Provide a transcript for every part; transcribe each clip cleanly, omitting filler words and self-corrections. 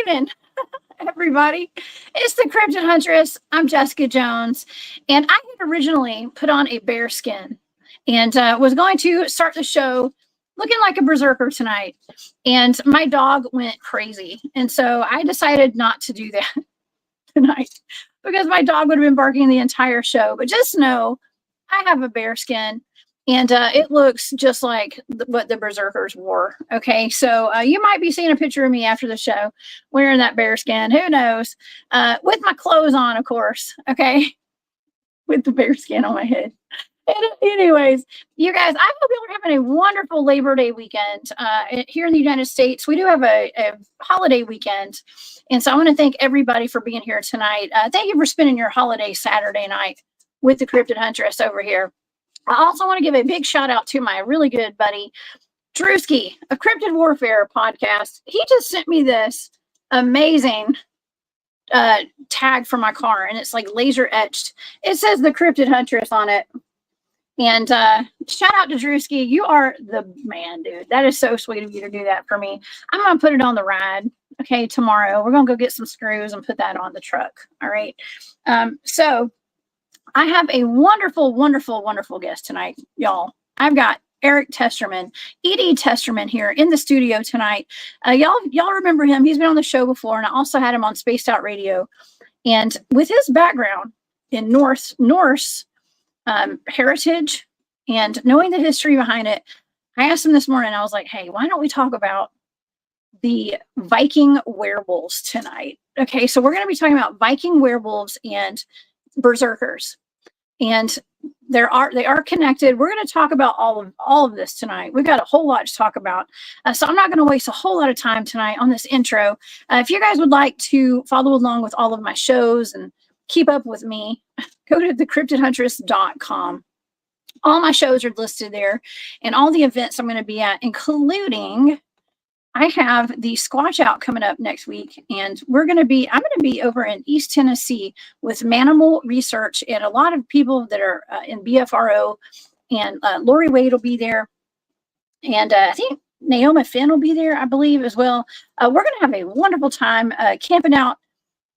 morning, everybody. It's the Cryptid Huntress. I'm Jessica Jones, and I had originally put on a bear skin and was going to start the show looking like a berserker tonight. And my dog went crazy, and so I decided not to do that tonight because my dog would have been barking the entire show. But just know, I have a bear skin. And it looks just like what the berserkers wore. Okay, so you might be seeing a picture of me after the show wearing that bear skin. Who knows? With my clothes on, of course. Okay, with the bear skin on my head. Anyways, you guys, I hope you're having a wonderful Labor Day weekend. Here in the United States, we do have a holiday weekend. And so I want to thank everybody for being here tonight. Thank you for spending your holiday Saturday night with the Cryptid Huntress over here. I also want to give a big shout out to my really good buddy, Drewski, a Cryptid Warfare podcast. He just sent me this amazing tag for my car, and it's like laser etched. It says the Cryptid Huntress on it. And shout out to Drewski. You are the man, dude. That is so sweet of you to do that for me. I'm going to put it on the ride, okay, tomorrow. We're going to go get some screws and put that on the truck, all right? So I have a wonderful, wonderful, wonderful guest tonight, y'all. I've got Eric Testerman, E.D. Testerman here in the studio tonight. Y'all remember him. He's been on the show before, and I also had him on Spaced Out Radio. And with his background in Norse heritage and knowing the history behind it, I asked him this morning, I was like, hey, why don't we talk about the Viking werewolves tonight? Okay, so we're going to be talking about Viking werewolves and berserkers, and they are connected. We're going to talk about all of this tonight. We've got a whole lot to talk about, so I'm not going to waste a whole lot of time tonight on this intro. If you guys would like to follow along with all of my shows and keep up with me, go to thecryptidhuntress.com. All my shows are listed there, and all the events I'm going to be at, including I have the Squatch Out coming up next week, and I'm going to be over in East Tennessee with Manimal Research and a lot of people that are in BFRO, and Lori Wade will be there, and I think Naomi Finn will be there, I believe, as well. We're going to have a wonderful time camping out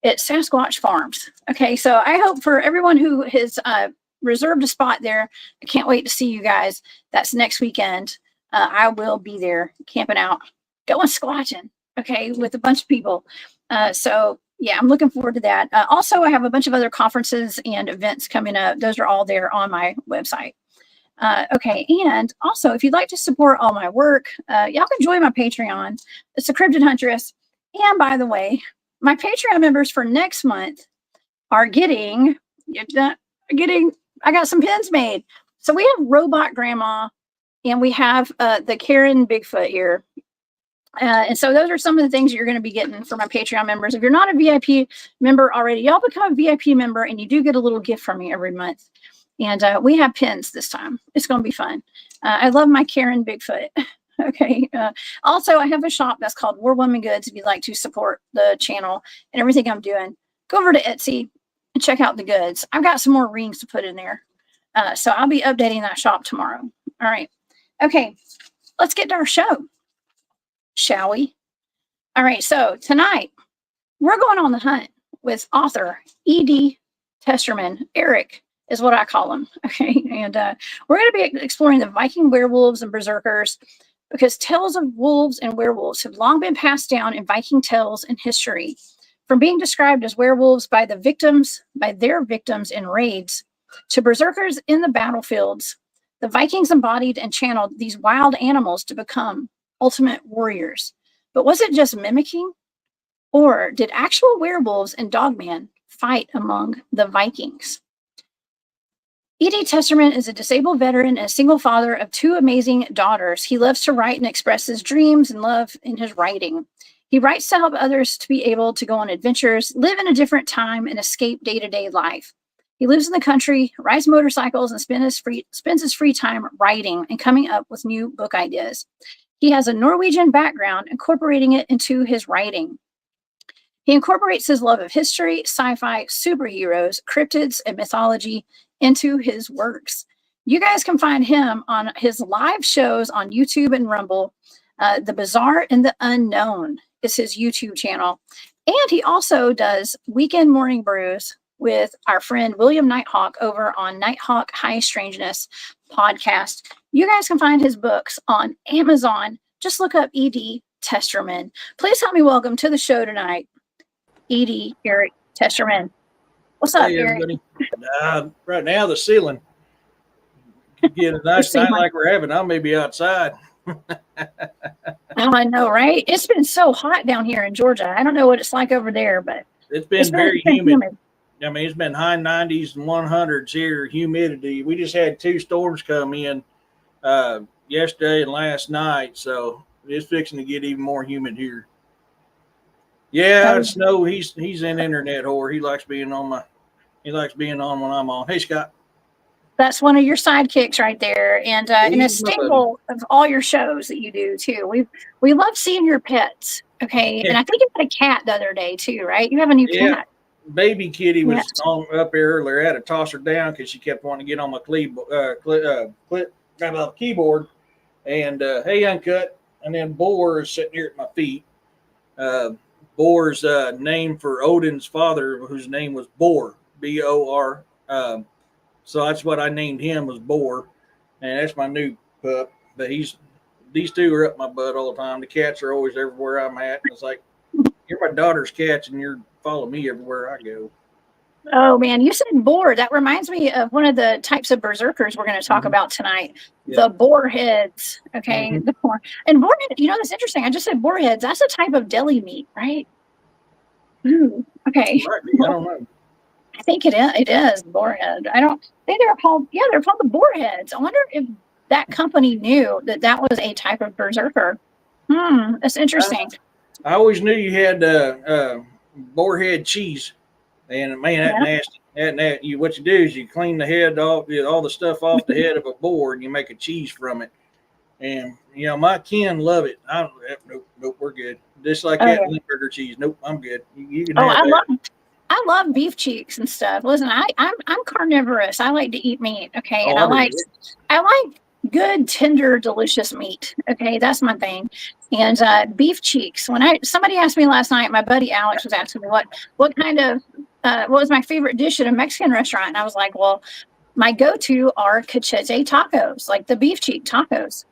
at Sasquatch Farms. Okay, so I hope for everyone who has reserved a spot there, I can't wait to see you guys. That's next weekend. I will be there camping out, going squatching, okay, with a bunch of people. So yeah, I'm looking forward to that. Also, I have a bunch of other conferences and events coming up. Those are all there on my website. Okay, and also, if you'd like to support all my work, y'all can join my Patreon. It's the Cryptid Huntress. And by the way, my Patreon members for next month are getting, I got some pins made. So we have Robot Grandma, and we have the Karen Bigfoot here. And so those are some of the things you're going to be getting for my Patreon members. If you're not a VIP member already, y'all become a VIP member, and you do get a little gift from me every month. And we have pins this time. It's going to be fun. I love my Karen Bigfoot. Okay. Also, I have a shop that's called War Woman Goods. If you'd like to support the channel and everything I'm doing, go over to Etsy and check out the goods. I've got some more rings to put in there. So I'll be updating that shop tomorrow. All right. Okay. Let's get to our show, shall we? All right. So tonight we're going on the hunt with author E.D. Testerman. Eric is what I call him. Okay. And we're going to be exploring the Viking werewolves and berserkers, because tales of wolves and werewolves have long been passed down in Viking tales and history, from being described as werewolves by their victims in raids, to berserkers in the battlefields. The Vikings embodied and channeled these wild animals to become ultimate warriors. But was it just mimicking? Or did actual werewolves and dogmen fight among the Vikings? E.D. Testerman is a disabled veteran and a single father of two amazing daughters. He loves to write and express his dreams and love in his writing. He writes to help others to be able to go on adventures, live in a different time, and escape day-to-day life. He lives in the country, rides motorcycles, and spends his free time writing and coming up with new book ideas. He has a Norwegian background, incorporating it into his writing. He incorporates his love of history, sci-fi, superheroes, cryptids, and mythology into his works. You guys can find him on his live shows on YouTube and Rumble, The Bizarre and the Unknown. is his YouTube channel. And he also does Weekend Morning Brews with our friend William Nighthawk over on Nighthawk High Strangeness Podcast. You guys can find his books on Amazon. Just look up E.D. Testerman. Please help me welcome to the show tonight, E.D. Eric Testerman. What's up, Eric? Right now, the ceiling. Get a nice night like we're having. I may be outside. I know, right? It's been so hot down here in Georgia. I don't know what it's like over there, but it's been very humid. I mean, it's been high 90s and 100s here, humidity. We just had 2 storms come in yesterday and last night, so it's fixing to get even more humid here. Yeah, Snow, he's an internet whore. He likes being on when I'm on. Hey, Scott. That's one of your sidekicks right there, and a staple of all your shows that you do too. We love seeing your pets. Okay, and I think you had a cat the other day too, right? You have a new cat. Baby Kitty was up here earlier. I had to toss her down because she kept wanting to get on my keyboard. And hey, Uncut. And then Boar is sitting here at my feet. Boar's name for Odin's father, whose name was Bor, B-O-R. So that's what I named him, was Boar. And that's my new pup. But these 2 are up my butt all the time. The cats are always everywhere I'm at. And it's like, you're my daughter's cats and you're follow me everywhere I go. Oh man, you said boar. That reminds me of one of the types of berserkers we're going to talk about tonight. The boar heads. Okay. The boar. And boar head, that's interesting. I just said boar heads. That's a type of deli meat, right? Ooh, okay. I don't know. I think it is boar head. I don't think they're called the boar heads. I wonder if that company knew that was a type of berserker. That's interesting. I always knew you had boar head cheese, and man, that nasty. What you do is you clean the head off, all the stuff off the head of a boar, and you make a cheese from it. And my kin love it. Nope, we're good. Just like that Limburger cheese. Nope, I'm good. You can have that. I love beef cheeks and stuff. Listen, I'm carnivorous. I like to eat meat. Okay, and I like good, tender, delicious meat. Okay, that's my thing. And beef cheeks. When somebody asked me last night, my buddy Alex was asking me what kind of what was my favorite dish at a Mexican restaurant, and I was like, well, my go-to are cachete tacos, like the beef cheek tacos,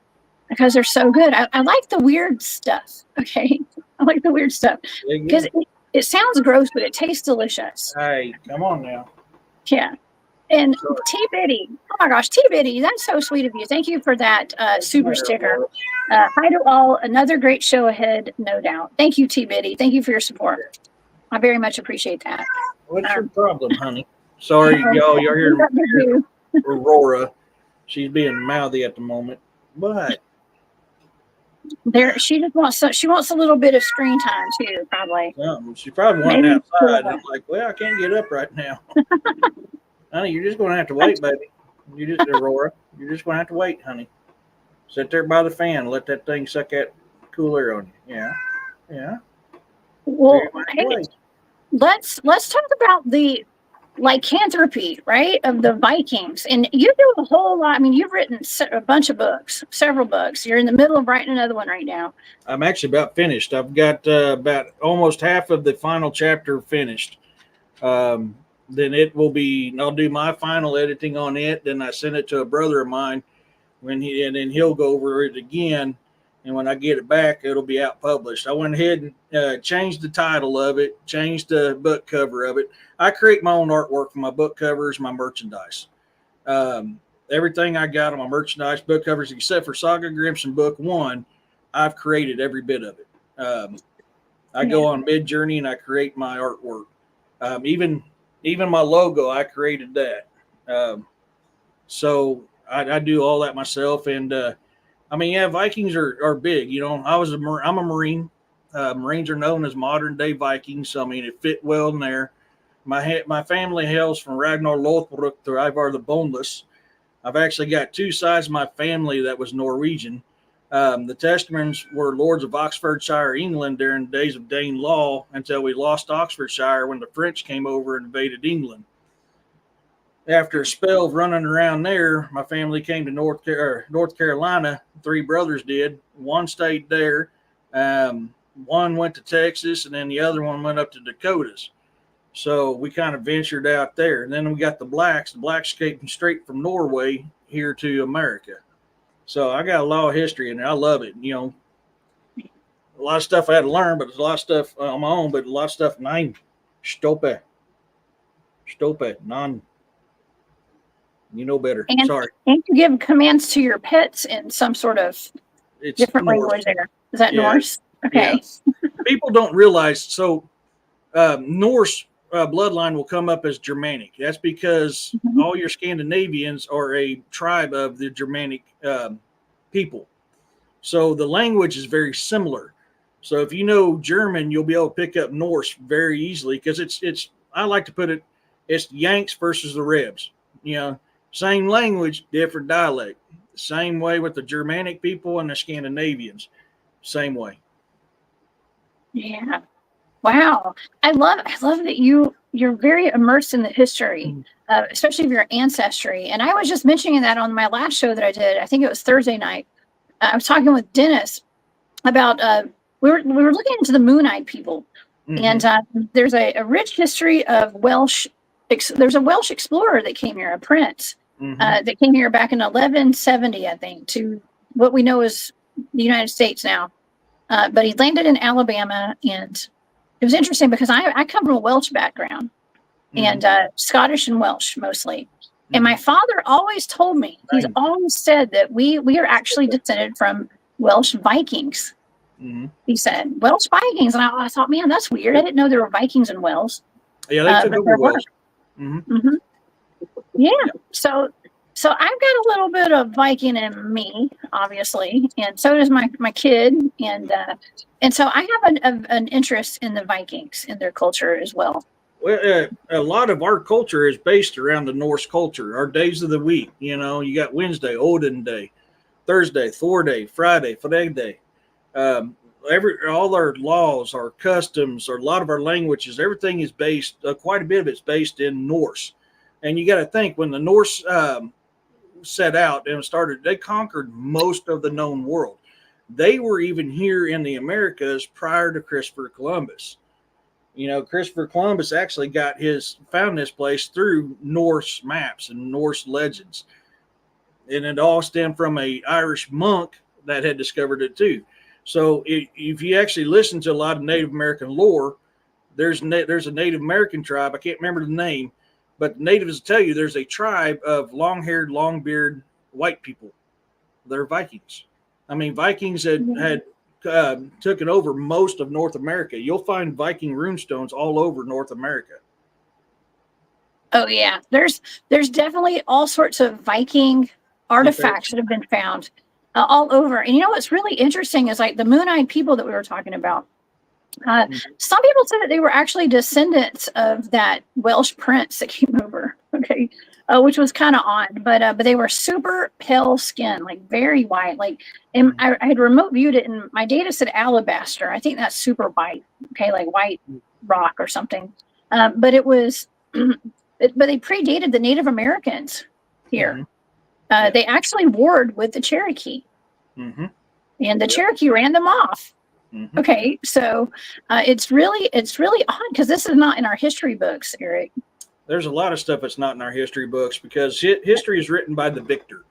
because they're so good. I like the weird stuff. Okay, I like the weird stuff because it sounds gross, but it tastes delicious. Hey, come on now. Yeah. And T Biddy, oh my gosh, T Biddy, that's so sweet of you. Thank you for that super sticker. Hi to all, another great show ahead, no doubt. Thank you, T Biddy. Thank you for your support. I very much appreciate that. What's your problem, honey? Sorry, y'all. You're hearing Aurora. She's being mouthy at the moment. What? She wants a little bit of screen time too, probably. She probably wanted outside. I'm like, well, I can't get up right now. Honey, you're just going to have to wait, baby. Aurora, you're just going to have to wait, honey. Sit there by the fan and let that thing suck that cool air on you. Yeah. Well, hey, let's talk about the lycanthropy, right, of the Vikings. And you do a whole lot. I mean, you've written a bunch of books, several books. You're in the middle of writing another one right now. I'm actually about finished. I've got about almost half of the final chapter finished. Then it will be, I'll do my final editing on it. Then I send it to a brother of mine and then he'll go over it again. And when I get it back, it'll be out published. I went ahead and changed the title of it, changed the book cover of it. I create my own artwork for my book covers, my merchandise. Everything I got on my merchandise, book covers, except for Saga Grimson Book 1, I've created every bit of it. I go on Midjourney and I create my artwork. Even my logo, I created that. So I do all that myself. And Vikings are big. I'm a Marine. Marines are known as modern day Vikings. So, it fit well in there. My family hails from Ragnar Lothbrok to Ivar the Boneless. I've actually got 2 sides of my family that was Norwegian. The Testermans were lords of Oxfordshire, England during the days of Dane law until we lost Oxfordshire when the French came over and invaded England. After a spell of running around there, my family came to North Carolina. 3 brothers did. One stayed there. one went to Texas, and then the other one went up to Dakotas. So we kind of ventured out there. And then we got the blacks. The blacks came straight from Norway here to America. So I got a lot of history in there. I love it. You know, a lot of stuff I had to learn, but there's a lot of stuff on my own, but a lot of stuff nine stope, non. You know better. And, Sorry. And you give commands to your pets in some sort of different language there. Is that Norse? Okay. Yeah. People don't realize. So Norse bloodline will come up as Germanic. That's because all your Scandinavians are a tribe of the Germanic people. So the language is very similar. So if you know German, you'll be able to pick up Norse very easily because it's I like to put it, it's Yanks versus the Rebs. You know, same language, different dialect. Same way with the Germanic people and the Scandinavians. Same way. Yeah. Wow. I love that you're very immersed in the history, especially of your ancestry. And I was just mentioning that on my last show that I did. I think it was Thursday night. I was talking with Dennis about we were looking into the Moon-eyed people, and there's a rich history of Welsh. There's a Welsh explorer that came here, a prince that came here back in 1170, I think, to what we know as the United States now. But he landed in Alabama, and it was interesting because I come from a Welsh background, and Scottish and Welsh mostly. And my father always told me, he's always said that we are actually descended from Welsh Vikings. He said, Welsh Vikings. And I thought, man, that's weird. I didn't know there were Vikings in Wales. Yeah, they took over Wales. Yeah. So I've got a little bit of Viking in me, obviously. And so does my kid. And so I have an interest in the Vikings and their culture as well. Well, a lot of our culture is based around the Norse culture. Our days of the week, you know, you got Wednesday, Odin Day, Thursday, Thor Day, Friday, Flag Day. All our laws, our customs, or a lot of our languages, everything is based. Quite a bit of it's based in Norse. And you got to think when the Norse set out and started, they conquered most of the known world. They were even here in the Americas prior to Christopher Columbus. You know, Christopher Columbus actually found this place through Norse maps and Norse legends. And it all stemmed from an Irish monk that had discovered it too. So if you actually listen to a lot of Native American lore, there's a Native American tribe, I can't remember the name, but natives tell you there's a tribe of long-haired, long-bearded white people. They're Vikings. I mean, Vikings had taken over most of North America. You'll find Viking runestones all over North America. Oh yeah, there's definitely all sorts of Viking artifacts that have been found all over. And you know what's really interesting is like the Moon-eyed people that we were talking about. Some people said that they were actually descendants of that Welsh prince that came over. Okay. Which was kind of odd, but they were super pale skin, like very white. Like, and I had remote viewed it, and my data said alabaster. I think that's super white, okay, like white rock or something. But it was, but they predated the Native Americans here. They actually warred with the Cherokee, and the Cherokee ran them off. Okay, so it's really odd because this is not in our history books, Eric. There's a lot of stuff that's not in our history books because history is written by the victor.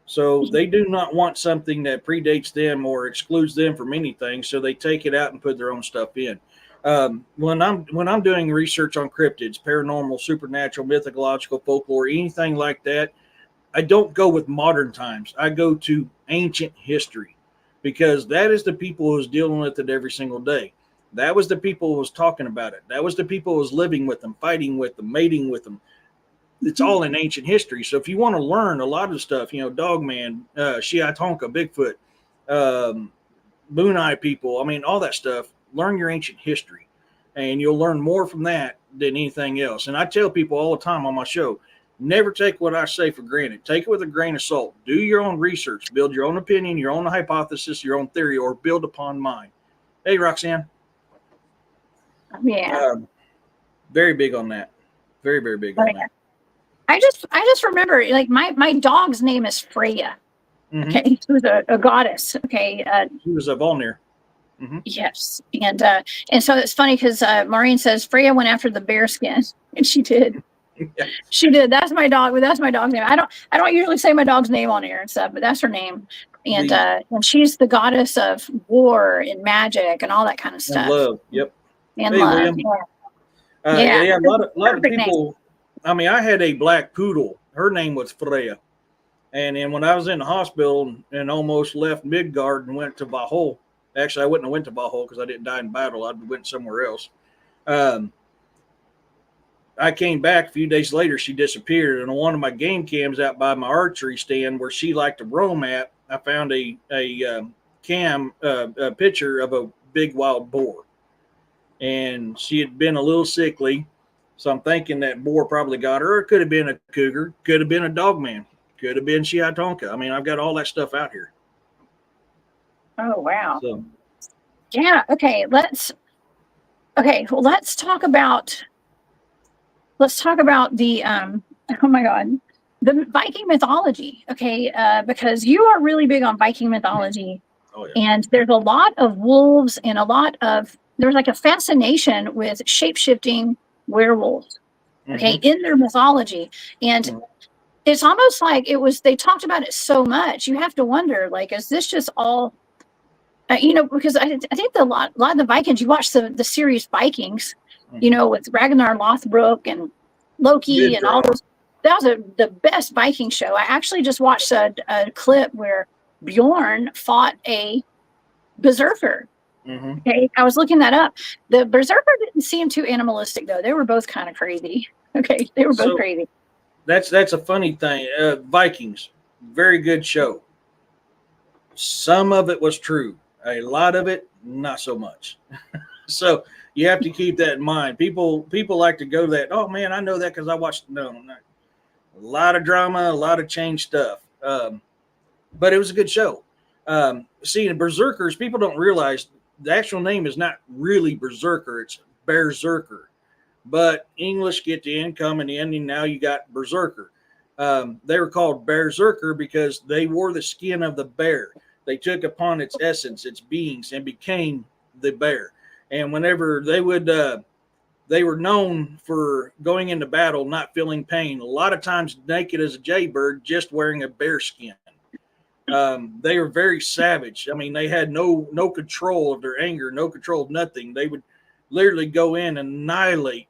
So they do not want something that predates them or excludes them from anything. So they take it out and put their own stuff in. When I'm doing research on cryptids, paranormal, supernatural, mythological, folklore, anything like that, I don't go with modern times. I go to ancient history because that is the people who's dealing with it every single day. That was the people who was talking about it. That was the people who was living with them, fighting with them, mating with them. It's all in ancient history. So if you want to learn a lot of stuff, you know, Dogman, Shiai Tonka, Bigfoot, Moon-eyed people, I mean, all that stuff, learn your ancient history. And you'll learn more from that than anything else. And I tell people all the time on my show, never take what I say for granted. Take it with a grain of salt. Do your own research. Build your own opinion, your own hypothesis, your own theory, or build upon mine. Hey, Roxanne. Yeah. Very big on that. Very, very big on that. I just remember, like, my dog's name is Freya. Okay. She was a goddess. Okay. She was a Volnir. Yes, and so it's funny because Maureen says Freya went after the bear skin, and she did. Yeah. She did. That's my dog. That's my dog's name. I don't usually say my dog's name on air and stuff, but that's her name. And she's the goddess of war and magic and all that kind of stuff. And love. Yep. And hey, love. William. Yeah. A lot of people. Name. I mean, I had a black poodle. Her name was Freya. And then when I was in the hospital and almost left Midgard and went to Valhalla, actually, I wouldn't have went to Valhalla because I didn't die in battle. I went somewhere else. I came back a few days later. She disappeared. And on one of my game cams out by my archery stand where she liked to roam at, I found a picture of a big wild boar. And she had been a little sickly. So I'm thinking that boar probably got her. It could have been a cougar. Could have been a dog man. Could have been Shiatonka. I mean, I've got all that stuff out here. Oh, wow. So. Yeah. Okay. Let's talk about the, oh my God, the Viking mythology. Okay. Because you are really big on Viking mythology. Oh, yeah. And there's a lot of wolves and there's like a fascination with shape-shifting werewolves. Okay. In their mythology. And it's almost like they talked about it so much. You have to wonder, like, is this just all, because I think a lot of the Vikings, you watch the series Vikings, with Ragnar Lothbrok and Loki and all those. That was the best Viking show. I actually just watched a clip where Bjorn fought a Berserker. Okay, I was looking that up. The Berserker didn't seem too animalistic, though. They were both kind of crazy. Okay, they were both crazy. That's a funny thing. Vikings, very good show. Some of it was true. A lot of it, not so much. So you have to keep that in mind. People like to go that, oh man, I know that because I watched. No, a lot of drama, a lot of change stuff. But it was a good show. See, the Berserkers, people don't realize the actual name is not really Berserker. It's Berserker. But English get the income and the ending. Now you got Berserker. They were called Berserker because they wore the skin of the bear. They took upon its essence, its beings, and became the bear. And whenever they were known for going into battle, not feeling pain. A lot of times naked as a jaybird, just wearing a bear skin. They were very savage. I mean, they had no control of their anger, no control of nothing. They would literally go in and annihilate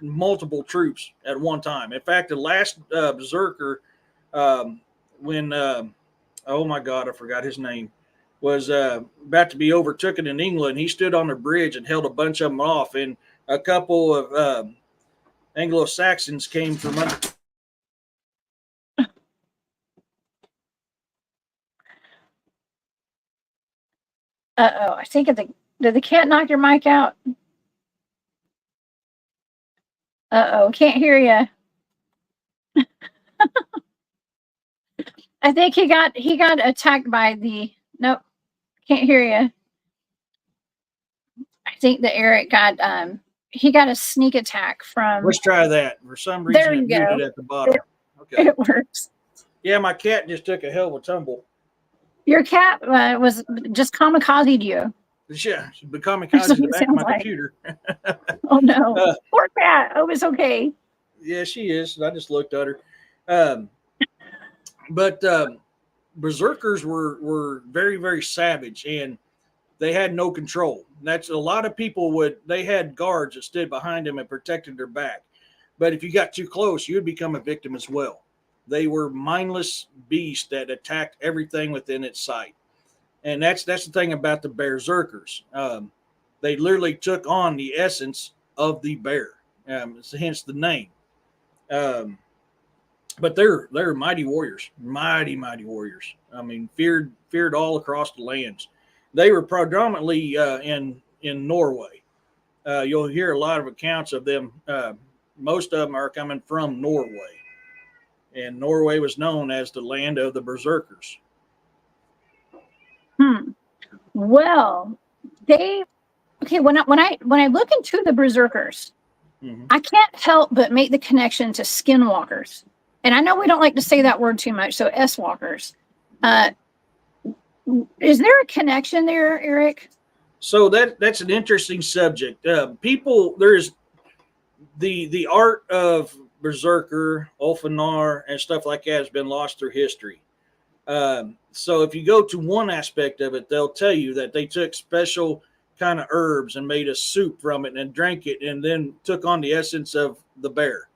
multiple troops at one time. In fact, the last Berserker, when oh my God, I forgot his name, was about to be overtaken in England. He stood on the bridge and held a bunch of them off, and a couple of Anglo-Saxons came from under. Uh-oh, I think did the cat knock your mic out? Uh-oh, can't hear you. I think he got attacked by nope, can't hear you. I think that Eric got he got a sneak attack from. Let's try that. For some reason, there you it go. muted at the bottom. Okay. It works. Yeah, my cat just took a hell of a tumble. Your cat was just kamikazed you. Yeah, she's become kamikaze in the back of my computer. Oh no, poor cat. Oh, it's okay. Yeah, she is. I just looked at her. But Berserkers were very, very savage, and they had no control. That's a lot of people they had guards that stood behind them and protected their back. But if you got too close, you would become a victim as well. They were mindless beasts that attacked everything within its sight. And that's the thing about the Berserkers. They literally took on the essence of the bear, hence the name. But they're mighty warriors, mighty warriors. I mean, feared all across the lands. They were predominantly in Norway. You'll hear a lot of accounts of them. Most of them are coming from Norway. And Norway was known as the land of the Berserkers. Well, when I look into the Berserkers, I can't help but make the connection to skinwalkers. And I know we don't like to say that word too much, so S-walkers. is there a connection there, Eric? So that's an interesting subject. There's the art of Berserker, Ulfanar, and stuff like that has been lost through history. So if you go to one aspect of it, they'll tell you that they took special kind of herbs and made a soup from it and drank it and then took on the essence of the bear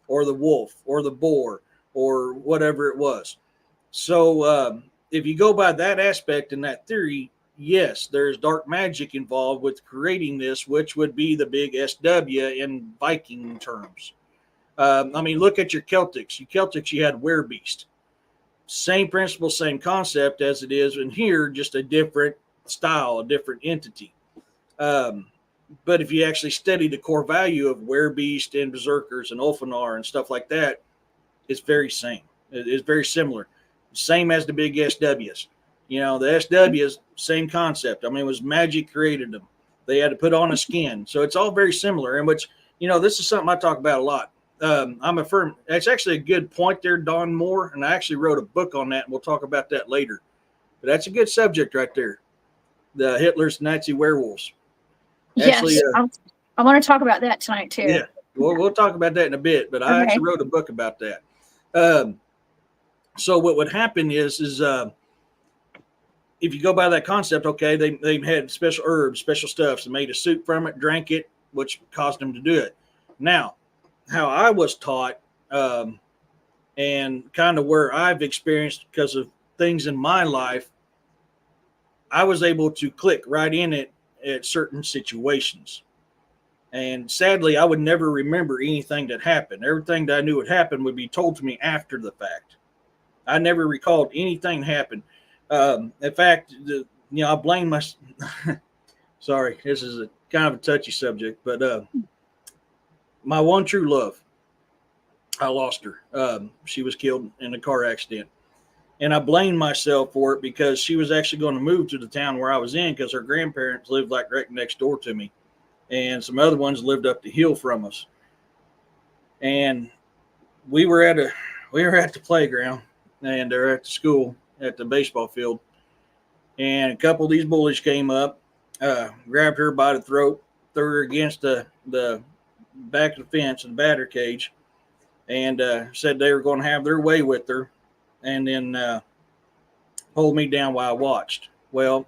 or the wolf or the boar or whatever it was. So if you go by that aspect and that theory, yes, there's dark magic involved with creating this, which would be the big SW in Viking terms. I mean, look at your Celtics. You had werebeast. Same principle, same concept as it is in here, just a different style, a different entity. But if you actually study the core value of werebeast and berserkers and Ulfanar and stuff like that, it's very same. It's very similar. Same as the big SWs. You know, the SWs, same concept. I mean, it was magic created them. They had to put on a skin. So it's all very similar. And which, you know, this is something I talk about a lot. I'm a firm. That's actually a good point there, Don Moore. And I actually wrote a book on that, and we'll talk about that later. But that's a good subject right there. The Hitler's Nazi werewolves. Actually, Yes, I want to talk about that tonight too. Yeah, we'll talk about that in a bit. But I actually wrote a book about that. So what would happen is if you go by that concept, okay, they had special herbs, special stuffs, and made a soup from it, drank it, which caused them to do it. Now, how I was taught, and kind of where I've experienced because of things in my life, I was able to click right in it at certain situations. And sadly, I would never remember anything that happened. Everything that I knew would happen would be told to me after the fact. I never recalled anything happened. In fact, I blame my. Sorry, this is a kind of a touchy subject, but my one true love, I lost her. She was killed in a car accident, and I blamed myself for it because she was actually going to move to the town where I was in because her grandparents lived like right next door to me, and some other ones lived up the hill from us. And we were at the playground, and they're at the school at the baseball field, and a couple of these bullies came up, grabbed her by the throat, threw her against the back of the fence in the batter cage, and said they were going to have their way with her, and then hold me down while I watched. Well,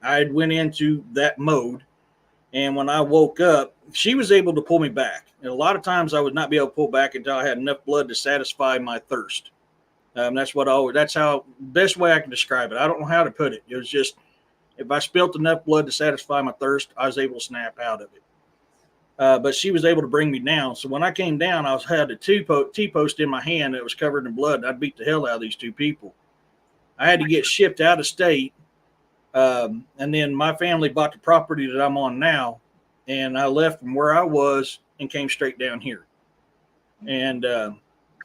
I had went into that mode, and when I woke up, she was able to pull me back. And a lot of times I would not be able to pull back until I had enough blood to satisfy my thirst. That's how best way I can describe it. I don't know how to put it. It was just, if I spilt enough blood to satisfy my thirst, I was able to snap out of it. But she was able to bring me down. So when I came down, I had a T-post in my hand that was covered in blood. I'd beat the hell out of these two people. I had to get shipped out of state. And then my family bought the property that I'm on now. And I left from where I was and came straight down here. And a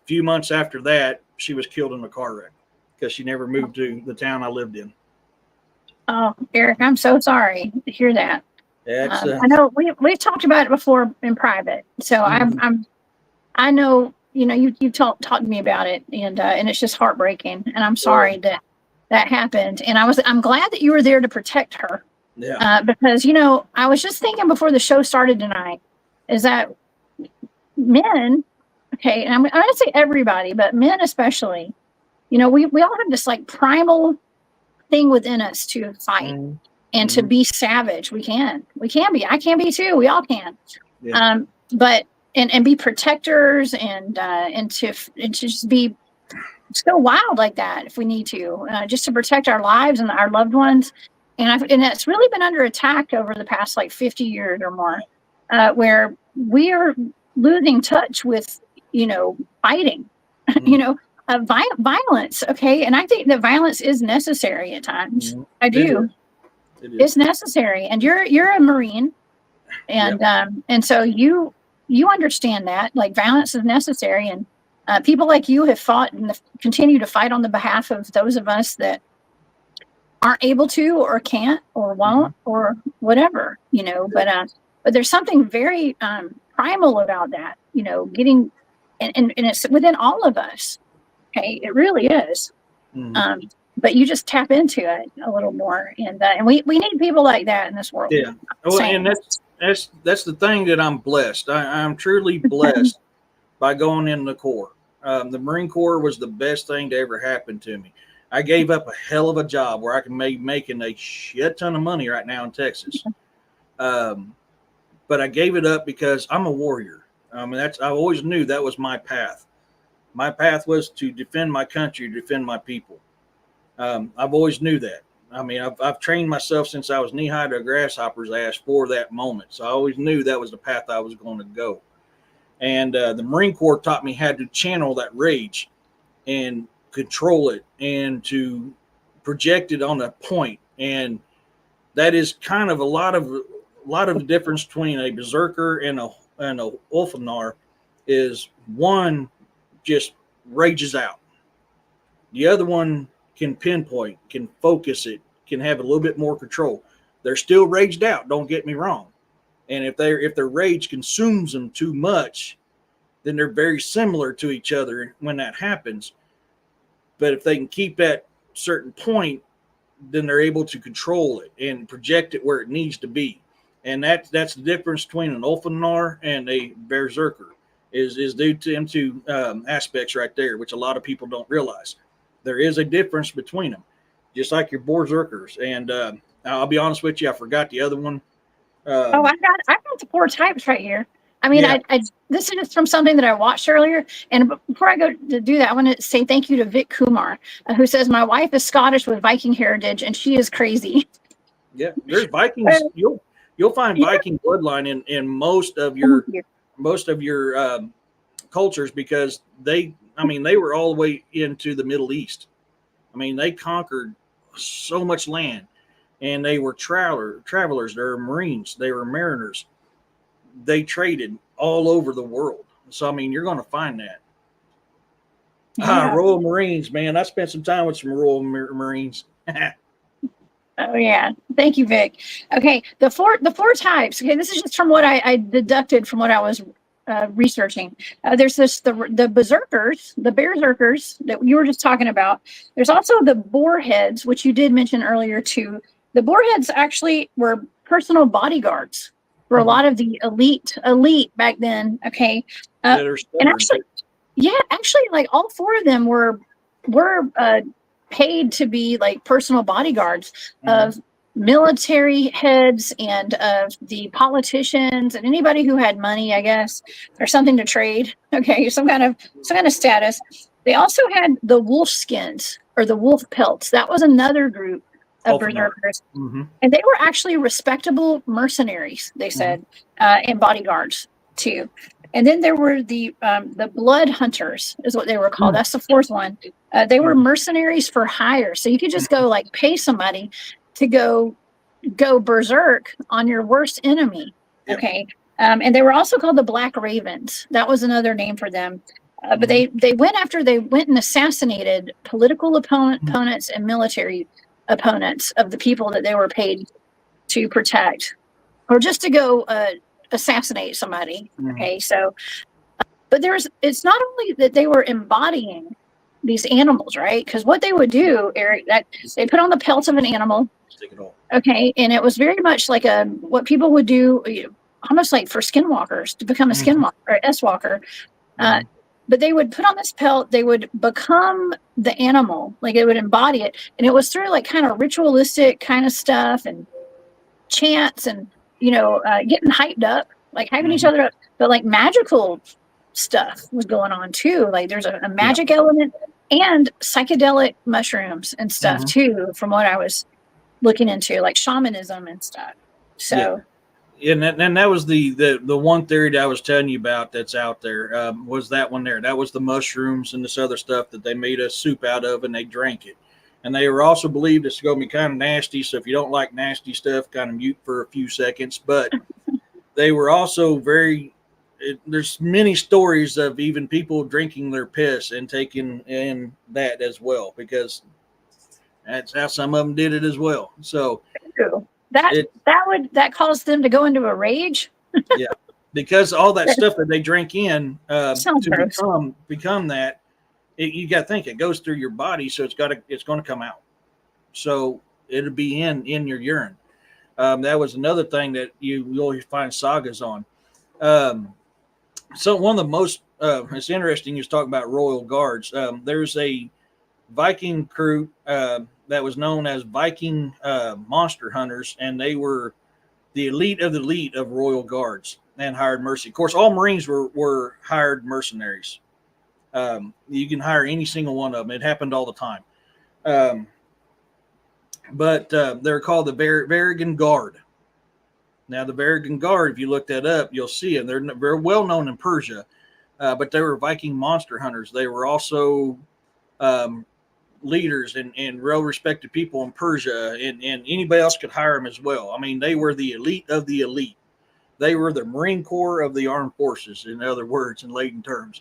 few months after that, she was killed in a car wreck because she never moved to the town I lived in. Oh, Eric, I'm so sorry to hear that. I know we've talked about it before in private, so I know you talked to me about it, and it's just heartbreaking, and I'm sorry that happened, and I'm glad that you were there to protect her. Yeah. Because I was just thinking before the show started tonight, is that men, okay, and I'm going to say everybody, but men especially, we all have this like primal thing within us to fight. And to be savage, we can be. I can be too. We all can. Yeah. But be protectors and to just be so wild like that if we need to, just to protect our lives and our loved ones. And it's really been under attack over the past like 50 years or more, where we are losing touch with fighting, violence. Okay, and I think that violence is necessary at times. I do. It's necessary, and you're a Marine, and and so you understand that like violence is necessary, and people like you have fought and continue to fight on the behalf of those of us that aren't able to or can't or won't or whatever, but there's something very primal about that, getting and it's within all of us. Okay, it really is. but you just tap into it a little more, and we need people like that in this world. Yeah, well, and that's the thing that I'm blessed. I'm truly blessed by going in the Corps. The Marine Corps was the best thing to ever happen to me. I gave up a hell of a job where I can making a shit ton of money right now in Texas. But I gave it up because I'm a warrior. I always knew that was my path. My path was to defend my country, defend my people. I've always knew that. I mean, I've trained myself since I was knee high to a grasshopper's ass for that moment. So I always knew that was the path I was going to go. And the Marine Corps taught me how to channel that rage and control it and to project it on a point. And that is kind of a lot of the difference between a berserker and a Ulfnar is one just rages out. The other one can pinpoint, can focus it, can have a little bit more control. They're still raged out, don't get me wrong. And if their rage consumes them too much, then they're very similar to each other when that happens. But if they can keep that certain point, then they're able to control it and project it where it needs to be. And that's the difference between an Ulfnar and a Berserker is due to them two aspects right there, which a lot of people don't realize. There is a difference between them, just like your Berserkers. And I'll be honest with you, I forgot the other one. I got the 4 types right here. I mean, yeah. This is just from something that I watched earlier. And before I go to do that, I want to say thank you to Vic Kumar, who says, my wife is Scottish with Viking heritage, and she is crazy. Yeah, there's Vikings. You'll find Viking bloodline in most of your cultures because they were all the way into the Middle East. I mean, they conquered so much land. And they were travelers. They were Marines. They were mariners. They traded all over the world. So, I mean, you're going to find that. Yeah. Royal Marines, man. I spent some time with some Royal Marines. Oh, yeah. Thank you, Vic. Okay, the four types. Okay, this is just from what I deducted from what I was researching. There's the Berserkers, the Berserkers that you were just talking about. There's also the Boarheads, which you did mention earlier, too. The Boarheads actually were personal bodyguards for a lot of the elite back then. Okay, and actually, like all 4 of them were paid to be like personal bodyguards of military heads and of the politicians and anybody who had money, I guess, or something to trade. Okay, some kind of status. They also had the wolf skins or the wolf pelts. That was another group of Berserkers. And they were actually respectable mercenaries, they said, and bodyguards too. And then there were the blood hunters is what they were called. That's the 4th one. They were mercenaries for hire. So you could just go like pay somebody to go berserk on your worst enemy. Yep. Okay. And they were also called the Black Ravens. That was another name for them. But they went and assassinated political opponents and military opponents of the people that they were paid to protect, or just to go assassinate somebody. Okay, so but it's not only that they were embodying these animals, right? Because what they would do, Eric, that they put on the pelts of an animal. Okay, and it was very much like what people would do, almost like for skinwalkers to become a skinwalker or S-walker. But they would put on this pelt, they would become the animal, like they would embody it. And it was through like kind of ritualistic kind of stuff and chants and, getting hyped up, like hyping each other up. But like magical stuff was going on too. Like there's a magic element and psychedelic mushrooms and stuff too, from what I was looking into, like shamanism and stuff. So. Yeah. And that was the one theory that I was telling you about that's out there, was that one there. That was the mushrooms and this other stuff that they made a soup out of and they drank it. And they were also believed it's going to be kind of nasty. So if you don't like nasty stuff, kind of mute for a few seconds. But they were also there's many stories of even people drinking their piss and taking in that as well, because that's how some of them did it as well. So that caused them to go into a rage. Yeah, because all that stuff that they drink in to become that, you got to think it goes through your body, so it's going to come out. so it'll be in your urine. That was another thing that you always find sagas on. So one of the most it's interesting. You talk about royal guards. There's a Viking crew that was known as Viking monster hunters, and they were the elite of royal guards and hired mercy. Of course, all Marines were hired mercenaries. You can hire any single one of them. It happened all the time. But they're called the Varangian Guard. Now, the Varangian Guard, if you look that up, you'll see them. They're very well known in Persia, but they were Viking monster hunters. They were also leaders and well-respected people in Persia, and anybody else could hire them as well. I mean, they were the elite of the elite. They were the Marine Corps of the armed forces, in other words, in Latin terms.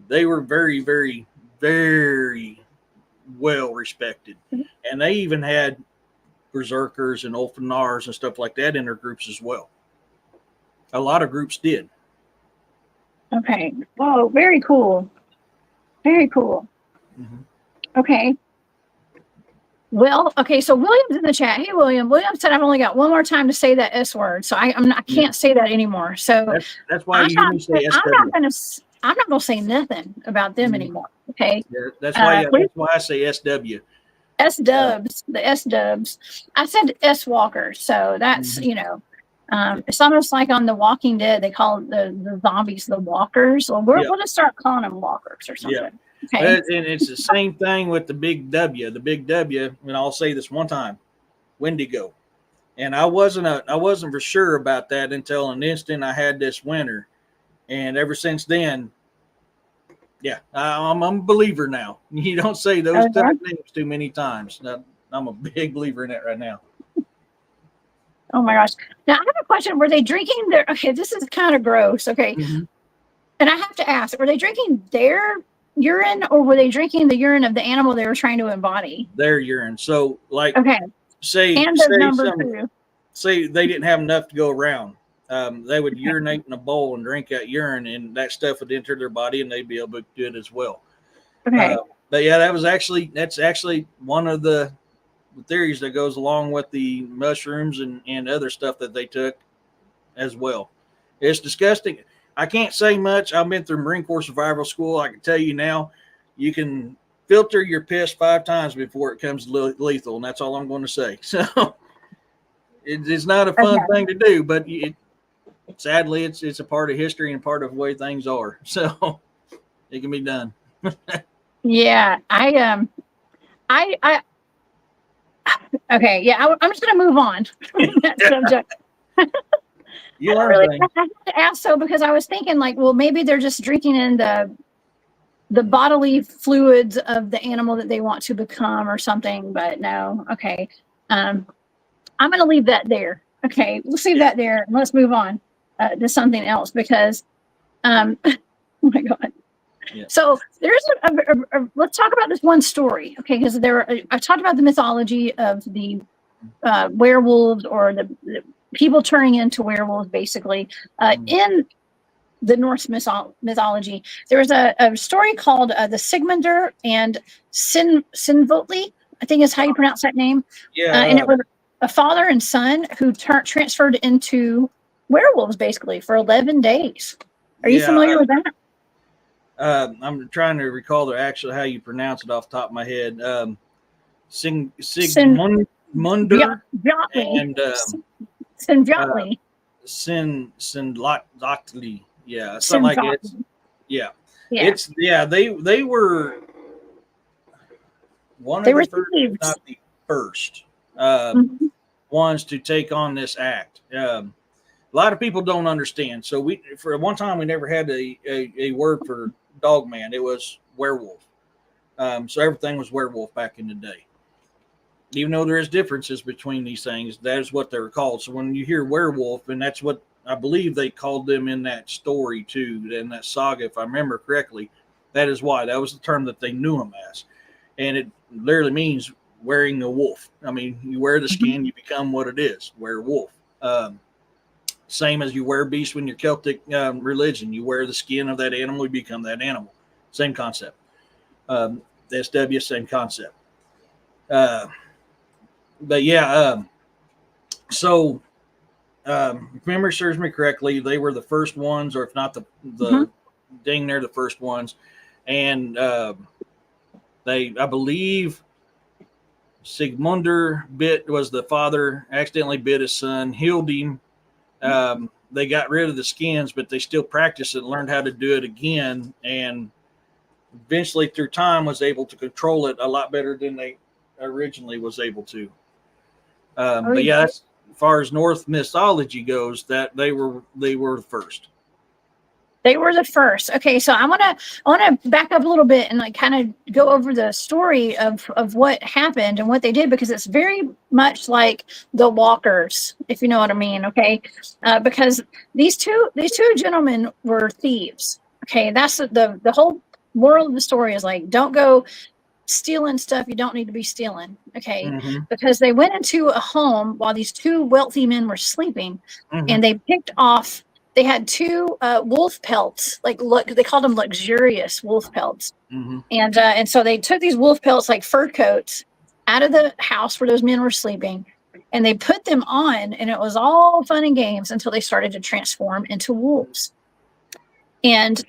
They were very, very, very well respected. And they even had Berserkers and Ulfanars and stuff like that in their groups as well. A lot of groups did. Okay. Whoa, very cool. Very cool. Mm-hmm. Okay. Well, okay, so William's in the chat. Hey, William. William said I've only got one more time to say that S word, so I can't say that anymore. So that's why you usually say SW. I'm not gonna say nothing about them anymore. Okay. Yeah, that's why I say SW. S dubs, the S dubs. I said S walkers, so that's it's almost like on The Walking Dead they call the zombies the walkers. Well, we're gonna start calling them walkers or something. Yeah. Okay. And it's the same thing with the big W. The big W, and I'll say this one time, Wendigo. And I wasn't for sure about that until an instant I had this winter. And ever since then, yeah, I'm a believer now. You don't say those type names too many times. I'm a big believer in that right now. Oh my gosh. Now I have a question. Were they drinking their, okay, this is kind of gross. Okay. Mm-hmm. And I have to ask, were they drinking their urine or were they drinking the urine of the animal they were trying to embody? Their urine. So like, okay. say they didn't have enough to go around. They would urinate in a bowl and drink that urine, and that stuff would enter their body, and they'd be able to do it as well. Okay. But yeah, that's actually one of the theories that goes along with the mushrooms and other stuff that they took as well. It's disgusting. I can't say much. I've been through Marine Corps survival school. I can tell you now, you can filter your piss 5 times before it comes lethal, and that's all I'm going to say. So it's not a fun thing to do, but sadly, it's a part of history and part of the way things are. So it can be done. Yeah, I'm just going to move on from that subject. I had to ask so because I was thinking like, well, maybe they're just drinking in the bodily fluids of the animal that they want to become or something, but no. Okay. I'm going to leave that there. Okay. Let's leave that there and let's move on to something else because, oh my God. Yeah. So there's let's talk about this one story. Okay. Because I talked about the mythology of the werewolves or the people turning into werewolves, basically. In the Norse mythology, there was a story called the Sigmundur and Sinvotli, I think is how you pronounce that name. Yeah. And it was a father and son who transferred into werewolves, basically, for 11 days. Are you familiar with that? I'm trying to recall actually how you pronounce it off the top of my head. Sigmundur and Sinvotli. Sinvotli. Yeah, something like it. Yeah. They were one of the first, if not the first ones to take on this act. A lot of people don't understand. So for one time we never had a word for dog man. It was werewolf. So everything was werewolf back in the day. Even though there is differences between these things, that is what they're called. So when you hear werewolf, and that's what I believe they called them in that story too, in that saga, if I remember correctly, that is why. That was the term that they knew them as. And it literally means wearing a wolf. I mean, you wear the skin, you become what it is, werewolf. Same as you wear beast when you're Celtic religion. You wear the skin of that animal, you become that animal. Same concept. SW, same concept. but yeah, so if memory serves me correctly, they were the first ones, or if not the dang near the first ones, and I believe Sigmundur was the father, accidentally bit his son, healed him. They got rid of the skins, but they still practiced it and learned how to do it again, and eventually through time was able to control it a lot better than they originally was able to. But yeah, that's, as far as Norse mythology goes, that they were the first. They were the first. Okay, so I want to back up a little bit and like kind of go over the story of what happened and what they did, because it's very much like the Walkers, if you know what I mean. Okay, because these two gentlemen were thieves. Okay, that's the whole moral of the story is like, don't go stealing stuff you don't need to be stealing. Okay, because they went into a home while these two wealthy men were sleeping, and they picked off. They had two wolf pelts, like they called them luxurious wolf pelts, and so they took these wolf pelts, like fur coats, out of the house where those men were sleeping, and they put them on, and it was all fun and games until they started to transform into wolves, and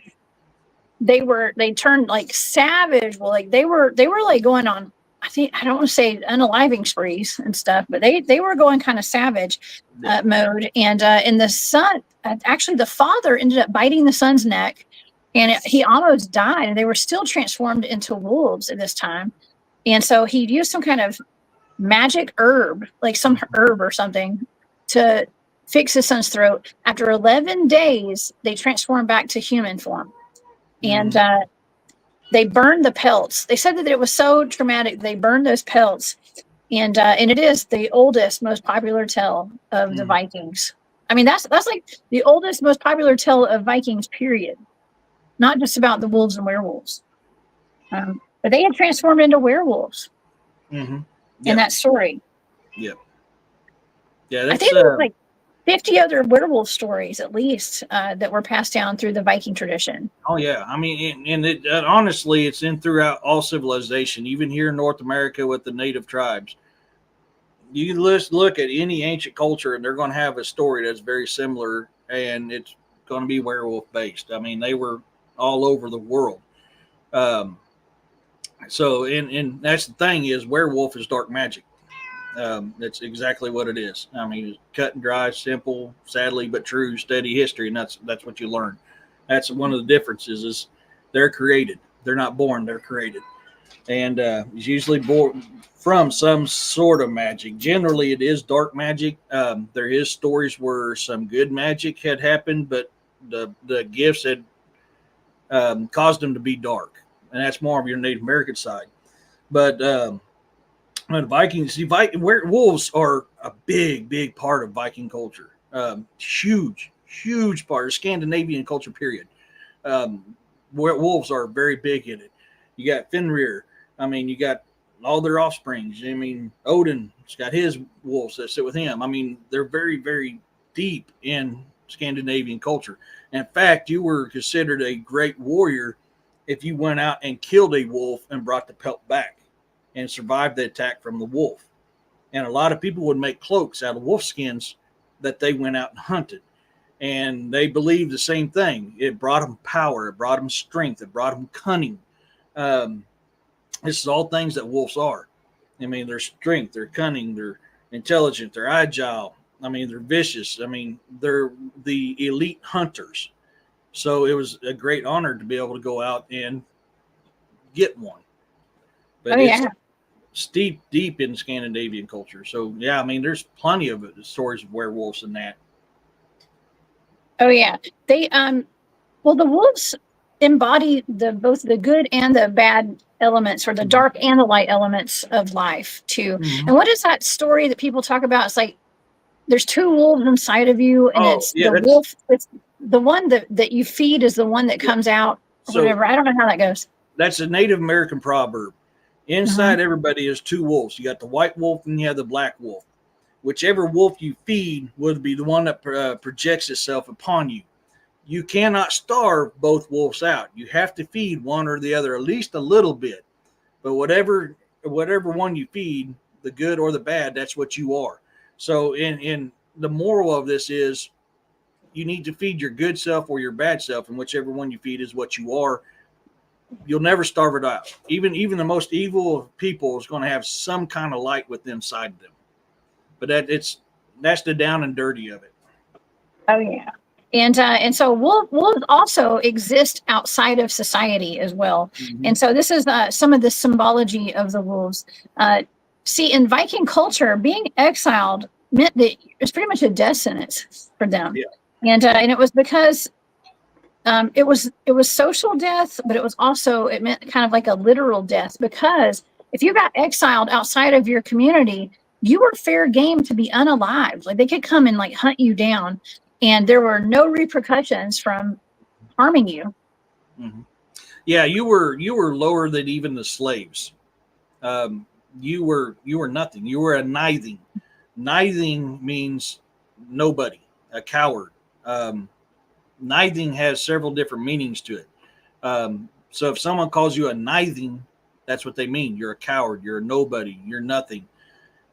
they turned like savage. Well, like they were like going on, I don't want to say unaliving sprees and stuff, but they were going kind of savage mode. And in the son, actually the father ended up biting the son's neck, and he almost died. And they were still transformed into wolves at this time. And so he used some kind of magic herb, like some herb or something, to fix his son's throat. After 11 days, they transformed back to human form. And they burned the pelts. They said that it was so traumatic. They burned those pelts, and it is the oldest, most popular tale of the Vikings. I mean, that's like the oldest, most popular tale of Vikings. Period. Not just about the wolves and werewolves, but they had transformed into werewolves in that story. Yep. Yeah, that's, I think there was like 50 other werewolf stories at least that were passed down through the Viking tradition. Oh yeah, I mean, and it, honestly, it's in throughout all civilization, even here in North America with the native tribes. You can look at any ancient culture, and they're going to have a story that's very similar, and it's going to be werewolf based. I mean, they were all over the world. So, and that's the thing is, werewolf is dark magic. That's exactly what it is. I mean, it's cut and dry, simple, sadly but true, steady history, and that's what you learn. That's one of the differences is they're created. They're not born, they're created. And it's usually born from some sort of magic. Generally, it is dark magic. There is stories where some good magic had happened, but the gifts had caused them to be dark. And that's more of your Native American side. But the Vikings, werewolves are a big part of Viking culture. Huge part of Scandinavian culture, period. Werewolves are very big in it. You got Fenrir. I mean, you got all their offsprings. I mean, Odin's got his wolves that sit with him. I mean, they're very deep in Scandinavian culture. In fact, you were considered a great warrior if you went out and killed a wolf and brought the pelt back and survived the attack from the wolf. And a lot of people would make cloaks out of wolf skins that they went out and hunted. And they believed the same thing. It brought them power. It brought them strength. It brought them cunning. This is all things that wolves are. I mean, their strength, they're cunning, they're intelligent, they're agile. I mean, they're vicious. I mean, they're the elite hunters. So it was a great honor to be able to go out and get one. But it's deep in Scandinavian culture. So, yeah, I mean, there's plenty of stories of werewolves in that. Oh, yeah. They, well, the wolves embody both the good and the bad elements, or the dark and the light elements of life, too. And what is that story that people talk about? It's like there's two wolves inside of you, and the wolf, it's the one that you feed is the one that comes out, or whatever. I don't know how that goes. That's a Native American proverb. Inside everybody is two wolves. You got the white wolf and you have the black wolf. Whichever wolf you feed would be the one that projects itself upon you. You cannot starve both wolves out. You have to feed one or the other at least a little bit. But whatever one you feed the good or the bad, that's what you are. So in the moral of this is you need to feed your good self or your bad self, and whichever one you feed is what you are. You'll never starve it out. Even the most evil of people is going to have some kind of light within inside them. But that's the down and dirty of it. Oh yeah. And so wolves also exist outside of society as well. Mm-hmm. And so this is some of the symbology of the wolves. See, in Viking culture, being exiled meant that it was pretty much a death sentence for them. Yeah. And it was because it was social death, but it meant kind of like a literal death, because if you got exiled outside of your community, you were fair game to be unalived. Like they could come and like hunt you down, and there were no repercussions from harming you. Mm-hmm. Yeah, you were lower than even the slaves. You were nothing. You were a nithing. Nithing means nobody, a coward. Nithing has several different meanings to it. So if someone calls you a nithing, that's what they mean. You're a coward. You're a nobody. You're nothing.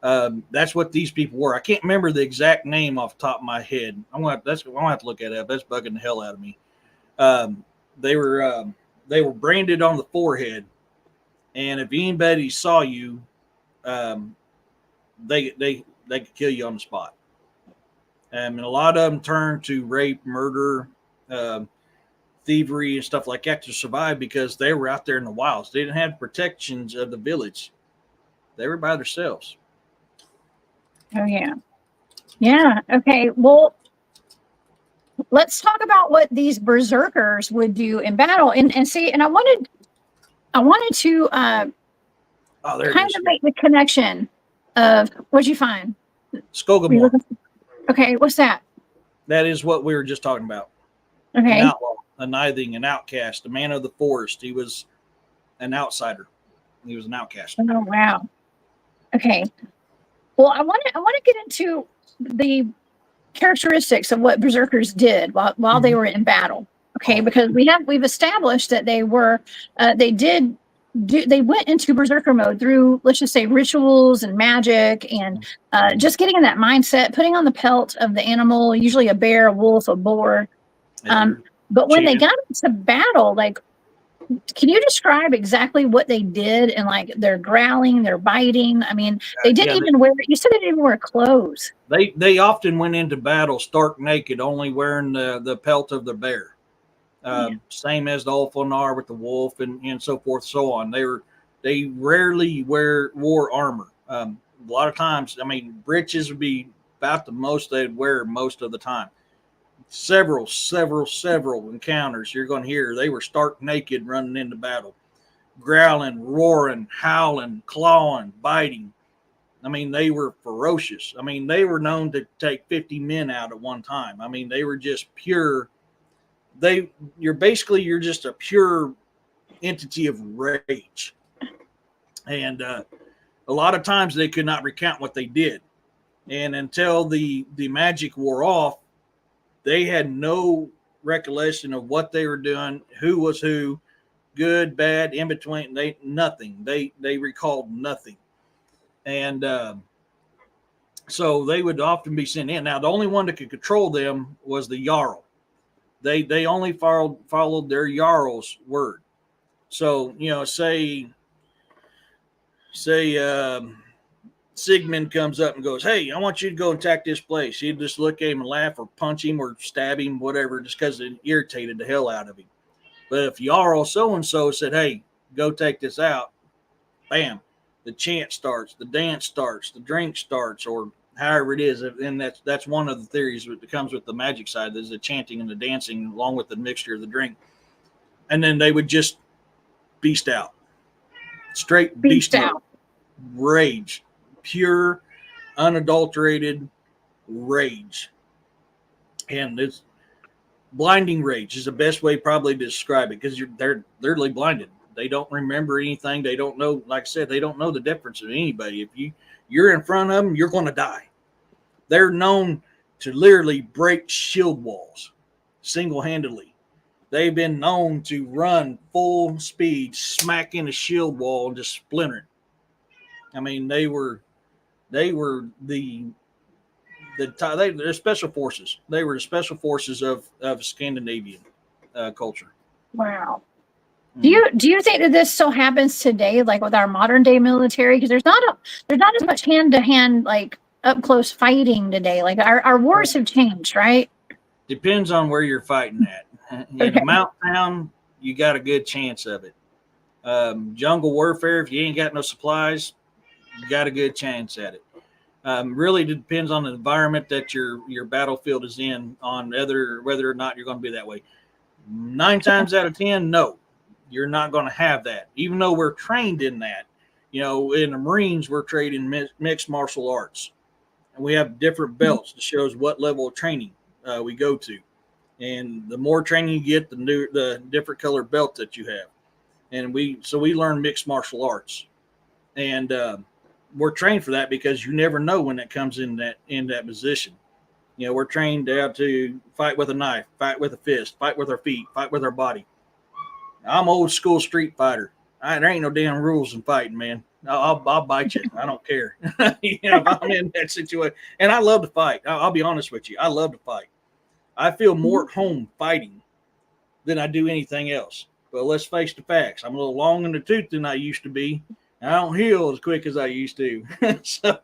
That's what these people were. I can't remember the exact name off the top of my head. I'm gonna have to look at it. That's bugging the hell out of me. They were branded on the forehead, and if anybody saw you, they could kill you on the spot. And a lot of them turned to rape, murder, thievery, and stuff like that to survive, because they were out there in the wilds. They didn't have protections of the village. They were by themselves. Oh yeah. Yeah. Okay. Well, let's talk about what these berserkers would do in battle. And see, and I wanted to kind of make the connection of what'd you find? Skogamore. Okay, what's that? That is what we were just talking about. Okay. An outlaw, a nithing, an outcast, a man of the forest. He was an outsider. He was an outcast. Oh wow. Okay. Well, I want to get into the characteristics of what berserkers did while they were in battle. Okay, because we've established that they went into berserker mode through, let's just say, rituals and magic, and just getting in that mindset, putting on the pelt of the animal, usually a bear, a wolf, a boar. But when they got into battle, like, can you describe exactly what they did? And like their growling, their biting. I mean, they didn't even wear. You said they didn't wear clothes. They often went into battle stark naked, only wearing the pelt of the bear. Same as the Ulfanar with the wolf and so forth, so on. They rarely wore armor. A lot of times, I mean, breeches would be about the most they'd wear most of the time. Several encounters you're going to hear, they were stark naked running into battle, growling, roaring, howling, clawing, biting. I mean, they were ferocious. I mean, they were known to take 50 men out at one time. I mean, they were just pure. You're just a pure entity of rage. And a lot of times they could not recount what they did. And until the magic wore off, they had no recollection of what they were doing, who was who, good, bad, in between. Nothing. They recalled nothing. And so they would often be sent in. Now, the only one that could control them was the Jarl. They only followed their Jarl's word. So, say Sigmund comes up and goes, "Hey, I want you to go attack this place." He'd just look at him and laugh or punch him or stab him, whatever, just because it irritated the hell out of him. But if Jarl so-and-so said, "Hey, go take this out," bam, the chant starts, the dance starts, the drink starts, or however it is. And that's one of the theories that comes with the magic side. There's the chanting and the dancing along with the mixture of the drink. And then they would just beast out. Straight beast out. Rage. Pure, unadulterated rage. And it's blinding rage is the best way probably to describe it, because they're literally blinded. They don't remember anything. They don't know, like I said, they don't know the difference of anybody. If you're in front of them, you're going to die. They're known to literally break shield walls single-handedly. They've been known to run full speed, smack in a shield wall, and just splinter it. I mean, they were They were they're special forces. They were the special forces of Scandinavian culture. Wow. Do you think that this still happens today, like with our modern day military? Because there's not as much hand to hand, like up close fighting today. Like our wars have changed, right? Depends on where you're fighting at. In a mountain town, you got a good chance of it. Jungle warfare, if you ain't got no supplies, you got a good chance at it. Really depends on the environment that your battlefield is in, on whether or not you're going to be that way. 9 times out of 10, no, you're not going to have that. Even though we're trained in that, in the Marines, we're trained in mixed martial arts, and we have different belts that shows what level of training we go to, and the more training you get, the different color belt that you have, and we learn mixed martial arts, and we're trained for that because you never know when it comes in that position. We're trained out to fight with a knife, fight with a fist, fight with our feet, fight with our body. I'm old school street fighter. There ain't no damn rules in fighting, man. I'll bite you. I don't care. If I'm in that situation, and I love to fight. I'll be honest with you. I love to fight. I feel more at home fighting than I do anything else. But let's face the facts. I'm a little long in the tooth than I used to be. I don't heal as quick as I used to. So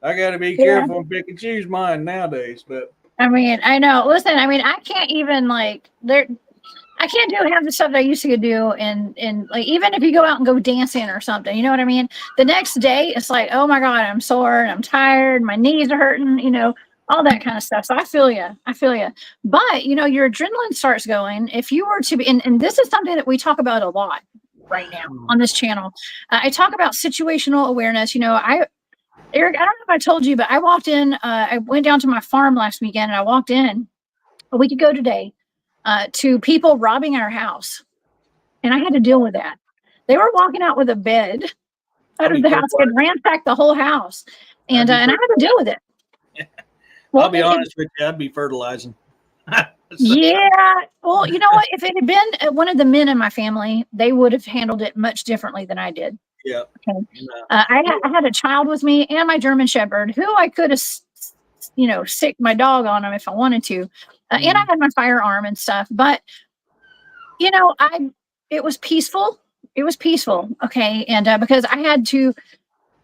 I got to be careful and pick and choose mine nowadays. But I mean, I know. Listen, I mean, I can't even I can't do half the stuff that I used to do. And like, even if you go out and go dancing or something, you know what I mean? The next day, it's like, oh my God, I'm sore and I'm tired. My knees are hurting, all that kind of stuff. So I feel you. But, your adrenaline starts going. If you were to be, and this is something that we talk about a lot right now on this channel. I talk about situational awareness. Eric, I don't know if I told you, but I walked in, I went down to my farm last weekend, and I walked in a week ago today to people robbing our house. And I had to deal with that. They were walking out with a bed out of the house and ransacked the whole house. And I had to deal with it. Well, I'll be honest with you, I'd be fertilizing. Yeah. Well, you know what? If it had been one of the men in my family, they would have handled it much differently than I did. Yeah. Okay. I had a child with me and my German Shepherd, who I could have, sicked my dog on him if I wanted to. And I had my firearm and stuff. But, it was peaceful. It was peaceful. Okay. And because I had to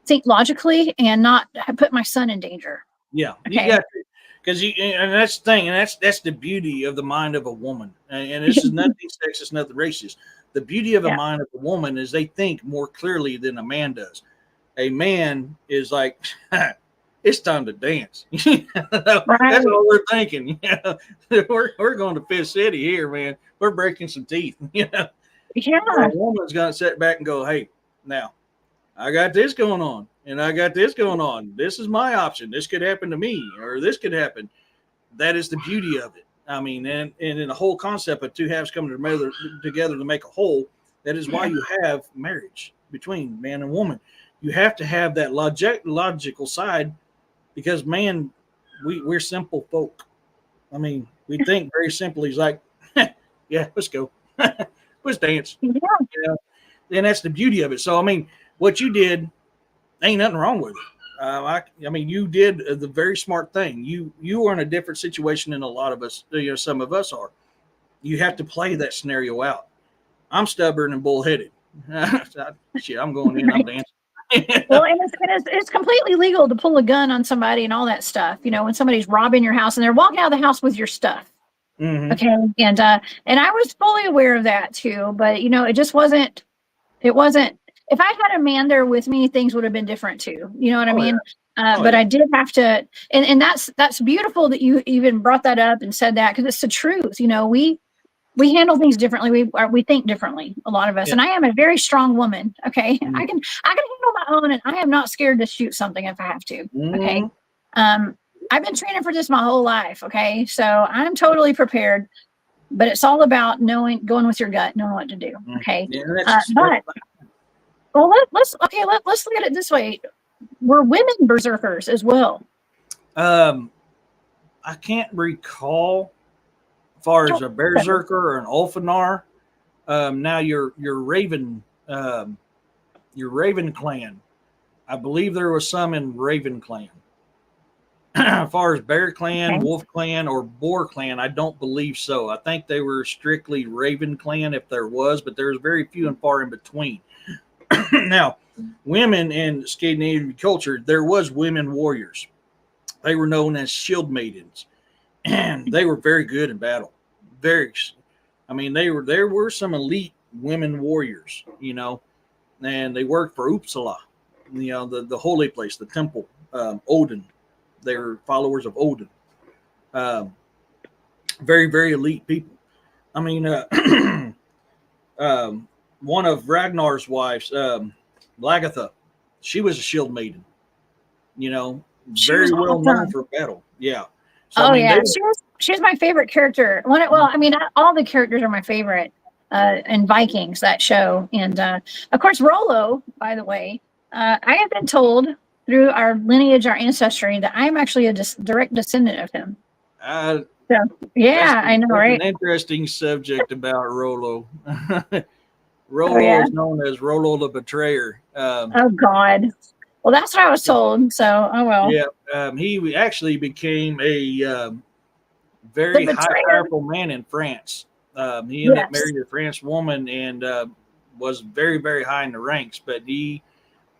think logically and not put my son in danger. Yeah. Okay. You got to. Because and that's the thing, and that's the beauty of the mind of a woman. And this is nothing sexist, nothing racist. The beauty of a mind of a woman is they think more clearly than a man does. A man is like, it's time to dance. Right. That's what we're thinking. We're going to Fifth City here, man. We're breaking some teeth. Yeah. A woman's going to sit back and go, hey, now I got this going on. And I got this going on. This is my option. This could happen to me, or this could happen. That is the beauty of it. I mean, and in the whole concept of two halves coming together to make a whole, that is why you have marriage between man and woman. You have to have that logical side, because, man, we're simple folk. I mean, we think very simply. It's like, yeah, let's go. Let's dance. Yeah. And that's the beauty of it. So, I mean, what you did, ain't nothing wrong with it. I mean, you did the very smart thing. You are in a different situation than a lot of us, some of us are. You have to play that scenario out. I'm stubborn and bullheaded. Shit, I'm going in, I'm dancing. Well, and it's completely legal to pull a gun on somebody and all that stuff. When somebody's robbing your house and they're walking out of the house with your stuff. Mm-hmm. Okay. And I was fully aware of that too, but it just wasn't. If I had a man there with me, things would have been different too. You know what I mean? Yeah. But I did have to, and that's beautiful that you even brought that up and said that, because it's the truth. We handle things differently. We think differently, a lot of us. Yeah. And I am a very strong woman. Okay, I can handle my own, and I am not scared to shoot something if I have to. Okay, I've been training for this my whole life. Okay, so I'm totally prepared. But it's all about going with your gut, knowing what to do. Okay, well, let's look at it this way. Were women berserkers as well? I can't recall as far as a berserker or an Ulfanar. Now your Raven clan. I believe there was some in Raven Clan. As far as Bear Clan, Wolf Clan, or Boar Clan, I don't believe so. I think they were strictly Raven Clan if there was, but there's very few and far in between. Now, women in Scandinavian culture, there was women warriors. They were known as shield maidens, and they were very good in battle. There were some elite women warriors, and they worked for Uppsala, the holy place, the temple, Odin. They were followers of Odin. Very, very elite people. I mean, one of Ragnar's wives, Lagatha, she was a shield maiden. Very well known for battle. Yeah. So, she's my favorite character. All the characters are my favorite in Vikings, that show. And of course, Rollo, by the way, I have been told through our lineage, our ancestry, that I'm actually a direct descendant of him. I know, right? An interesting subject about Rollo. Rollo is known as Rollo the Betrayer. Oh, God. Well, that's what I was told. So, oh well. Yeah, he actually became a very high, powerful man in France. He ended up marrying a French woman and was very, very high in the ranks. But he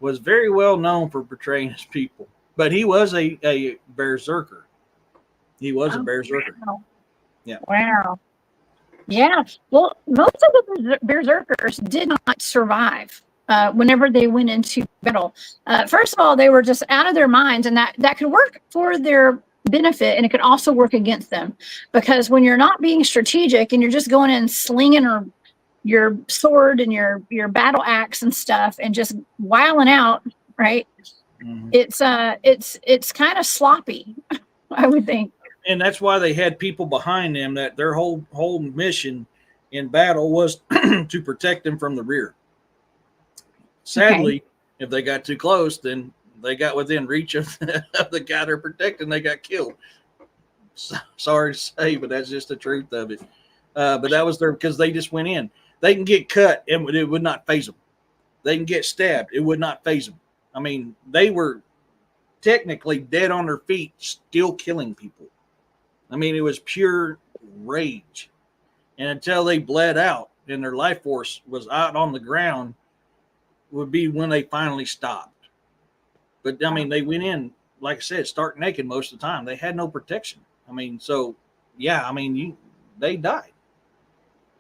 was very well known for betraying his people. But he was a berserker. He was a berserker. Wow. Yeah. Wow. Yeah. Well, most of the berserkers did not survive whenever they went into battle. First of all, they were just out of their minds, and that could work for their benefit, and it could also work against them, because when you're not being strategic and you're just going in slinging your sword and your battle axe and stuff and just wiling out, right? Mm-hmm. It's kind of sloppy, I would think. And that's why they had people behind them, that their whole mission in battle was to protect them from the rear. Sadly, if they got too close, then they got within reach of the guy they're protecting, they got killed. Sorry to say, but that's just the truth of it. But that was because they just went in. They can get cut and it would not faze them. They can get stabbed. It would not faze them. I mean, they were technically dead on their feet, still killing people. I mean, it was pure rage. And until they bled out and their life force was out on the ground, would be when they finally stopped. But, I mean, they went in, like I said, stark naked most of the time. They had no protection. I mean, so, yeah, I mean, they died.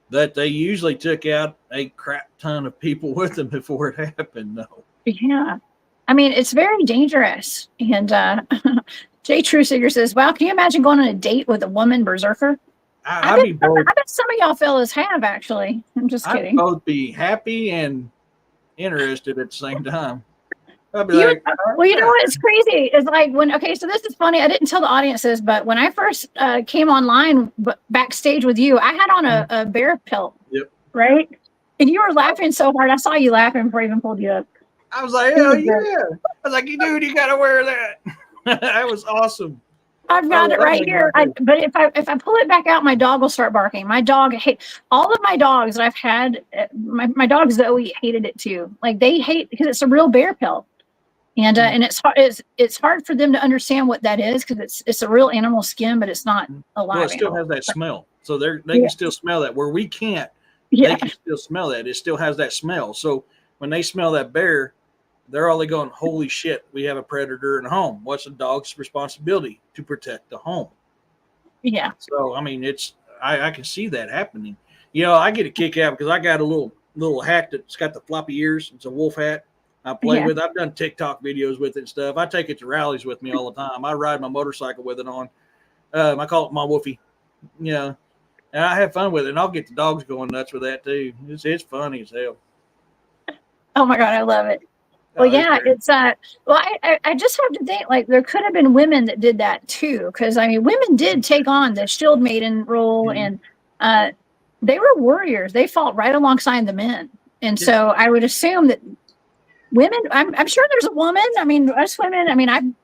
But they usually took out a crap ton of people with them before it happened, though. Yeah. I mean, it's very dangerous. And Jay Truesiger says, wow, can you imagine going on a date with a woman berserker? I bet some of y'all fellas have, actually. I'm just kidding. I'd both be happy and interested at the same time. I'd be you know what's crazy is so this is funny. I didn't tell the audience this, but when I first came online backstage with you, I had on a bear pelt. Yep. Right? And you were laughing so hard. I saw you laughing before I even pulled you up. I was like, hell yeah. I was like, dude, you got to wear that. That was awesome. I've got it right here. But if I pull it back out, my dog will start barking. My dog all of my dogs that I've had. My dog Zoe hated it too. Like, they hate, because it's a real bear pelt, and it's hard for them to understand what that is, because it's a real animal skin, but it's not a live. Well, it still has that smell, so they can still smell that where we can't. Yeah. They can still smell that. It still has that smell. So when they smell that bear, they're all going, holy shit, we have a predator in the home. What's a dog's responsibility? To protect the home. Yeah. So, I mean, I can see that happening. I get a kick out because I got a little hat that's got the floppy ears. It's a wolf hat I play with. I've done TikTok videos with it and stuff. I take it to rallies with me all the time. I ride my motorcycle with it on. I call it my woofie. And I have fun with it. And I'll get the dogs going nuts with that too. It's funny as hell. Oh my God, I love it. Well, yeah, it's I just have to think, like, there could have been women that did that too, because I mean, women did take on the shield maiden role, and they were warriors. They fought right alongside the men, and so I would assume that women. I'm sure there's a woman. I mean, us women. I mean,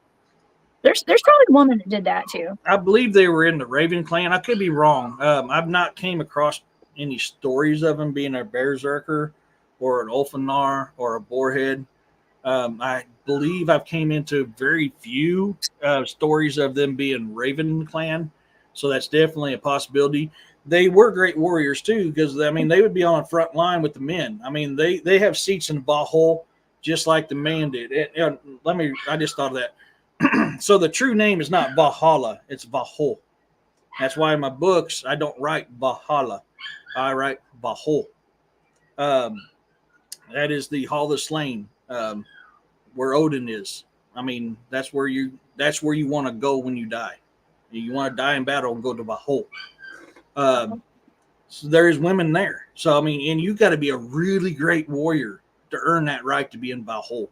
there's probably a woman that did that too. I believe they were in the Raven clan. I could be wrong. I've not came across any stories of them being a berserker or an Ulfanar or a boarhead. I believe I've came into very few stories of them being Raven clan, so that's definitely a possibility. They were great warriors too, because I mean they would be on the front line with the men. I mean they have seats in Valhalla just like the man did. I just thought of that. So the true name is not Valhalla, it's Valhalla. That's why in my books I don't write Valhalla, I write Valhalla. That is the Hall of the Slain, where Odin is. I mean, that's where you want to go when you die. You want to die in battle and go to Valhalla. So there is women there. So I mean, and you got to be a really great warrior to earn that right to be in Valhalla.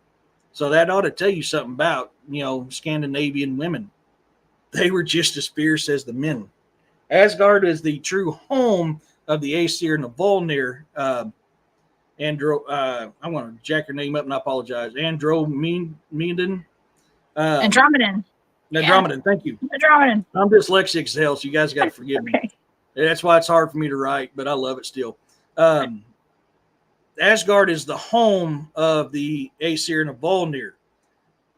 So that ought to tell you something about Scandinavian women. They were just as fierce as the men. Asgard is the true home of the Aesir and the Volnir. I want to jack your name up and I apologize. Andromedan. Andromedan. Andromedan, thank you. Andromedan. I'm dyslexic as hell, so you guys got to forgive me. That's why it's hard for me to write, but I love it still. Asgard is the home of the Aesir and the Volnir.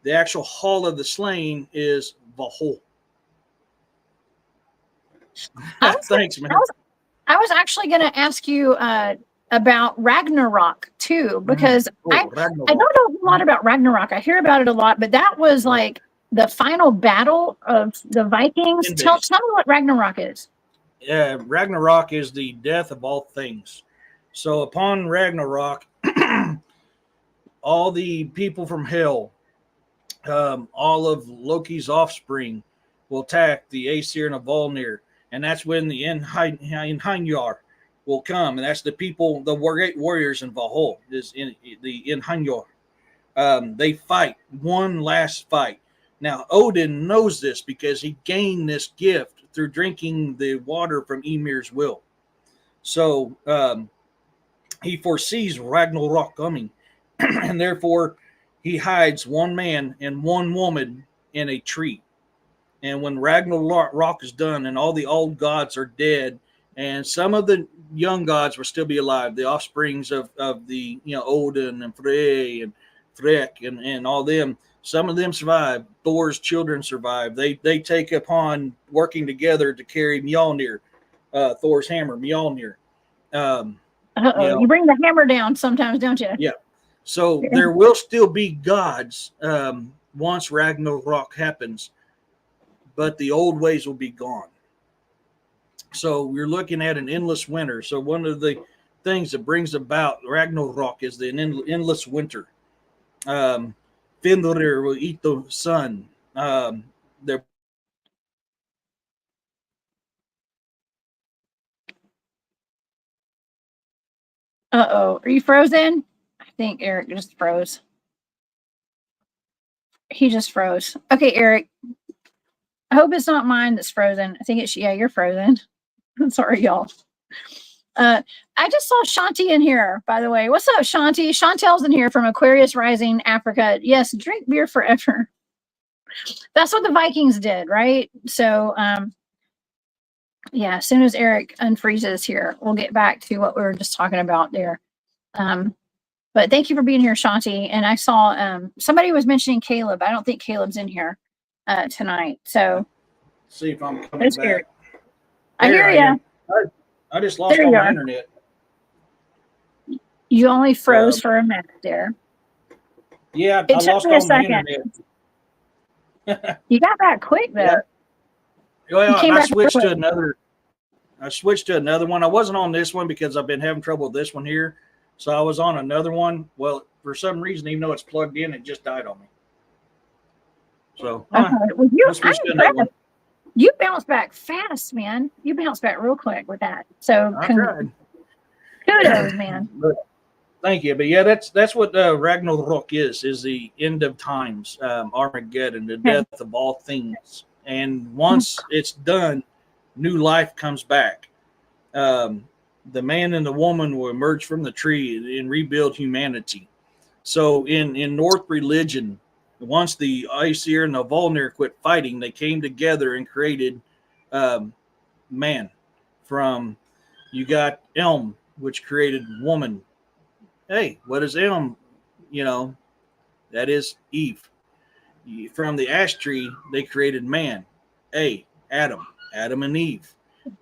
The actual Hall of the Slain is Valhalla. Thanks, man. I was actually going to ask you about Ragnarok too, because I don't know a lot about Ragnarok. I hear about it a lot, but that was like the final battle of the Vikings. Tell me what Ragnarok is. Yeah, Ragnarok is the death of all things. So upon Ragnarok, all the people from hell, all of Loki's offspring, will attack the Aesir and the Volnir, and that's when the Einherjar will come, and that's the people, the great warriors in Valhalla, is in the Einherjar. They fight one last fight. Now Odin knows this because he gained this gift through drinking the water from Ymir's will. So he foresees Ragnarok coming, and therefore he hides one man and one woman in a tree. And when Ragnarok is done and all the old gods are dead, and some of the young gods will still be alive, the offsprings of the Odin and Frey and Frek and all them, some of them survive. Thor's children survive. They take upon working together to carry Mjolnir, Thor's hammer, Mjolnir. You bring the hammer down sometimes, don't you? Yeah. So there will still be gods once Ragnarok happens, but the old ways will be gone. So we're looking at an endless winter. So one of the things that brings about Ragnarok is the endless winter. Fenrir will eat the sun. They're Are you frozen? I think Eric just froze. He just froze. Okay, Eric. I hope it's not mine that's frozen. I think it's you're frozen. I'm sorry, y'all. I just saw Shanti in here, by the way. What's up, Shanti? Chantel's in here from Aquarius Rising, Africa. Yes, drink beer forever. That's what the Vikings did, right? So, as soon as Eric unfreezes here, we'll get back to what we were just talking about there. But thank you for being here, Shanti. And I saw somebody was mentioning Caleb. I don't think Caleb's in here tonight. So, see if I'm coming back. I hear you. I just lost all my internet. You only froze for a minute there. Yeah, I lost all my internet. You got back quick though. Yeah. Well, I switched to another. I switched to another one. I wasn't on this one because I've been having trouble with this one here. So I was on another one. Well, for some reason, even though it's plugged in, it just died on me. So you bounced back fast, man. You bounced back real quick with that. So kudos, man. Thank you. But yeah, that's what Ragnarok is the end of times, Armageddon, the death of all things. And once it's done, new life comes back. The man and the woman will emerge from the tree and rebuild humanity. So in Norse religion, once the Aesir and the Volnir quit fighting, they came together and created man. From you got Elm, which created woman. Hey, what is Elm? That is Eve. From the ash tree, they created man. Adam and Eve.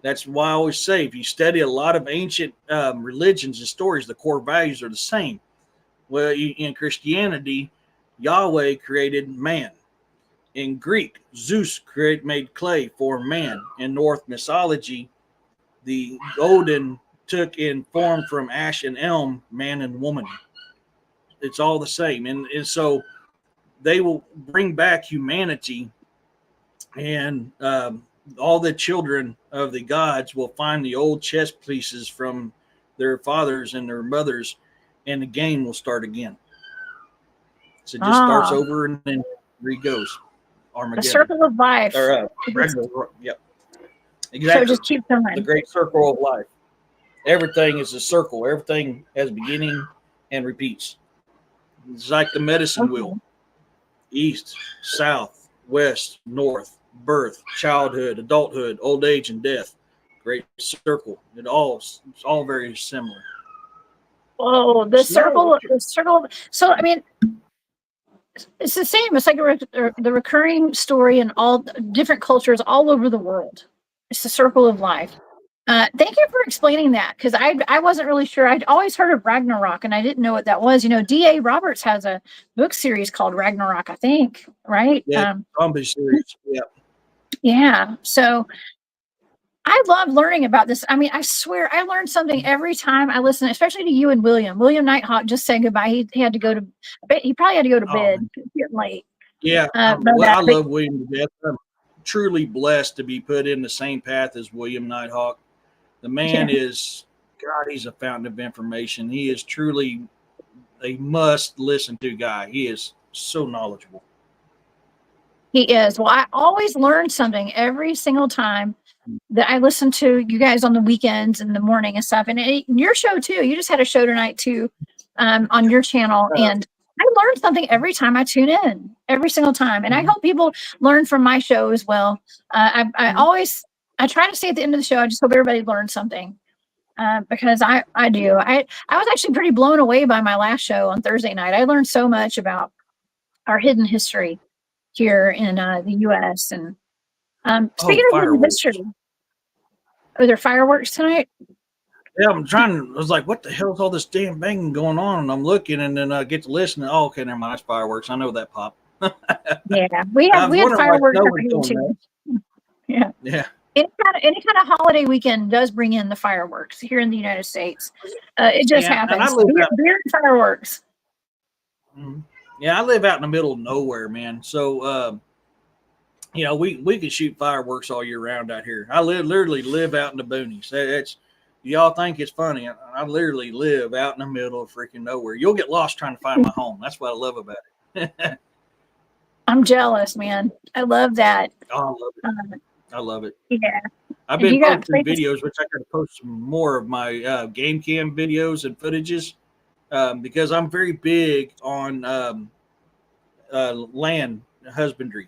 That's why I always say, if you study a lot of ancient religions and stories, the core values are the same. Well, in Christianity, Yahweh created man. In Greek, Zeus made clay for man. In Norse mythology, the Odin took in form from ash and elm, man and woman. It's all the same. And so they will bring back humanity, and all the children of the gods will find the old chess pieces from their fathers and their mothers, and the game will start again. So it just starts over and then re-goes. Armageddon. The circle of life. Yep. Exactly. So just keep going. The great circle of life. Everything is a circle. Everything has a beginning and repeats. It's like the medicine wheel. East, south, west, north, birth, childhood, adulthood, old age, and death. Great circle. It's all very similar. Oh, the circle. So, I mean, it's the same. It's like the recurring story in all different cultures all over the world. It's the circle of life. Thank you for explaining that, because I wasn't really sure. I'd always heard of Ragnarok, and I didn't know what that was. You know, D.A. Roberts has a book series called Ragnarok, I think, right? Yeah, zombie series. Yeah. Yeah. So I love learning about this. I mean, I swear I learn something every time I listen, especially to you and William. William Nighthawk just said goodbye. He had to go to bed. He probably had to go to bed. It's getting late. Yeah. I love William to death. I'm truly blessed to be put in the same path as William Nighthawk. The man is, God, he's a fountain of information. He is truly a must listen to guy. He is so knowledgeable. He is. Well, I always learn something every single time that I listen to you guys on the weekends and the morning and stuff. And your show too. You just had a show tonight too, on your channel. And I learn something every time I tune in, every single time. And I hope people learn from my show as well. I try to say at the end of the show, I just hope everybody learns something, because I do. I was actually pretty blown away by my last show on Thursday night. I learned so much about our hidden history here in the U.S. And speaking of hidden history, are there fireworks tonight? Yeah, I was like, what the hell is all this damn banging going on? And I'm looking, and then I get to listen. Oh, okay, never mind. It's fireworks. I know that pop. Yeah, we had fireworks over here too. Yeah. Yeah. Any kind of holiday weekend does bring in the fireworks here in the United States. It just happens. Beer and fireworks. Yeah, I live out in the middle of nowhere, man. So, we can shoot fireworks all year round out here. I literally live out in the boonies. Y'all think it's funny. I literally live out in the middle of freaking nowhere. You'll get lost trying to find my home. That's what I love about it. I'm jealous, man. I love that. Oh, I love it. Yeah. I've been posting videos, which I got to post some more of my game cam videos and footages, because I'm very big on land husbandry.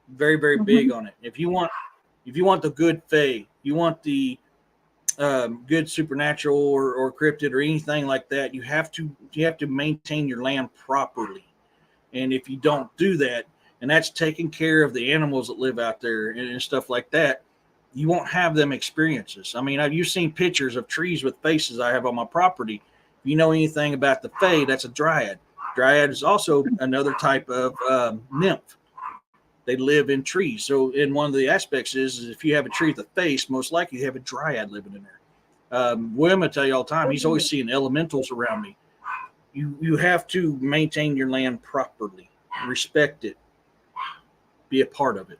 Very, very big on it. If you want the good fae, you want the good supernatural or cryptid or anything like that, you have to maintain your land properly. And if you don't do that, and that's taking care of the animals that live out there and stuff like that, you won't have them experiences. I mean, you've seen pictures of trees with faces I have on my property. If you know anything about the fae, that's a dryad. Dryad is also another type of nymph. They live in trees. So, in one of the aspects is if you have a tree with a face, most likely you have a dryad living in there. William, I tell you all the time, he's always seeing elementals around me. You have to maintain your land properly, respect it, be a part of it.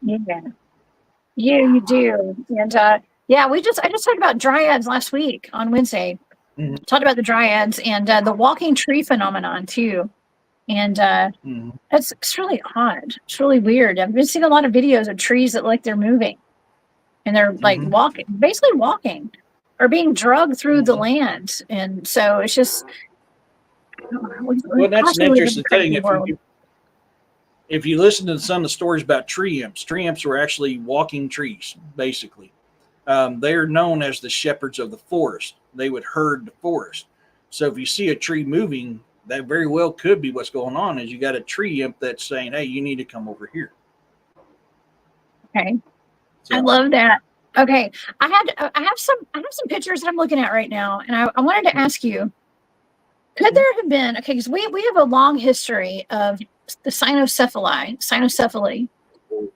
Yeah, you do. And I just talked about dryads last week on Wednesday. Talked about the dryads and the walking tree phenomenon too. And it's really odd. It's really weird. I've been seeing a lot of videos of trees that look like they're moving, and they're like basically walking or being dragged through the land. And so it's just, well, that's an interesting thing. If you listen to some of the stories about tree imps were actually walking trees, basically. They are known as the shepherds of the forest. They would herd the forest. So if you see a tree moving, that very well could be what's going on. Is you got a tree imp that's saying, "Hey, you need to come over here." Okay. So, I love that. Okay. I have some pictures that I'm looking at right now, and I wanted to ask you, could there have been, okay, because we have a long history of the cynocephaly,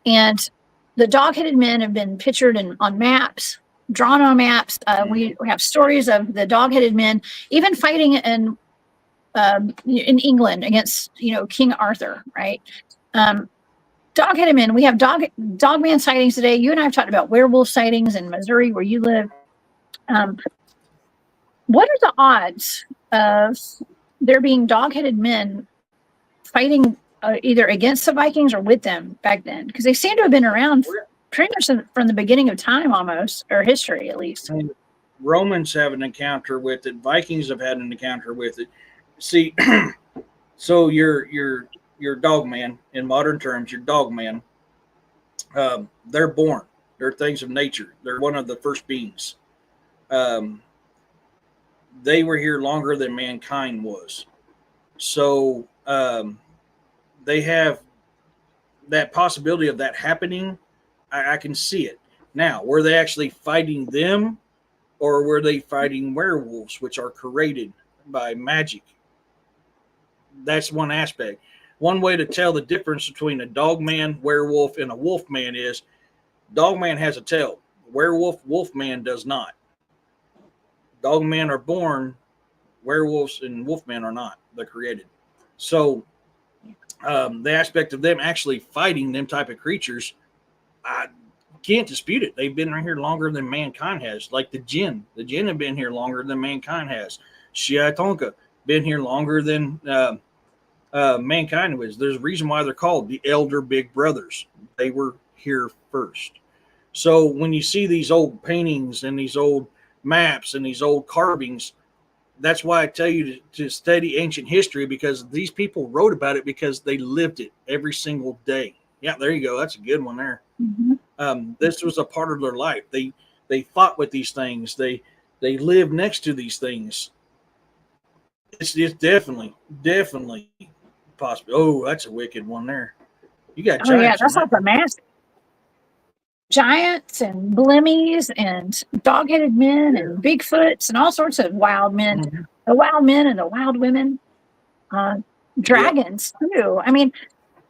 and the dog-headed men have been pictured on maps, drawn on maps. We have stories of the dog-headed men even fighting in England against, King Arthur, right? Dog-headed men. We have dogman sightings today. You and I have talked about werewolf sightings in Missouri, where you live. What are the odds of there being dog-headed men fighting either against the Vikings or with them back then? Because they seem to have been around pretty much from the beginning of time, almost, or history at least. Romans have an encounter with it. Vikings have had an encounter with it. See, so your dogman, in modern terms, your dogman, they're born. They're things of nature. They're one of the first beings. They were here longer than mankind was. So they have that possibility of that happening. I can see it. Now, were they actually fighting them, or were they fighting werewolves, which are created by magic? That's one aspect. One way to tell the difference between a dogman, werewolf, and a wolfman is dogman has a tail. Werewolf, wolfman does not. Dogmen are born. Werewolves and wolfmen are not. They're created. So the aspect of them actually fighting them type of creatures, I can't dispute it. They've been right here longer than mankind has. Like the jinn. The jinn have been here longer than mankind has. Shiatonka been here longer than mankind was. There's a reason why they're called the elder big brothers. They were here first. So when you see these old paintings and these old maps and these old carvings, that's why I tell you to study ancient history, because these people wrote about it because they lived it every single day. Yeah, there you go. That's a good one there. Mm-hmm. This was a part of their life. They fought with these things. They lived next to these things. It's definitely possible. Oh, that's a wicked one there. You got giants. Oh yeah, that's like a massive. Giants and blimmies and dog-headed men and Bigfoots and all sorts of wild men. Mm-hmm. The wild men and the wild women. Dragons too. I mean,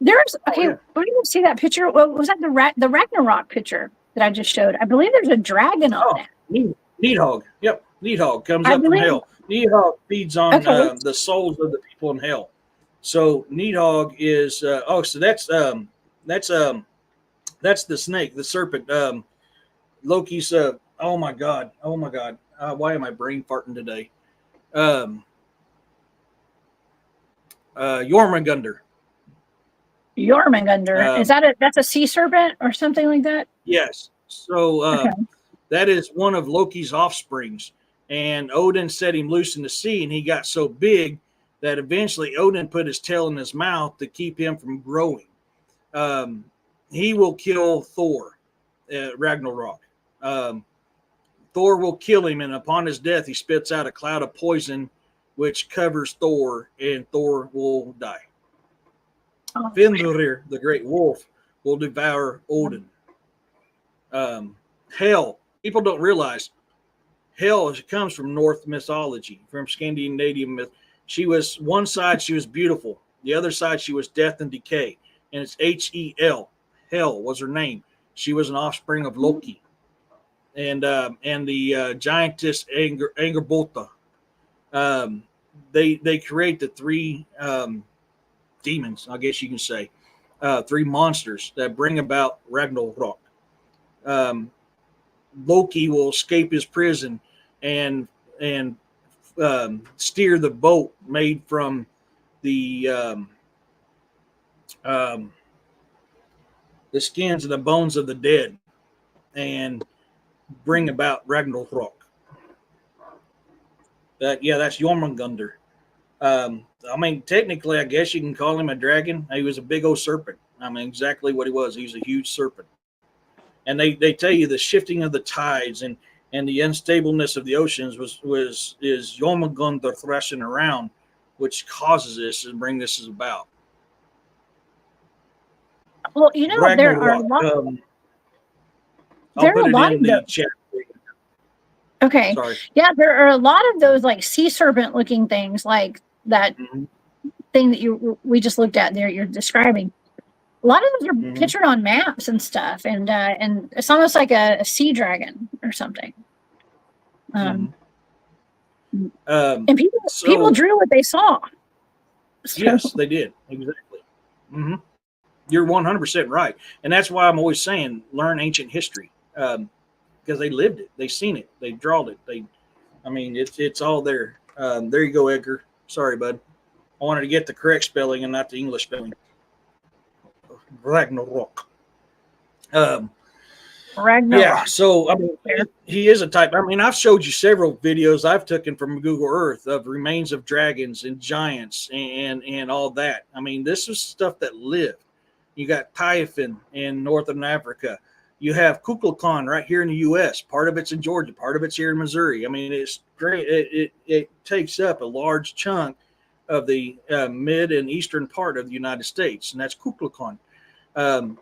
there's Where do you see that picture? Well, was that the Ragnarok picture that I just showed? I believe there's a dragon on that. Nighthawk. Yep, Nighthawk comes up from hell. Nighthawk feeds on the souls of the people in hell. So Nighthawk is so that's the snake, the serpent. Loki's oh my god. Why am I brain farting today? Jormungandr. Jormungandr. Is that's a sea serpent or something like that? Yes. So that is one of Loki's offsprings. And Odin set him loose in the sea, and he got so big that eventually Odin put his tail in his mouth to keep him from growing. He will kill Thor at Ragnarok. Thor will kill him, and upon his death, he spits out a cloud of poison, which covers Thor, and Thor will die. Fenrir, the great wolf, will devour Odin. Hel, people don't realize, Hel comes from Norse mythology, from Scandinavian myth. She was, one side she was beautiful, the other side she was death and decay, and it's Hel. Hel was her name. She was an offspring of Loki, and the giantess Angerbolta. They create the three demons, I guess you can say, three monsters that bring about Ragnarok. Loki will escape his prison and steer the boat made from the skins and the bones of the dead, and bring about Ragnarok. That's Jormungandr. I mean, technically, I guess you can call him a dragon. He was a big old serpent. I mean, exactly what he was. He was a huge serpent. And they tell you the shifting of the tides and the unstableness of the oceans is Jormungandr thrashing around which causes this and bring this about. Well, you know, there are a lot. I'll put it in the chat. Okay. Sorry. Yeah, there are a lot of those like sea serpent looking things, like that thing that we just looked at there. You're describing. A lot of those are pictured on maps and stuff, and it's almost like a sea dragon or something. And people drew what they saw. So. Yes, they did. Exactly. You're 100% right, and that's why I'm always saying learn ancient history. Because they lived it, they seen it, they drawed it. It's all there. There you go, Edgar. Sorry, bud. I wanted to get the correct spelling and not the English spelling. Ragnarok. Ragnarok. Yeah. So he is a type. I've showed you several videos I've taken from Google Earth of remains of dragons and giants and all that. This is stuff that lived. You got Typhon in northern Africa. You have Kukulkan right here in the U.S. Part of it's in Georgia. Part of it's here in Missouri. It's great. It takes up a large chunk of the mid and eastern part of the United States, and that's Kukulkan.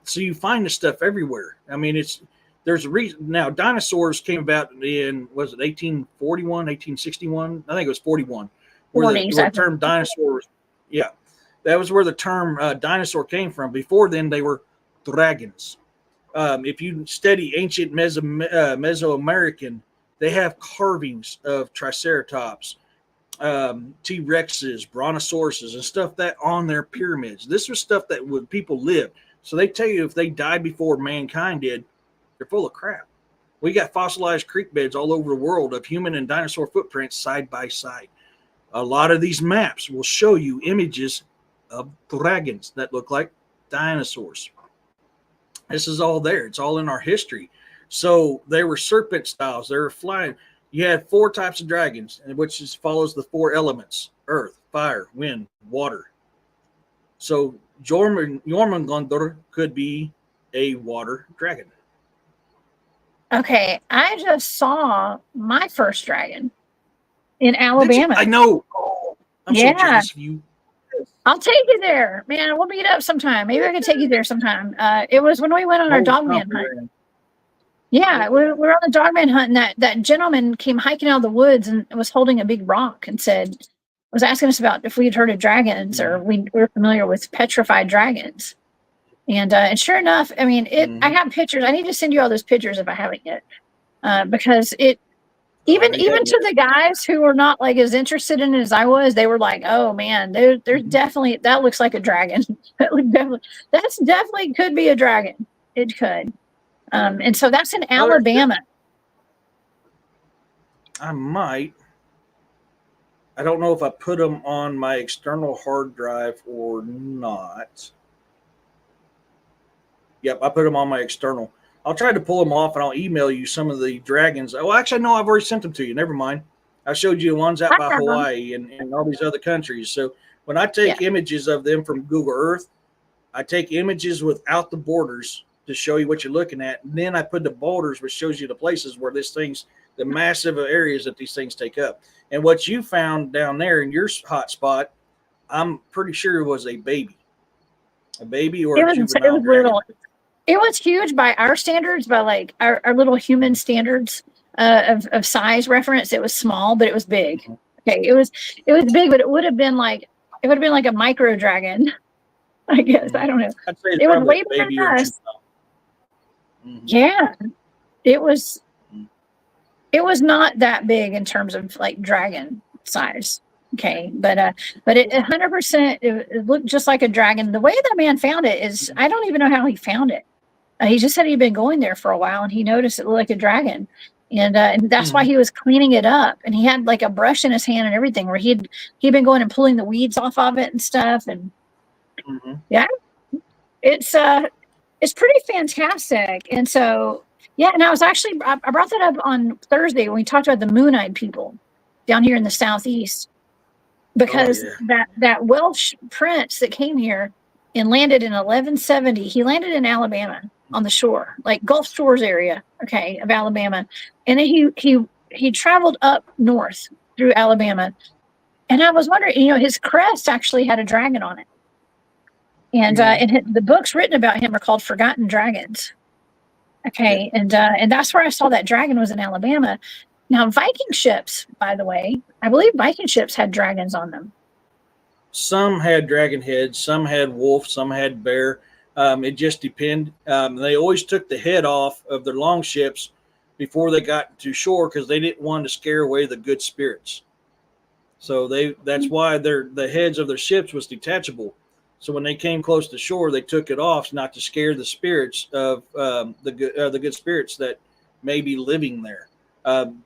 So you find this stuff everywhere. There's a reason. Now, dinosaurs came about in, was it 1841, 1861? I think it was 41. Where the term dinosaurs, yeah, that was where the term dinosaur came from. Before then, they were dragons. If you study ancient Mesoamerican, they have carvings of Triceratops, T-Rexes, Brontosauruses, and stuff that on their pyramids. This was stuff that would people live. So they tell you if they died before mankind did, they're full of crap. We got fossilized creek beds all over the world of human and dinosaur footprints side by side. A lot of these maps will show you images of dragons that look like dinosaurs. This is all there. It's all in our history. So they were serpent styles. They were flying. You had 4 types of dragons, which follows the 4 elements: earth, fire, wind, water. So Jormungandr could be a water dragon. Okay, I just saw my first dragon in Alabama. I know. Oh, I'm so jealous of you. I'll take you there, man. We'll meet up sometime. Maybe I can take you there sometime. It was when we went on our dogman hunt. Yeah, we're on the dogman hunt, and that gentleman came hiking out of the woods and was holding a big rock and was asking us about if we had heard of dragons or we were familiar with petrified dragons. And sure enough, I have pictures. I need to send you all those pictures if I haven't yet, because it. Even to the guys who were not like as interested in it as I was, they were like, "Oh man, there's definitely that looks like a dragon. That's definitely could be a dragon. It could." And so that's in Alabama. I might. I don't know if I put them on my external hard drive or not. Yep, I put them on my external. I'll try to pull them off, and I'll email you some of the dragons. Well, actually, no, I've already sent them to you. Never mind. I showed you the ones out by Hawaii and all these other countries. So when I take images of them from Google Earth, I take images without the borders to show you what you're looking at. And then I put the borders, which shows you the places where the massive areas that these things take up. And what you found down there in your hot spot, I'm pretty sure it was a baby. A baby or a juvenile dragon. It was huge by our standards, by like our little human standards of size reference. It was small, but it was big. Okay, it was big, but it would have been like a micro dragon, I guess. I don't know. I'd say it was way bigger than us. Yeah, it was not that big in terms of like dragon size. Okay, but it 100% it looked just like a dragon. The way that man found it is, I don't even know how he found it. He just said he'd been going there for a while and he noticed it looked like a dragon, and that's why he was cleaning it up. And he had like a brush in his hand and everything, where he'd been going and pulling the weeds off of it and stuff. And yeah, it's pretty fantastic. And so and I was actually I brought that up on Thursday when we talked about the moon-eyed people down here in the southeast. Because that Welsh prince that came here and landed in 1170, he landed in Alabama on the shore, like Gulf Shores area, of Alabama. And then he traveled up north through Alabama And I was wondering, his crest actually had a dragon on it. And the books written about him are called Forgotten Dragons. Okay, yeah. And that's where I saw that dragon was in Alabama. Now, Viking ships, by the way, I believe Viking ships had dragons on them. Some had dragon heads, some had wolf, some had bear. It just depended. They always took the head off of their long ships before they got to shore because they didn't want to scare away the good spirits. So that's why the heads of their ships was detachable. So when they came close to shore, they took it off not to scare the spirits of the good spirits that may be living there.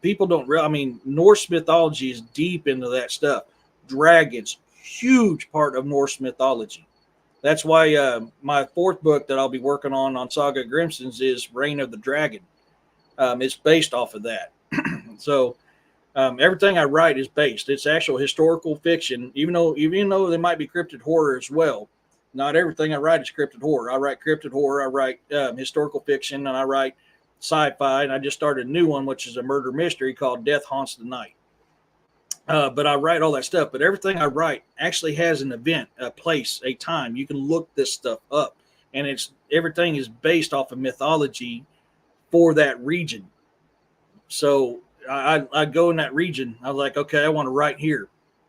People don't realize. I mean, Norse mythology is deep into that stuff. Dragons, huge part of Norse mythology. That's why my fourth book that I'll be working on Saga Grimson's is Reign of the Dragon. It's based off of that. So everything I write is based. It's actual historical fiction, even though there might be cryptid horror as well. Not everything I write is cryptid horror. I write cryptid horror. I write historical fiction, and I write sci-fi. And I just started a new one, which is a murder mystery called Death Haunts the Night. But I write all that stuff. But everything I write actually has an event, a place, a time. You can look this stuff up, and everything is based off of mythology for that region. So I go in that region. I was like, okay, I want to write here,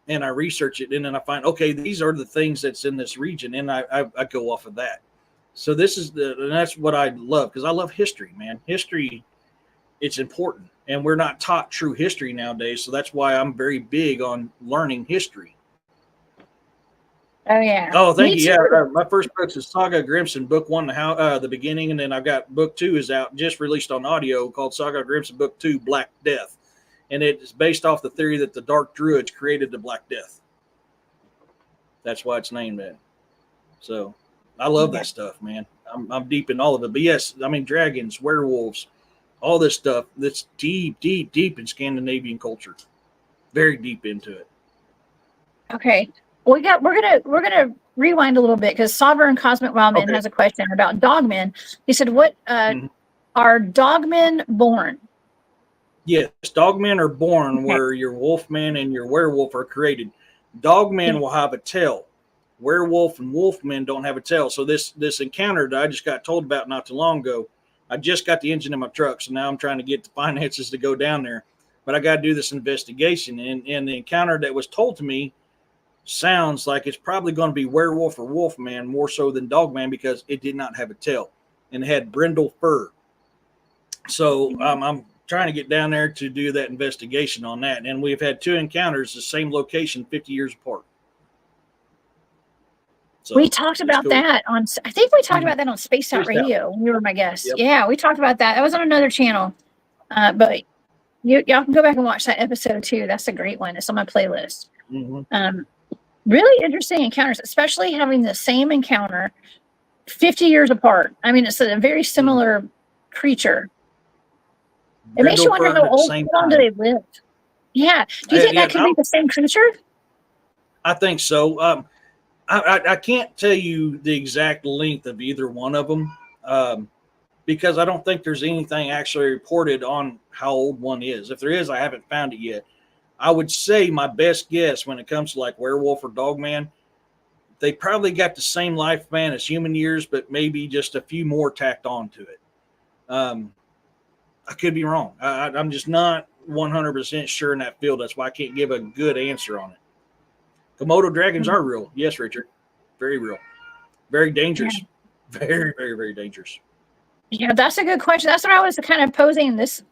and I research it, and then I find, okay, these are the things that's in this region, and I go off of that. So and that's what I love, because I love history, man. History, it's important, and we're not taught true history nowadays. So that's why I'm very big on learning history. Oh yeah. Oh, thank you. Yeah, my first book is Saga Grimson, book 1, the beginning, and then I've got book 2 is out, just released on audio, called Saga Grimson, book 2, Black Death, and it's based off the theory that the Dark Druids created the Black Death. That's why it's named that. So I love that stuff, man. I'm deep in all of it. But yes, I mean, dragons, werewolves, all this stuff that's deep, deep, deep in Scandinavian culture. Very deep into it. Okay. We're gonna rewind a little bit, because Sovereign Cosmic Wildman has a question about dogmen. He said, "What are dogmen born?" Yes, dogmen are born where your wolfman and your werewolf are created. Dogmen will have a tail. Werewolf and wolfmen don't have a tail. So this encounter that I just got told about not too long ago, I just got the engine in my truck, so now I'm trying to get the finances to go down there. But I got to do this investigation, and the encounter that was told to me sounds like it's probably going to be werewolf or wolfman more so than dogman, because it did not have a tail and it had brindle fur. So I'm trying to get down there to do that investigation on that. And we've had 2 encounters, the same location, 50 years apart. So we talked about that I think we talked about that on Spaced Out Radio. You were my guest. Yep. Yeah, we talked about that. That was on another channel. But y'all can go back and watch that episode too. That's a great one. It's on my playlist. Really interesting encounters, especially having the same encounter 50 years apart. I mean, it's a very similar creature. It makes you wonder how long do they live. Yeah. Do you think that could be the same creature? I think so. I can't tell you the exact length of either one of them, because I don't think there's anything actually reported on how old one is. If there is, I haven't found it yet. I would say my best guess when it comes to like werewolf or dogman, they probably got the same lifespan as human years, but maybe just a few more tacked on to it. I could be wrong. I'm just not 100% sure in that field. That's why I can't give a good answer on it. Komodo dragons are real. Yes, Richard. Very real. Very dangerous. Yeah. Very, very, very dangerous. Yeah, that's a good question. That's what I was kind of posing this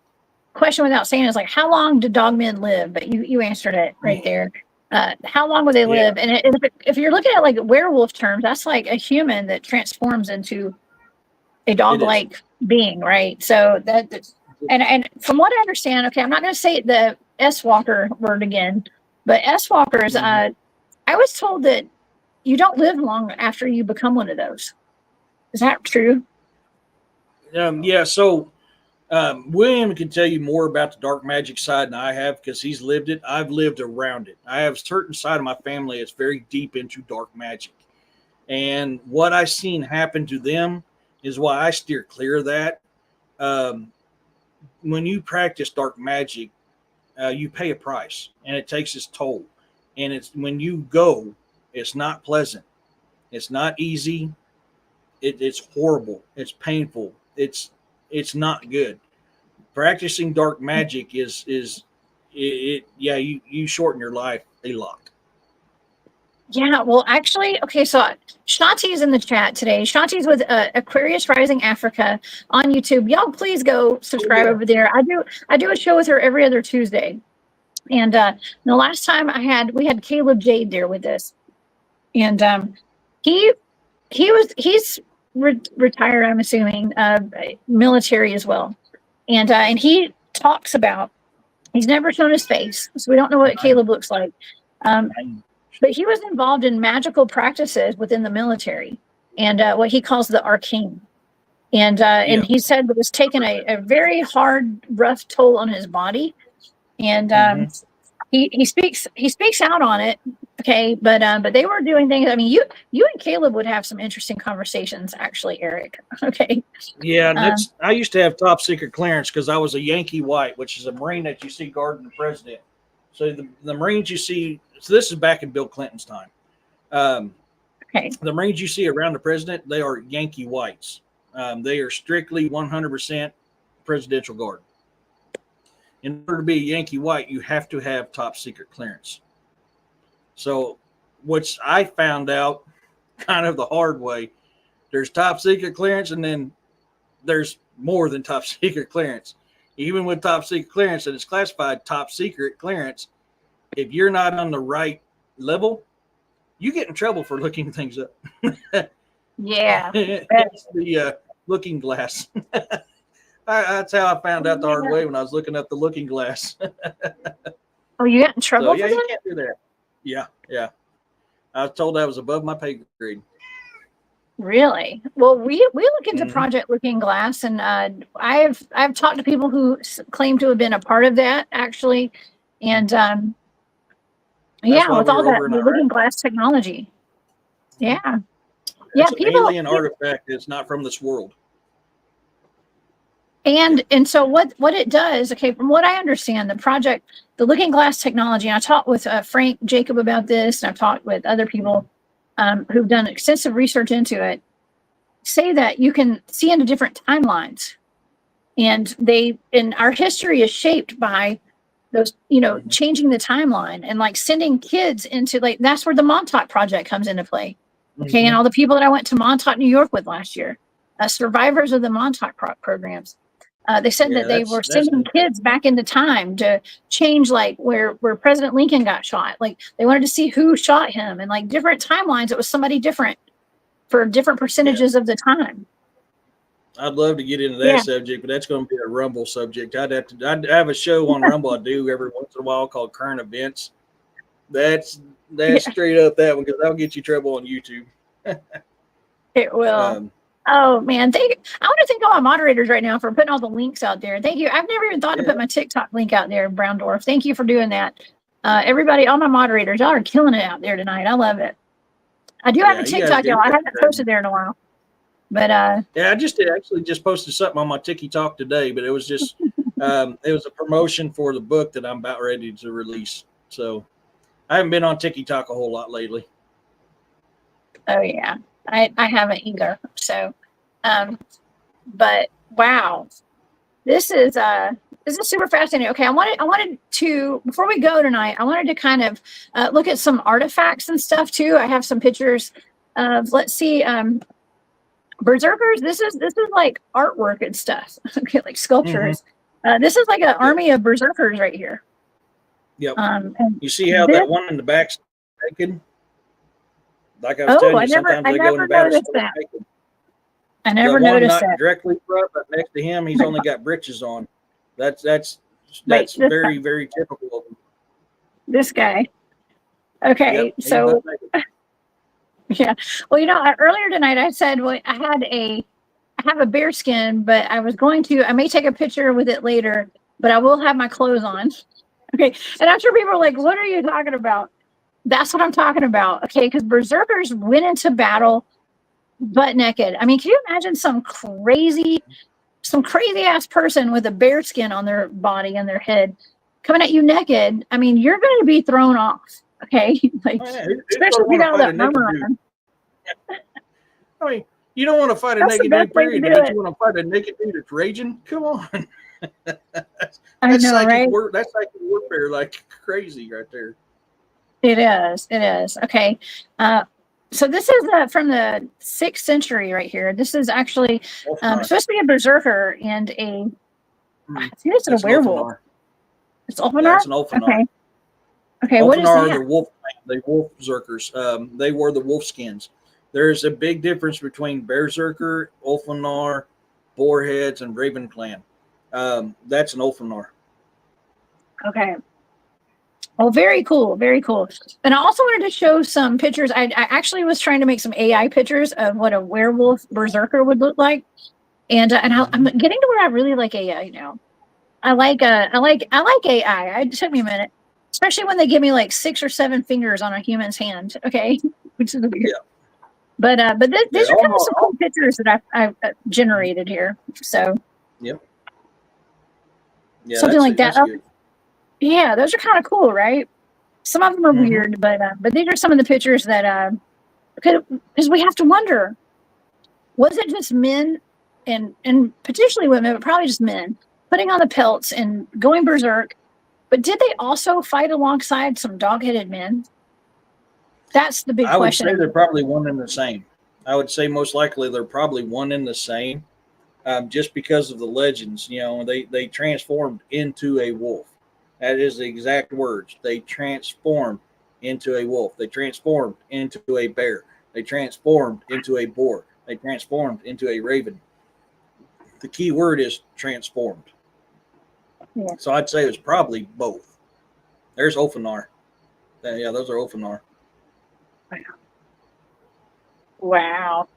question without saying, is like, how long do dogmen live? But you answered it right there. How long would they live? And if you're looking at like werewolf terms, that's like a human that transforms into a dog-like being, right? So and from what I understand, okay, I'm not going to say the S-Walker word again, but S-Walkers, I was told that you don't live long after you become one of those. Is that true? Yeah, so William can tell you more about the dark magic side than I have, because he's lived it. I've lived around it. I have a certain side of my family that's very deep into dark magic. And what I've seen happen to them is why I steer clear of that. When you practice dark magic, you pay a price, and it takes its toll. And it's when you go, it's not pleasant. It's not easy. It's horrible. It's painful. It's not good. Practicing dark magic is you shorten your life a lot. Yeah, well, actually, okay, so Shanti's in the chat today. Shanti's with Aquarius Rising Africa on YouTube. Y'all, please go subscribe over there. I do a show with her every other Tuesday, and the last time we had Caleb Jade there with us, and he's retired, I'm assuming, military as well, and he talks about, he's never shown his face, so we don't know what Caleb looks like. But he was involved in magical practices within the military and what he calls the arcane. And he said it was taking a very hard, rough toll on his body. And he speaks out on it. Okay. But they were doing things. I mean, you and Caleb would have some interesting conversations, actually, Eric. Okay. Yeah. I used to have top secret clearance because I was a Yankee White, which is a Marine that you see guarding the president. So the Marines you see, so this is back in Bill Clinton's time. Okay. The Marines you see around the president, they are Yankee Whites. They are strictly 100% presidential guard. In order to be a Yankee White, you have to have top secret clearance. So, which I found out kind of the hard way, there's top secret clearance, and then there's more than top secret clearance. Even with top secret clearance, and it's classified top secret clearance, if you're not on the right level, you get in trouble for looking things up. Yeah. It's the looking glass. That's how I found out the hard way when I was looking up the looking glass. Oh, you got in trouble? So, yeah, you can't do that. Yeah. I was told that was above my pay grade. Really? Well, we look into Project Looking Glass, and I've talked to people who claim to have been a part of that, actually, and with all that Looking Glass technology. Yeah. It's an alien artifact that's not from this world. And so what it does, okay, from what I understand, the Looking Glass technology, and I talked with Frank Jacob about this, and I've talked with other people who've done extensive research into it, say that you can see into different timelines. And our history is shaped by those, changing the timeline and like sending kids into, like, that's where the Montauk Project comes into play. Okay. And all the people that I went to Montauk, New York with last year, survivors of the Montauk programs. They said that they were sending kids back into time to change, like where President Lincoln got shot. Like they wanted to see who shot him, and like different timelines, it was somebody different for different percentages of the time. I'd love to get into that subject, but that's going to be a Rumble subject. I'd have a show on Rumble I do every once in a while called Current Events. That's straight up that one, because that'll get you trouble on YouTube. It will. Oh man, I want to thank all my moderators right now for putting all the links out there. Thank you. I've never even thought to put my TikTok link out there, Brown Dwarf. Thank you for doing that. Everybody, all my moderators, y'all are killing it out there tonight. I love it. I do have a TikTok, y'all. I haven't posted there in a while. But I just posted something on my TikTok today, but it was just it was a promotion for the book that I'm about ready to release. So I haven't been on TikTok a whole lot lately. Oh yeah. I haven't either. So, but wow, this is super fascinating. Okay, I wanted to, before we go tonight, I wanted to kind of look at some artifacts and stuff too. I have some pictures of, let's see, Berserkers. This is like artwork and stuff. Okay, like sculptures. This is like an army of Berserkers right here. Yep. And you see how that one in the back's naked? Like I was telling you, sometimes they go in the battle. I never noticed that. Directly front, but next to him, he's only got breeches on. That's very, very typical of him. This guy. Okay, so yeah. Well, earlier tonight I said, well, I have a bear skin, but I may take a picture with it later, but I will have my clothes on. Okay, and I'm sure people are like, what are you talking about? That's what I'm talking about. Okay, because Berserkers went into battle butt naked. I mean, can you imagine some crazy ass person with a bear skin on their body and their head coming at you naked? I mean, you're going to be thrown off. Okay, like Oh, yeah. Who's especially gonna if you want to got all fight a that naked armor dude? on. I mean, you don't want to fight a That's the naked best dude, way to period, do but it. you want to fight a naked dude that's raging? Come on. I know, right? That's psychic warfare like crazy right there. It is. It is. Okay. So this is from the 6th century right here. This is actually supposed to be a berserker and I think it's a That's an werewolf. Ulfanar. It's Ulfanar? Yeah, it's an Ulfanar. Okay. Okay, what is Ulfanar are that? the wolf. They wolf berserkers. They wore the wolf skins. There's a big difference between Berserker, Ulfanar, Boarheads, and Raven Clan. That's an Ulfanar. Okay. Oh, very cool. Very cool. And I also wanted to show some pictures. I actually was trying to make some AI pictures of what a werewolf berserker would look like. And I'm getting to where I really like AI now. I like AI. It took me a minute, especially when they give me like 6 or 7 fingers on a human's hand. Okay, which is weird. Yeah. But these are kind of some cool almost. pictures that I've generated here. So Yep. Yeah, something like that. That's good. Yeah, those are kind of cool, right? Some of them are weird, but these are some of the pictures that because we have to wonder, was it just men and potentially women, but probably just men putting on the pelts and going berserk? But did they also fight alongside some dog-headed men? That's the big question. I would say they're probably one and the same. I would say most likely they're probably one and the same, just because of the legends. You know, they transformed into a wolf. That is the exact words. They transformed into a wolf. They transformed into a bear. They transformed into a boar. They transformed into a raven. The key word is transformed. Yeah. So I'd say it was probably both. There's Ulfanar. Yeah, those are Ulfanar. Wow.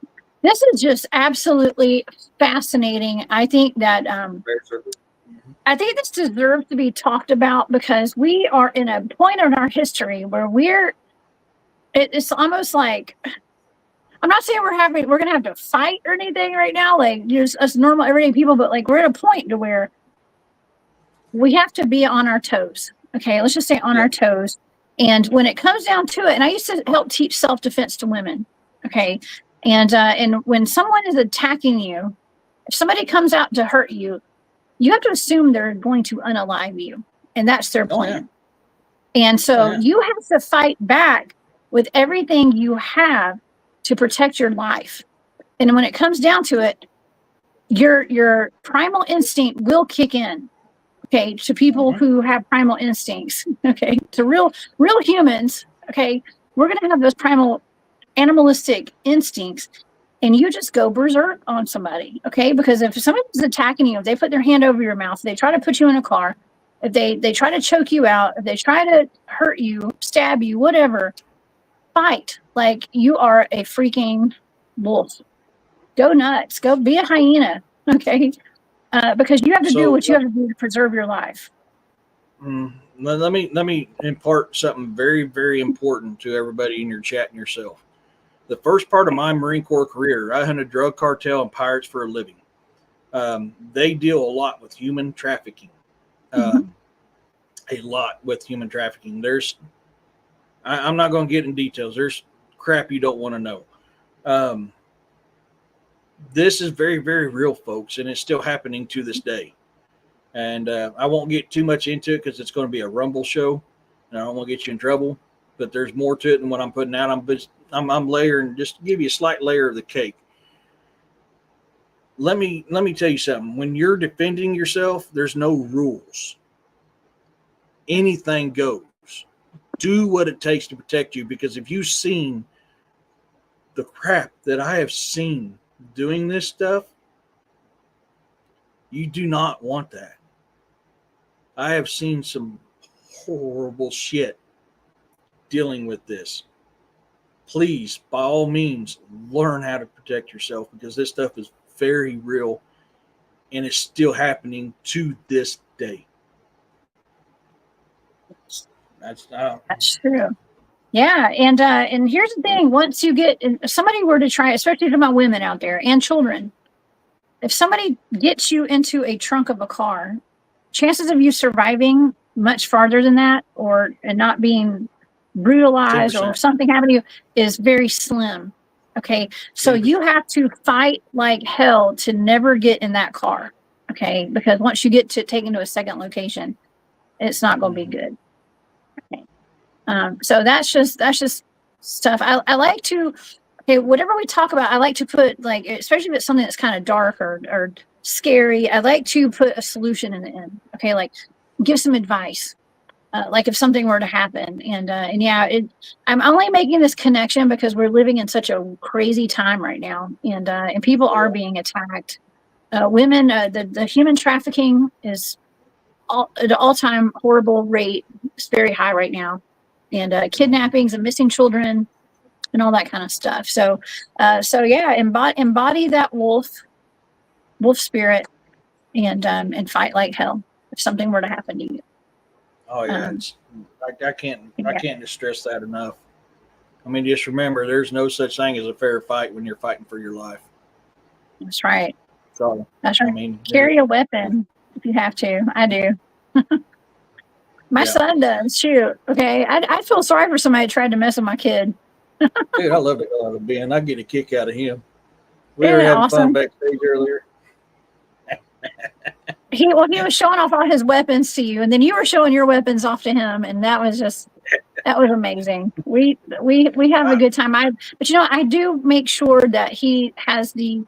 This is just absolutely fascinating. I think that I think this deserves to be talked about because we are in a point in our history where it's almost like, I'm not saying we're gonna have to fight or anything right now, like just us normal everyday people, but like we're at a point to where we have to be on our toes. Okay, let's just say on our toes. And when it comes down to it, and I used to help teach self-defense to women. Okay. And when someone is attacking you, if somebody comes out to hurt you, you have to assume they're going to unalive you. And that's their plan. And so you have to fight back with everything you have to protect your life. And when it comes down to it, your primal instinct will kick in. Okay, to people who have primal instincts. Okay, to real humans. Okay, we're gonna have those primal animalistic instincts, and you just go berserk on somebody. Okay, because if somebody's attacking you, if they put their hand over your mouth, they try to put you in a car, if they try to choke you out, if they try to hurt you, stab you, whatever, fight like you are a freaking wolf. Go nuts. Go be a hyena. Okay. Because you have to do what you have to do to preserve your life. Let me impart something very, very important to everybody in your chat and yourself. The first part of my Marine Corps career, I hunted drug cartel and pirates for a living. They deal a lot with human trafficking. A lot with human trafficking. I'm not going to get in details. There's crap you don't want to know. This is very, very real, folks, and it's still happening to this day. And I won't get too much into it because it's going to be a rumble show, and I don't want to get you in trouble. But there's more to it than what I'm putting out. I'm layering, just to give you a slight layer of the cake. Let me tell you something. When you're defending yourself, there's no rules. Anything goes. Do what it takes to protect you, because if you've seen the crap that I have seen doing this stuff, you do not want that. I have seen some horrible shit dealing with this. Please, by all means, learn how to protect yourself, because this stuff is very real and it's still happening to this day. That's true. Yeah, and here's the thing: once you get, if somebody were to try, especially to my women out there and children, if somebody gets you into a trunk of a car, chances of you surviving much farther than that, and not being brutalized or 10%. something happened to you is very slim. Okay. So 10%. you have to fight like hell to never get in that car. Okay. Because once you get to taken to a second location, it's not going to be good. Okay. So that's just stuff. I like to, okay, whatever we talk about, I like to put, like, especially if it's something that's kind of dark or scary, I like to put a solution in the end. Okay. Like give some advice. Like if something were to happen, and yeah, I'm only making this connection because we're living in such a crazy time right now, and people are being attacked. Women, the human trafficking is at an all-time horrible rate. It's very high right now, and kidnappings and missing children and all that kind of stuff. So yeah, embody that wolf spirit, and fight like hell if something were to happen to you. Oh yeah, I can't just stress that enough. I mean, just remember, there's no such thing as a fair fight when you're fighting for your life. That's right. So that's right. I mean, carry a weapon if you have to. I do. My son does. Shoot. Okay. I feel sorry for somebody that tried to mess with my kid. Dude, I love the hell out of Ben. I get a kick out of him. We were having fun backstage earlier. He was showing off all his weapons to you, and then you were showing your weapons off to him, and that was amazing. We have a good time. But I do make sure that he has the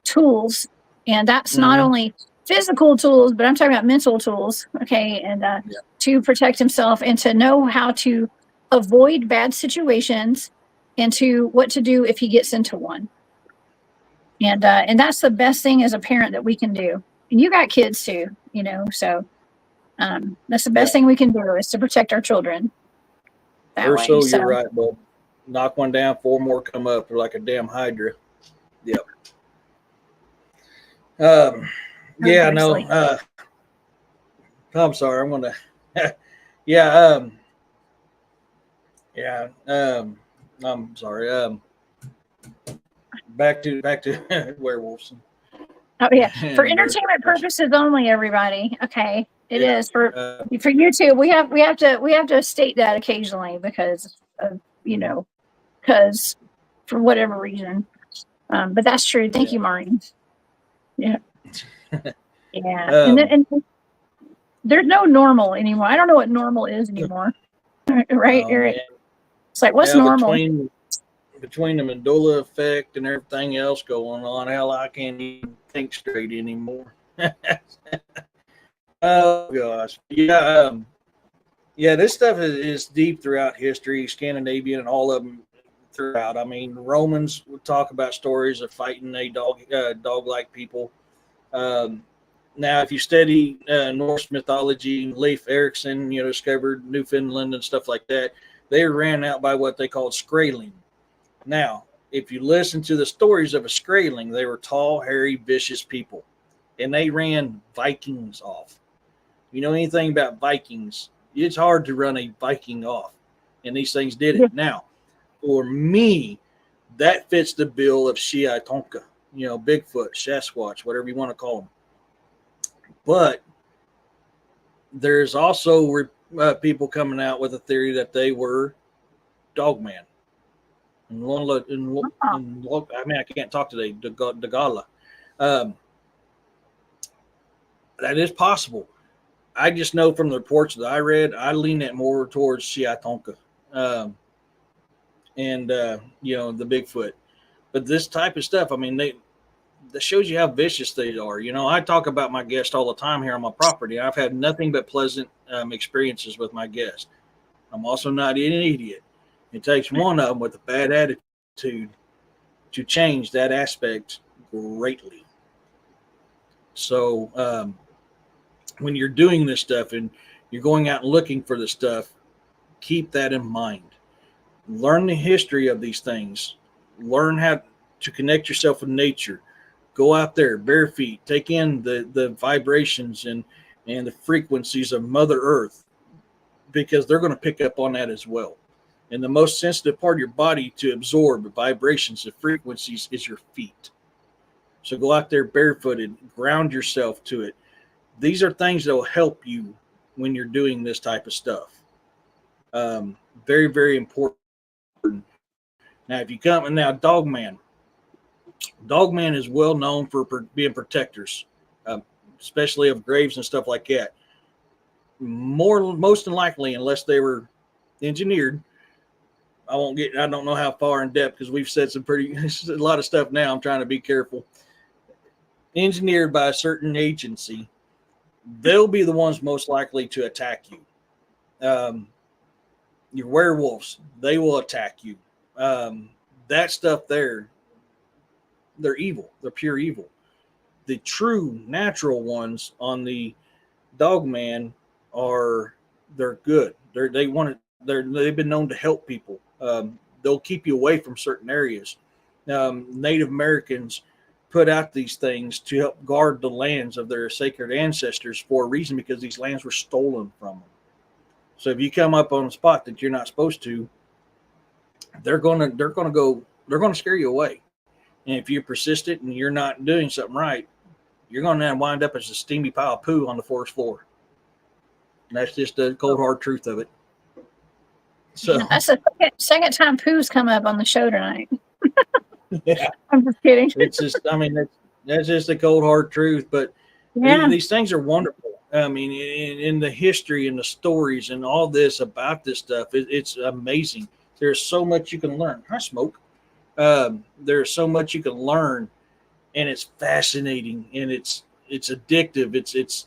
tools, and that's not only physical tools, but I'm talking about mental tools. Okay, and to protect himself and to know how to avoid bad situations, and to what to do if he gets into one. And that's the best thing as a parent that we can do. And you got kids too, so that's the best thing we can do is to protect our children. So you're right, bud. Knock one down, 4 more come up. They're like a damn hydra. Yep. Yeah, no. I'm sorry. I'm gonna. I'm sorry. Back to werewolves. Oh yeah, for entertainment purposes only, everybody. Okay, it is for YouTube. We have to state that occasionally because because for whatever reason. But that's true. Thank you, Martin. Yeah, yeah. And there's no normal anymore. I don't know what normal is anymore. Right, Eric? Man. It's like, what's normal? Between the Mandela effect and everything else going on, hell, I can't even think straight anymore. Oh gosh, yeah. This stuff is deep throughout history, Scandinavian, and all of them throughout. I mean, Romans would talk about stories of fighting a dog-like people. Now, if you study Norse mythology, Leif Erikson, discovered Newfoundland and stuff like that. They ran out by what they called Skraeling. Now, if you listen to the stories of a Skraeling, they were tall, hairy, vicious people, and they ran Vikings off. You know anything about Vikings? It's hard to run a Viking off, and these things did it. Now, for me, that fits the bill of Shiai Tonka, Bigfoot, Sasquatch, whatever you want to call them. But there's also people coming out with a theory that they were Dogman. I mean, I can't talk today. Dagala. That is possible. I just know from the reports that I read, I lean it more towards Shiai Tonka, and the Bigfoot. But this type of stuff, I mean, that shows you how vicious they are. I talk about my guest all the time here on my property. I've had nothing but pleasant experiences with my guest. I'm also not an idiot. It takes one of them with a bad attitude to change that aspect greatly. So when you're doing this stuff and you're going out and looking for this stuff, keep that in mind. Learn the history of these things. Learn how to connect yourself with nature. Go out there, bare feet, take in the vibrations and the frequencies of Mother Earth, because they're going to pick up on that as well. And the most sensitive part of your body to absorb vibrations and frequencies is your feet. So go out there barefooted, ground yourself to it. These are things that will help you when you're doing this type of stuff. Very, very important. Now, if you come and now Dogman is well known for being protectors, especially of graves and stuff like that. Most than likely, unless they were engineered. I don't know how far in depth because we've said some a lot of stuff now. I'm trying to be careful. Engineered by a certain agency, they'll be the ones most likely to attack you. Your werewolves, they will attack you. That stuff they're evil. They're pure evil. The true natural ones on the Dogman they're good. They've been known to help people. They'll keep you away from certain areas. Native Americans put out these things to help guard the lands of their sacred ancestors for a reason, because these lands were stolen from them. So if you come up on a spot that you're not supposed to, they're going to scare you away. And if you're persistent and you're not doing something right, you're going to wind up as a steamy pile of poo on the forest floor. And that's just the cold hard truth of it. So that's the second time poo's come up on the show tonight. Yeah, I'm just kidding. It's just, that's just the cold hard truth. But these things are wonderful. I mean, in the history and the stories and all this about this stuff, it's amazing. There's so much you can learn. I smoke. There's so much you can learn, and it's fascinating, and it's addictive.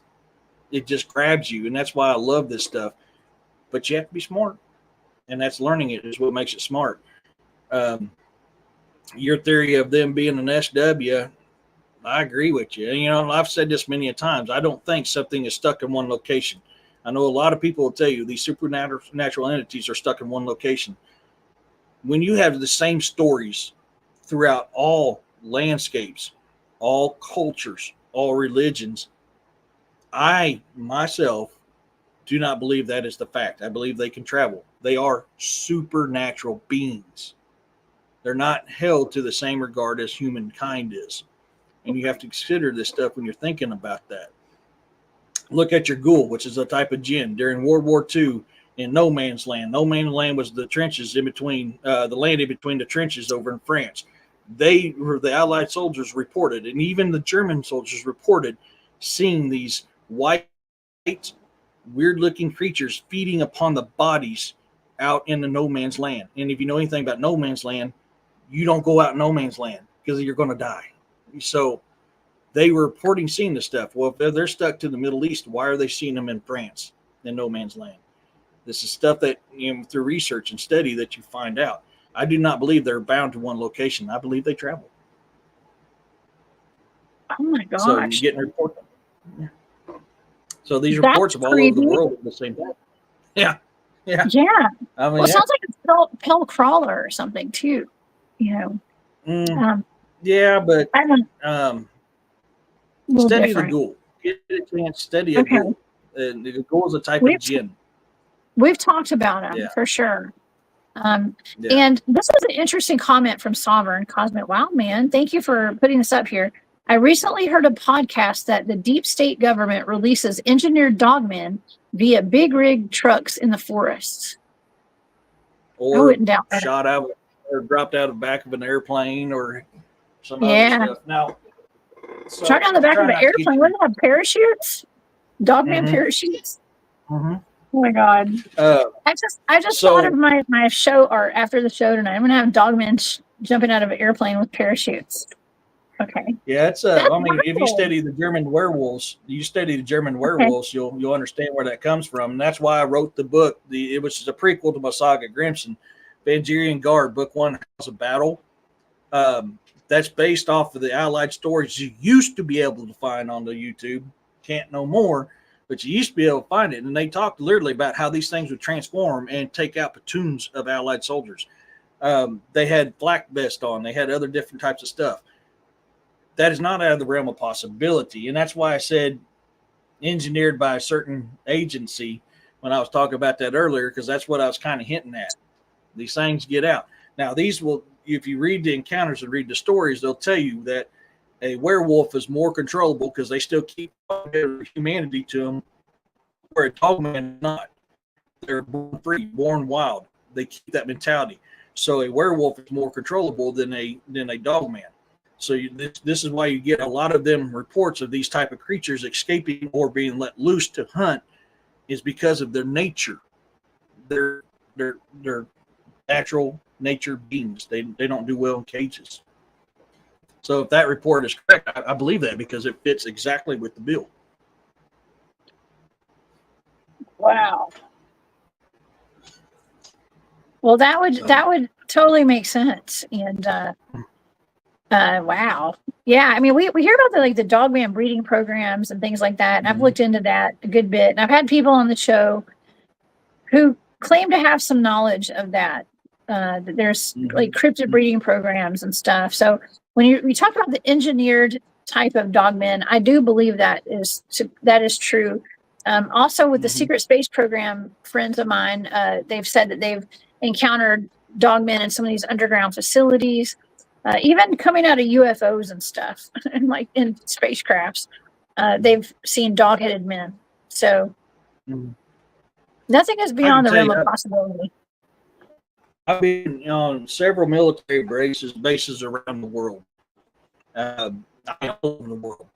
It just grabs you, and that's why I love this stuff. But you have to be smart, and that's learning it is what makes it smart. Your theory of them being an SW, I agree with you. And, I've said this many a times. I don't think something is stuck in one location. I know a lot of people will tell you these supernatural entities are stuck in one location. When you have the same stories throughout all landscapes, all cultures, all religions, I myself do not believe that is the fact. I believe they can travel. They are supernatural beings. They're not held to the same regard as humankind is. And you have to consider this stuff when you're thinking about that. Look at your ghoul, which is a type of jinn. During World War II in No Man's Land. No Man's Land was the trenches in between, the land in between the trenches over in France. The Allied soldiers reported, and even the German soldiers reported, seeing these white, weird-looking creatures feeding upon the bodies out in the No Man's Land. And if you know anything about No Man's Land, you don't go out in No Man's Land because you're going to die. So they were reporting seeing this stuff. Well, if they're stuck to the Middle East, why are they seeing them in France, in No Man's Land? This is stuff that, through research and study, that you find out. I do not believe they're bound to one location. I believe they travel. Oh my gosh. So you're getting reports. Yeah. So these reports of all over the world at the same time. Yeah. Yeah. Yeah. It sounds like a pill crawler or something too. Yeah, but study different. the ghoul. Get a chance, study a ghoul. The ghoul is a type of jinn. We've talked about them for sure. And this is an interesting comment from Sovereign Cosmic. Wow, man. Thank you for putting this up here. I recently heard a podcast that the deep state government releases engineered dogmen via big rig trucks in the forests. Or I wouldn't doubt that. Shot out or dropped out of the back of an airplane or some other stuff. Now, shot down the back of an airplane. Wouldn't it have parachutes? Dogman parachutes? Mm-hmm. Oh my God. I just thought of my show art after the show tonight. I'm going to have dogmen jumping out of an airplane with parachutes. Okay. Yeah, it's if you study the German werewolves, you'll understand where that comes from. And that's why I wrote the book. It was a prequel to my saga Grimson, Vangerian Guard, Book 1, House of Battle. That's based off of the Allied stories you used to be able to find on the YouTube. Can't no more, but you used to be able to find it. And they talked literally about how these things would transform and take out platoons of Allied soldiers. They had black vest on. They had other different types of stuff. That is not out of the realm of possibility. And that's why I said engineered by a certain agency when I was talking about that earlier, because that's what I was kind of hinting at. These things get out. Now, these will, if you read the encounters and read the stories, they'll tell you that a werewolf is more controllable because they still keep humanity to them, where a dogman is not. They're born free, born wild. They keep that mentality. So a werewolf is more controllable than a dog man. So this is why you get a lot of them reports of these type of creatures escaping or being let loose to hunt, is because of their nature. They're natural nature beings. They don't do well in cages. So if that report is correct, I believe that because it fits exactly with the bill. Wow. Well, that would totally make sense. And wow. Yeah, I mean, we hear about the dogman breeding programs and things like that. And I've looked into that a good bit. And I've had people on the show who claim to have some knowledge of that. That there's like cryptid breeding programs and stuff. So when we talk about the engineered type of dogmen, I do believe that is true. Also, with the secret space program, friends of mine, they've said that they've encountered dogmen in some of these underground facilities, even coming out of UFOs and stuff, and like in spacecrafts, they've seen dog-headed men. So nothing is beyond the realm of possibility. I've been on several military bases around the world. All over the world.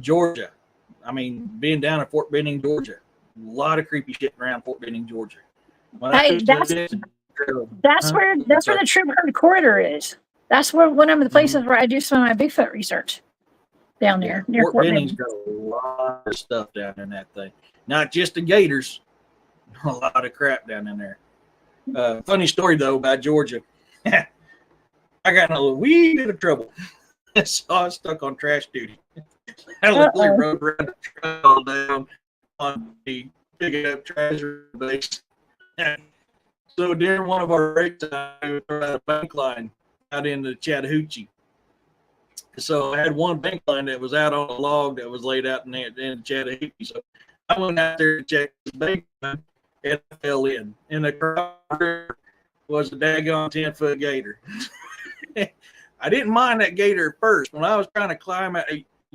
Georgia. I mean, being down at Fort Benning, Georgia. A lot of creepy shit around Fort Benning, Georgia. That's where the Troop Herd Corridor is. That's where one of the places where I do some of my Bigfoot research down there near Fort Benning's got a lot of stuff down in that thing. Not just the gators, a lot of crap down in there. Funny story though about Georgia. I got in a wee bit of trouble. So I was stuck on trash duty. I literally rode around the trail down on the picking up trash base. So during one of our break times, we were at a bank line out in the Chattahoochee. So I had one bank line that was out on a log that was laid out in the Chattahoochee. So I went out there to check this bank line, and I fell in. And the crowd was a daggone 10-foot gator. I didn't mind that gator at first. When I was trying to climb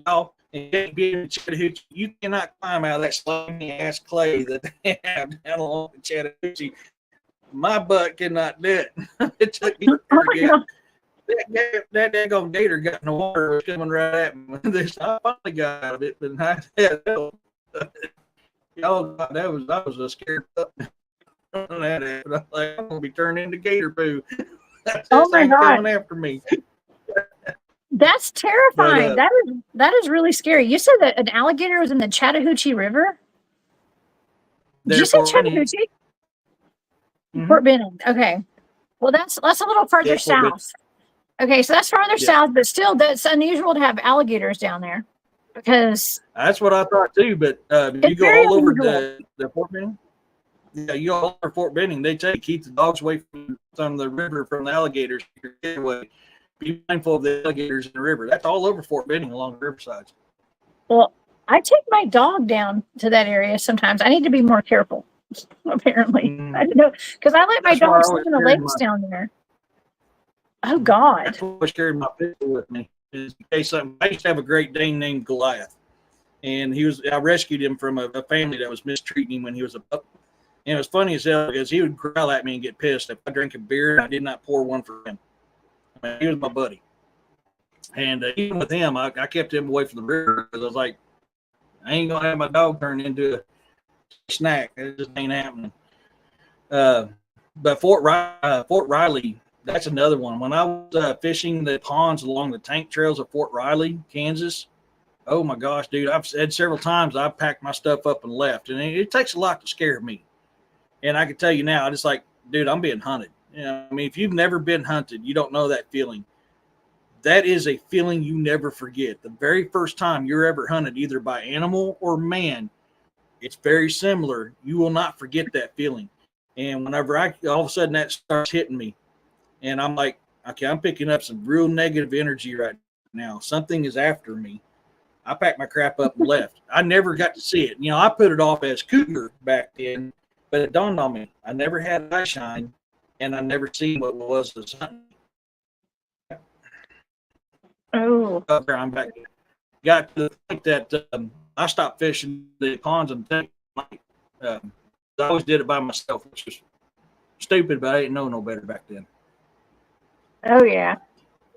out, and be in Chattahoochee, you cannot climb out of that slimy ass clay that they have down along the Chattahoochee. My butt cannot do it. It took me forever. That daggone gator got in the water, was coming right at me. I finally got out of it, but I had help. I was a scared pup. I'm like, I'm gonna be turned into gator poo. Oh my God! Coming after me. That's terrifying. That is really scary. You said that an alligator was in the Chattahoochee River? Did you say Chattahoochee? Fort Benning. Okay. Well, that's a little farther south. Okay, so that's farther south, but still, that's unusual to have alligators down there because that's what I thought too. But you go all over the Fort Benning. Yeah, you go all over Fort Benning. They tell you keep the dogs away from the river, from the alligators. Be mindful of the alligators in the river. That's all over Fort Benning along the riversides. Well, I take my dog down to that area sometimes. I need to be more careful, apparently. I don't know, because I let my dog sleep in the lakes down there. Oh, God. That's why I always carried my pistol with me. Is in case something. I used to have a Great Dane named Goliath. And I rescued him from a family that was mistreating him when he was a pup. And it was funny as hell because he would growl at me and get pissed if I drank a beer and I did not pour one for him. I mean, he was my buddy. And even with him, I kept him away from the river because I was like, I ain't going to have my dog turn into a snack. It just ain't happening. But Fort Riley, that's another one. When I was fishing the ponds along the tank trails of Fort Riley, Kansas, oh my gosh, dude, I've said several times I've packed my stuff up and left. And it takes a lot to scare me. And I can tell you now, I just like, dude, I'm being hunted. You know, I mean, if you've never been hunted, you don't know that feeling. That is a feeling you never forget. The very first time you're ever hunted, either by animal or man, it's very similar. You will not forget that feeling. And whenever all of a sudden that starts hitting me, and I'm like, okay, I'm picking up some real negative energy right now. Something is after me. I packed my crap up and left. I never got to see it. You know, I put it off as cougar back then, but it dawned on me. I never had eye shine. And I never seen what was the sun. Oh, I'm back. Got to the point that I stopped fishing the ponds and I always did it by myself, which was stupid, but I didn't know no better back then. Oh yeah.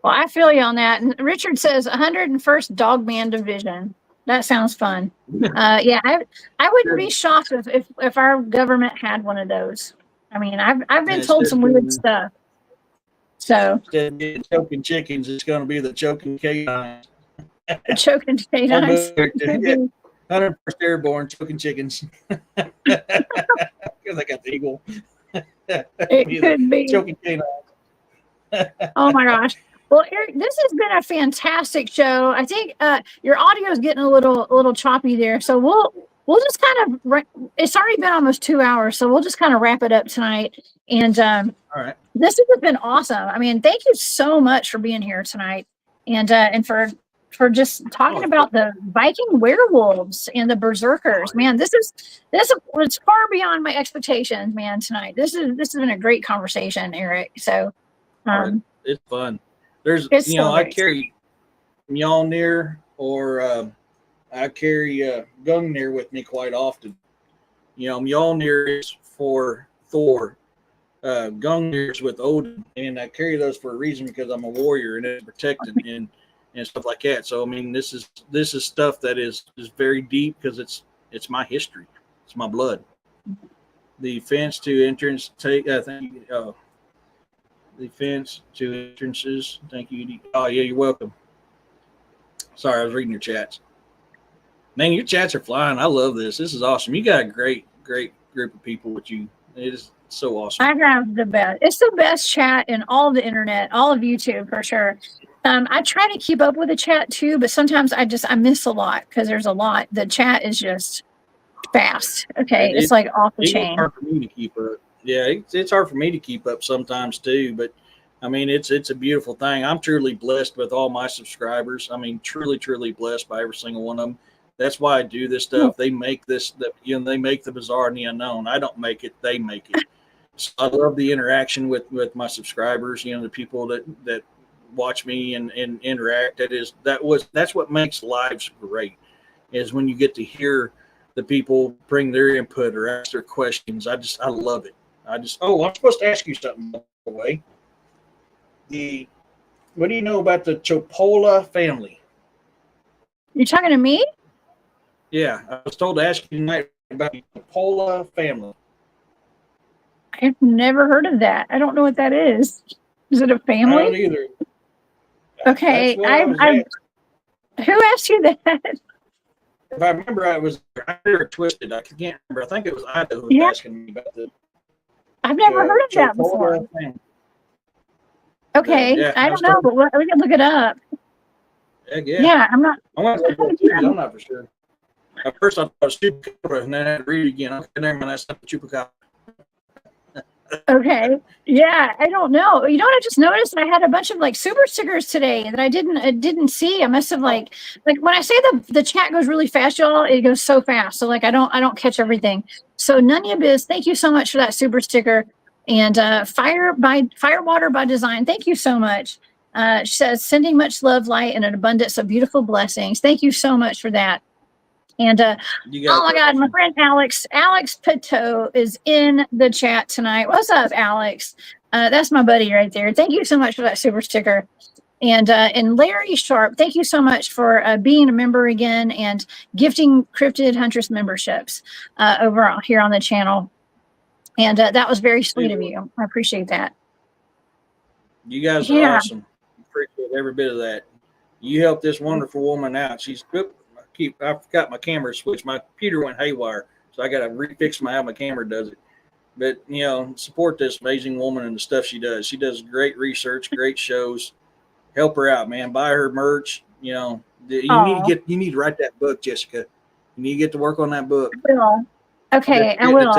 Well, I feel you on that. And Richard says 101st Dogman Division. That sounds fun. Yeah, I wouldn't be shocked if our government had one of those. I mean, I've been told some weird stuff. So instead of getting choking chickens, it's going to be the choking canines. Choking canines. 101st Airborne choking chickens. Because I got the eagle. It could be choking canines. Oh my gosh. Well, Eric, this has been a fantastic show. I think your audio is getting a little choppy there, so we'll just kind of. It's already been almost 2 hours, so we'll just kind of wrap it up tonight. And all right, this has been awesome. I mean, thank you so much for being here tonight, and for just talking about the Viking werewolves and the berserkers. Man, this was far beyond my expectations, man. Tonight, this has been a great conversation, Eric. So. It's fun. There's, I carry Mjolnir or I carry Gungnir with me quite often. Mjolnir is for Thor. Gungnir is with Odin, and I carry those for a reason because I'm a warrior and it's protected and stuff like that. So I mean, this is stuff that is very deep because it's my history. It's my blood. The fence to entrance the fence to entrances. Thank you. Oh, yeah, you're welcome. Sorry, I was reading your chats. Man, your chats are flying. I love this. This is awesome. You got a great group of people with you. It is so awesome. I have the best. It's the best chat in all of the internet, all of YouTube for sure. I try to keep up with the chat too, but sometimes I miss a lot because there's a lot. The chat is just fast. Okay, it's like off the chain. It's hard for me to keep up. Yeah, it's hard for me to keep up sometimes too, but I mean, it's a beautiful thing. I'm truly blessed with all my subscribers. I mean, truly blessed by every single one of them. That's why I do this stuff. They make they make the bizarre and the unknown. I don't make it; they make it. So I love the interaction with my subscribers. The people that watch me and interact. That's what makes lives great. Is when you get to hear the people bring their input or ask their questions. I love it. I'm supposed to ask you something, by the way. What do you know about the Chopola family? You're talking to me? Yeah, I was told to ask you tonight about the Chopola family. I've never heard of that. I don't know what that is. Is it a family? I don't either. Okay, who asked you that? If I remember, I was twisted. I can't remember. I think it was Ida who was asking me about the. I've never heard of that before. Okay, I don't know, but we can look it up. Yeah, I'm not for sure. At first, I thought it was Chupacabra, and then I had to read it again. Okay, never mind. That's not the Chupacabra. Okay. Yeah, I don't know. You know what I just noticed? I had a bunch of super stickers today that I didn't see. I must have like when I say the chat goes really fast, y'all, it goes so fast. So I don't catch everything. So Nunya Biz, thank you so much for that super sticker. And Firewater by Design, thank you so much. She says, sending much love, light, and an abundance of beautiful blessings. Thank you so much for that. And oh my God, my friend Alex Pito is in the chat tonight. What's up, Alex? That's my buddy right there. Thank you so much for that super sticker. And Larry Sharp, thank you so much for being a member again and gifting Cryptid Huntress memberships over here on the channel. And that was very sweet of you. I appreciate that. You guys are awesome. Appreciate every bit of that. You helped this wonderful woman out. I forgot my camera switch. My computer went haywire, so I got to refix how my camera does it. But, support this amazing woman and the stuff she does. She does great research, great shows. Help her out, man. Buy her merch. You need to write that book, Jessica. You need to get to work on that book. I will. Okay, I will.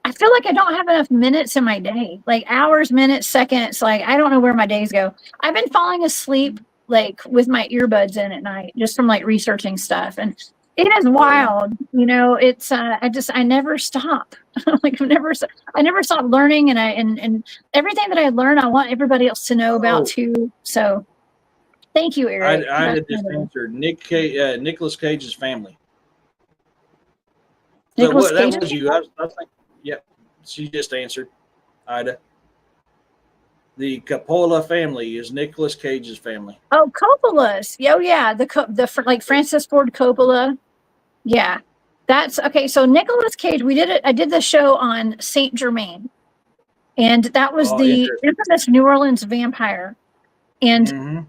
I feel like I don't have enough minutes in my day, like hours, minutes, seconds. I don't know where my days go. I've been falling asleep with my earbuds in at night, just from researching stuff. And it is wild. It's, I never stop. I never stop learning. And everything that I learn, I want everybody else to know about too. So thank you, Eric. I had this answer. Nicolas Cage's family. Nicholas that Cage. was you. I think. Yep. She just answered. Ida. The Coppola family is Nicolas Cage's family. Oh, Coppola's. Oh, yeah. The like Francis Ford Coppola. Yeah. That's okay. So Nicolas Cage, we did it. I did the show on Saint Germain, and that was Oh, the interesting. infamous New Orleans vampire. And Mm-hmm.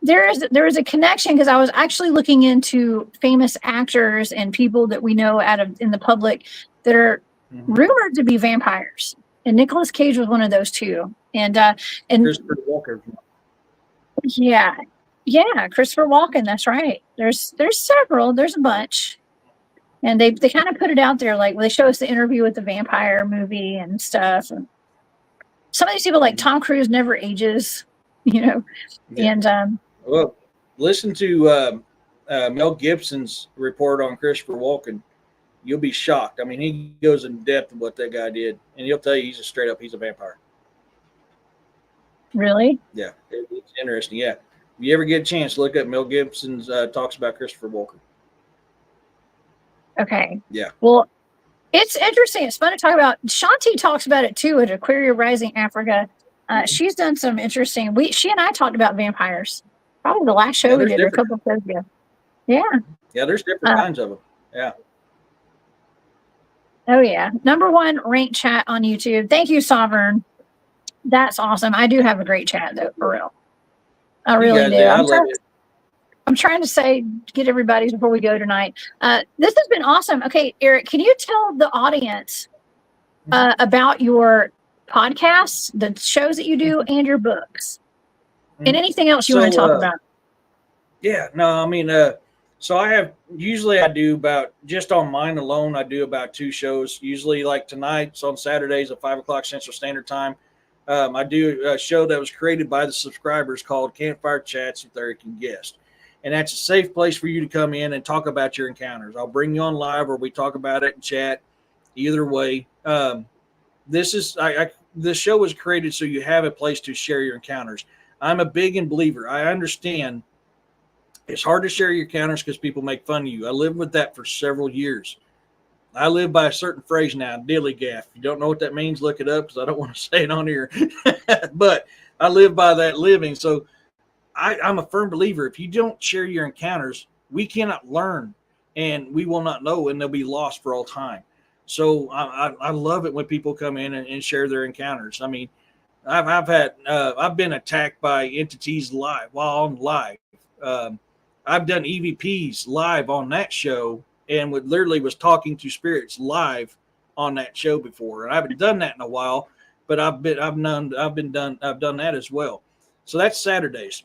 there is a connection because I was actually looking into famous actors and people that we know in the public that are rumored to be vampires. And Nicolas Cage was one of those two. And Christopher Walker. yeah, Christopher Walken. That's right. There's several. There's a bunch. And they kind of put it out there, like they show us the interview with the vampire movie and stuff. And some of these people, like Tom Cruise, never ages, Yeah. And well, listen to Mel Gibson's report on Christopher Walken. You'll be shocked. I mean, he goes in depth of what that guy did, and he'll tell you he's a vampire. Really? Yeah, it's interesting. Yeah, if you ever get a chance, look up Mel Gibson's talks about Christopher Walken. Okay. Yeah. Well, it's interesting. It's fun to talk about. Shanti talks about it too at Aquaria Rising Africa. She's done some interesting. She and I talked about vampires. Probably the last show we did, or a couple of shows ago. Yeah. Yeah, there's different kinds of them. Yeah. Oh yeah. #1 ranked chat on YouTube. Thank you, Sovereign. That's awesome. I do have a great chat though, for real. I really do. I love it. I'm trying to get everybody before we go tonight. This has been awesome. Okay, Eric, can you tell the audience about your podcasts, the shows that you do, and your books, and anything else you want to talk about? Yeah, no, I mean, so I do about, just on mine alone, I do about 2 shows. Usually, like tonight, so on Saturdays at 5 o'clock Central Standard Time. I do a show that was created by the subscribers called Campfire Chats with Eric and Guest. And that's a safe place for you to come in and talk about your encounters. I'll bring you on live, or we talk about it and chat. Either way, this show was created so you have a place to share your encounters. I'm a big believer. I understand it's hard to share your encounters because people make fun of you. I lived with that for several years. I live by a certain phrase now, dilly gaff. If you don't know what that means, look it up, because I don't want to say it on here. But I live by that living. So I'm a firm believer. If you don't share your encounters, we cannot learn, and we will not know, and they'll be lost for all time. So I love it when people come in and share their encounters. I mean, I've been attacked by entities live while on live. I've done EVPs live on that show, and literally was talking to spirits live on that show before. And I haven't done that in a while, but I've done that as well. So that's Saturdays.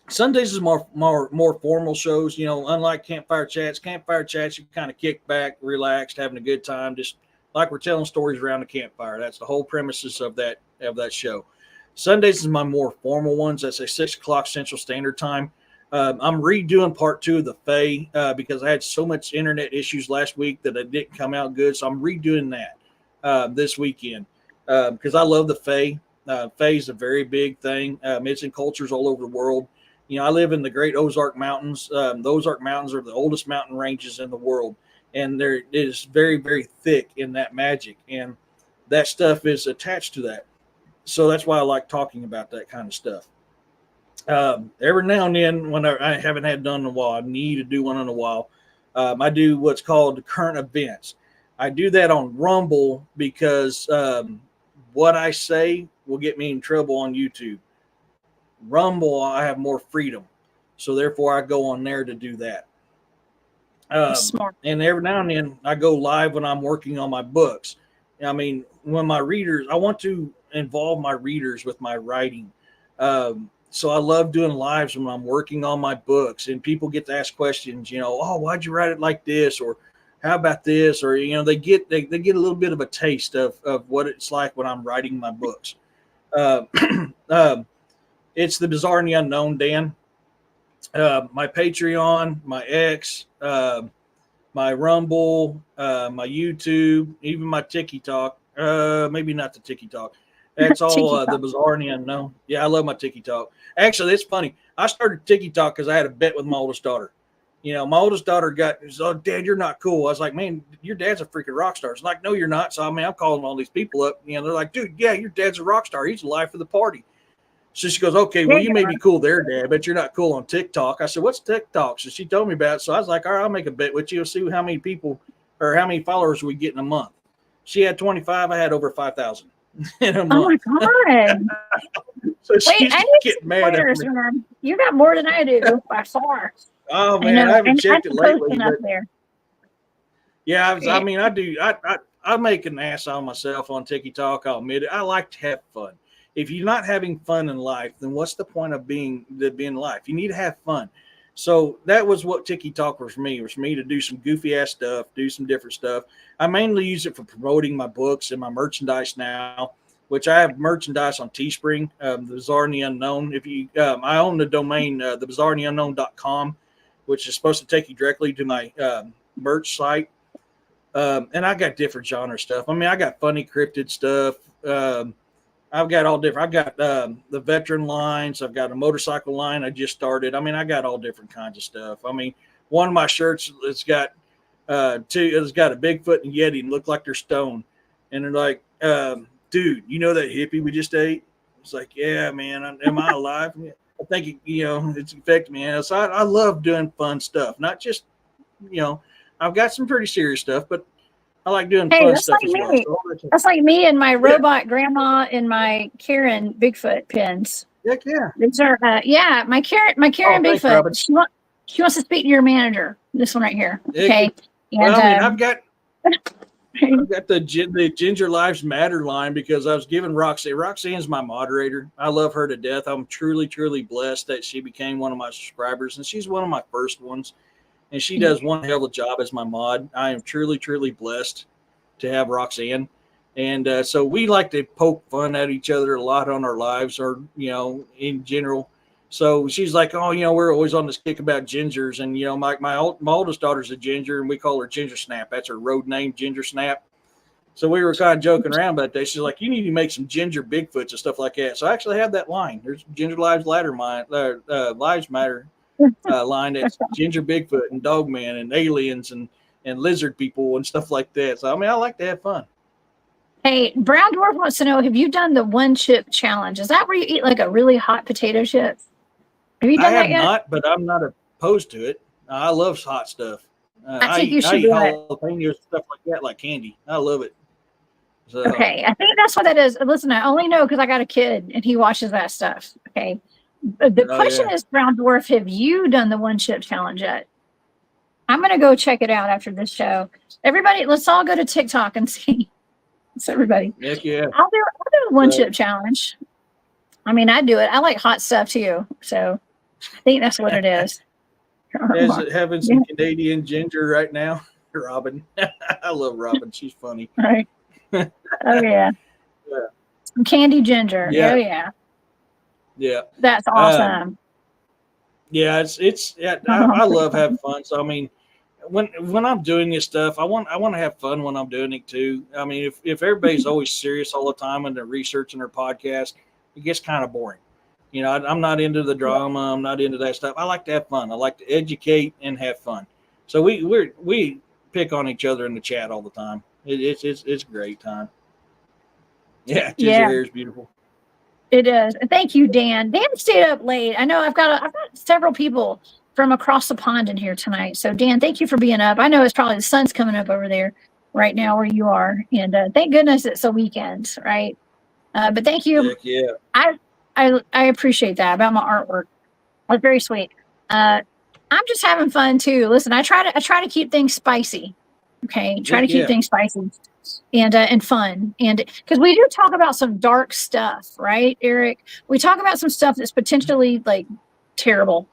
Sundays is more formal shows, unlike Campfire Chats. Campfire Chats, you kind of kick back, relaxed, having a good time, just like we're telling stories around the campfire. That's the whole premises of that show. Sundays is my more formal ones. That's at 6 o'clock Central Standard Time. I'm redoing part 2 of the Fae because I had so much internet issues last week that it didn't come out good. So I'm redoing that this weekend because I love the Fae. Fae is a very big thing. It's in cultures all over the world. I live in the Great Ozark Mountains. The Ozark Mountains are the oldest mountain ranges in the world, and it is very, very thick in that magic, and that stuff is attached to that. So that's why I like talking about that kind of stuff. Every now and then, when I haven't had done in a while, I need to do one in a while. I do what's called current events. I do that on Rumble because what I say will get me in trouble on YouTube. Rumble, I have more freedom, so therefore I go on there to do that. Smart. And every now and then I go live when I'm working on my books. I mean, when my readers, I want to involve my readers with my writing. So I love doing lives when I'm working on my books, and people get to ask questions, oh, why'd you write it like this? Or how about this? Or, they get a little bit of a taste of what it's like when I'm writing my books. It's the Bizarre and the Unknown, Dan. My Patreon, my X, my Rumble, my YouTube, even my TikTok. Maybe not the TikTok. That's all the Bizarre and the Unknown. Yeah, I love my TikTok. Actually, it's funny. I started TikTok because I had a bet with my oldest daughter. my oldest daughter oh, Dad, you're not cool. I was like, man, your dad's a freaking rock star. It's like, no, you're not. So, I'm calling all these people up. They're like, dude, yeah, your dad's a rock star. He's the life of the party. So she goes, okay, well, you may be cool there, Dad, but you're not cool on TikTok. I said, what's TikTok? So she told me about it. So I was like, all right, I'll make a bet with you. See how many people or how many followers we get in a month. She had 25. I had over 5,000 in a month. Oh, my God. So she's getting mad at me. Man. You got more than I do by far. Oh, man, I haven't checked it lately. Yeah, I mean, I do. I make an ass out of myself on TikTok. I'll admit it. I like to have fun. If you're not having fun in life, then what's the point of being life? You need to have fun. So that was what TikTok was for me. It was for me to do some goofy ass stuff, do some different stuff. I mainly use it for promoting my books and my merchandise now, which I have merchandise on Teespring, the Bizarre and the Unknown. I own the domain, thebizarreandtheunknown.com, which is supposed to take you directly to my merch site. And I got different genre stuff. I mean, I got funny cryptid stuff. I've got all different. I've got the veteran lines. I've got a motorcycle line I just started. I mean, I got all different kinds of stuff. I mean, one of my shirts, it's got it's got a Bigfoot and Yeti and look like they're stone. And they're like, dude, you know that hippie we just ate? It's like, yeah, man. Am I alive? I think, it's affected me. And so I love doing fun stuff. Not just, I've got some pretty serious stuff, but I like doing fun stuff as well. So that's like me and my robot grandma and my Karen Bigfoot pins. Heck yeah. These are, my Karen Bigfoot. She wants to speak to your manager. This one right here. Okay. Well, I've got the Ginger Lives Matter line because I was giving Roxanne's my moderator. I love her to death. I'm truly, truly blessed that she became one of my subscribers, and she's one of my first ones. And she does one hell of a job as my mod. I am truly, truly blessed to have Roxanne. And so we like to poke fun at each other a lot on our lives or, in general. So she's like, oh, we're always on this kick about gingers. And, my oldest daughter's a ginger, and we call her Ginger Snap. That's her road name, Ginger Snap. So we were kind of joking around about that. She's like, you need to make some ginger Bigfoots and stuff like that. So I actually have that line. There's Ginger Lives Matter. Line that's Ginger Bigfoot and Dogman and aliens and lizard people and stuff like that. So, I mean, I like to have fun. Hey, Brown Dwarf wants to know, have you done the one chip challenge? Is that where you eat like a really hot potato chip? Have you done that yet? I have not, but I'm not opposed to it. I love hot stuff. I think you should do it. Jalapenos, stuff like that, like candy. I love it. So, okay, I think that's what that is. Listen, I only know because I got a kid and he watches that stuff. Okay. The question is, Brown Dwarf, have you done the one chip challenge yet? I'm going to go check it out after this show. Everybody, let's all go to TikTok and see. It's everybody. Heck yeah. I'll do the one chip challenge. I mean, I do it. I like hot stuff too. So I think that's what it is. Is it having some Canadian ginger right now? Robin. I love Robin. She's funny. Right. Oh, yeah. Some candy ginger. Yeah. Oh, yeah. Yeah, that's awesome. I love having fun. So I mean, when I'm doing this stuff, I want to have fun when I'm doing it too. I mean, if everybody's always serious all the time when they're researching their podcast, it gets kind of boring. I'm not into the drama. I'm not into that stuff. I like to have fun. I like to educate and have fun. So we pick on each other in the chat all the time. It's a great time. Yeah, ginger hair is beautiful. It is. Thank you, Dan. Dan stayed up late. I know I've got several people from across the pond in here tonight. So, Dan, thank you for being up. I know it's probably the sun's coming up over there right now where you are. And thank goodness it's a weekend, right? But thank you. Heck yeah. I appreciate that about my artwork. That's very sweet. I'm just having fun too. Listen, I try to keep things spicy. Okay. Try to keep things spicy. And fun, and because we do talk about some dark stuff, right, Eric? We talk about some stuff that's potentially like terrible,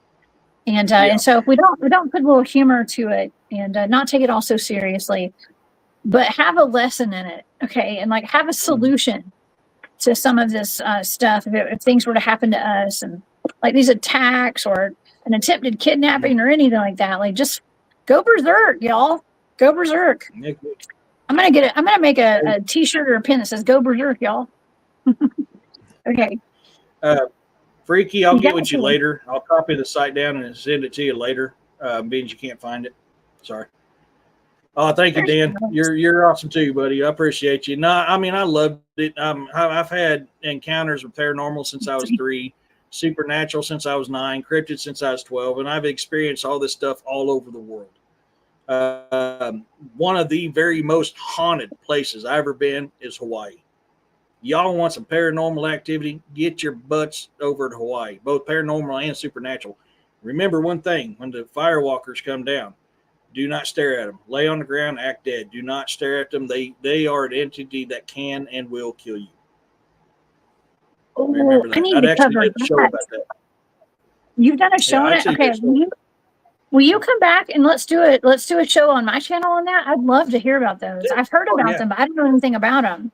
and so if we don't put a little humor to it and not take it all so seriously, but have a lesson in it, okay, and like have a solution to some of this stuff if things were to happen to us, and like these attacks or an attempted kidnapping or anything like that, like just go berserk, y'all. Go berserk. I'm gonna make a T-shirt or a pin that says "Go Berserk, y'all." Okay. Freaky, I'll get with you later. I'll copy the site down and send it to you later. being you can't find it. Sorry. Oh, thank you, Dan. You're awesome too, buddy. I appreciate you. No, I mean, I loved it. I've had encounters with paranormal since I was 3, supernatural since I was 9, cryptid since I was 12, and I've experienced all this stuff all over the world. One of the very most haunted places I've ever been is Hawaii. Y'all want some paranormal activity? Get your butts over to Hawaii, both paranormal and supernatural. Remember one thing: when the firewalkers come down, do not stare at them. Lay on the ground, act dead. Do not stare at them. They are an entity that can and will kill you. Remember that. I need to cover that. You've done a show on it? Okay. Will you come back and let's do it? Let's do a show on my channel on that. I'd love to hear about those. I've heard about them, but I don't know anything about them.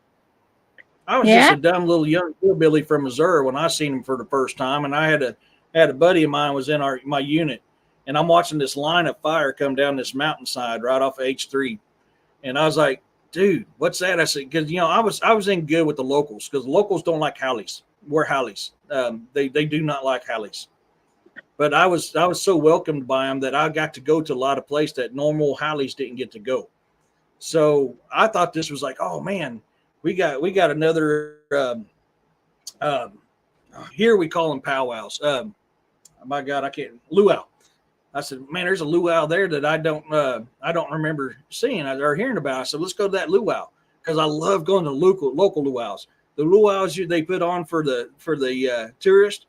I was just a dumb little young hillbilly from Missouri when I seen him for the first time, and I had a buddy of mine was in my unit, and I'm watching this line of fire come down this mountainside right off of H3, and I was like, "Dude, what's that?" I said, "Because I was in good with the locals, because the locals don't like haoles. We're haoles. They do not like haoles." But I was so welcomed by them that I got to go to a lot of places that normal haoles didn't get to go. So I thought this was like, oh man, we got another. Here we call them powwows. My God, I can't luau. I said, man, there's a luau there that I don't remember seeing or hearing about. I said, let's go to that luau, because I love going to local luaus. The luaus they put on for the tourist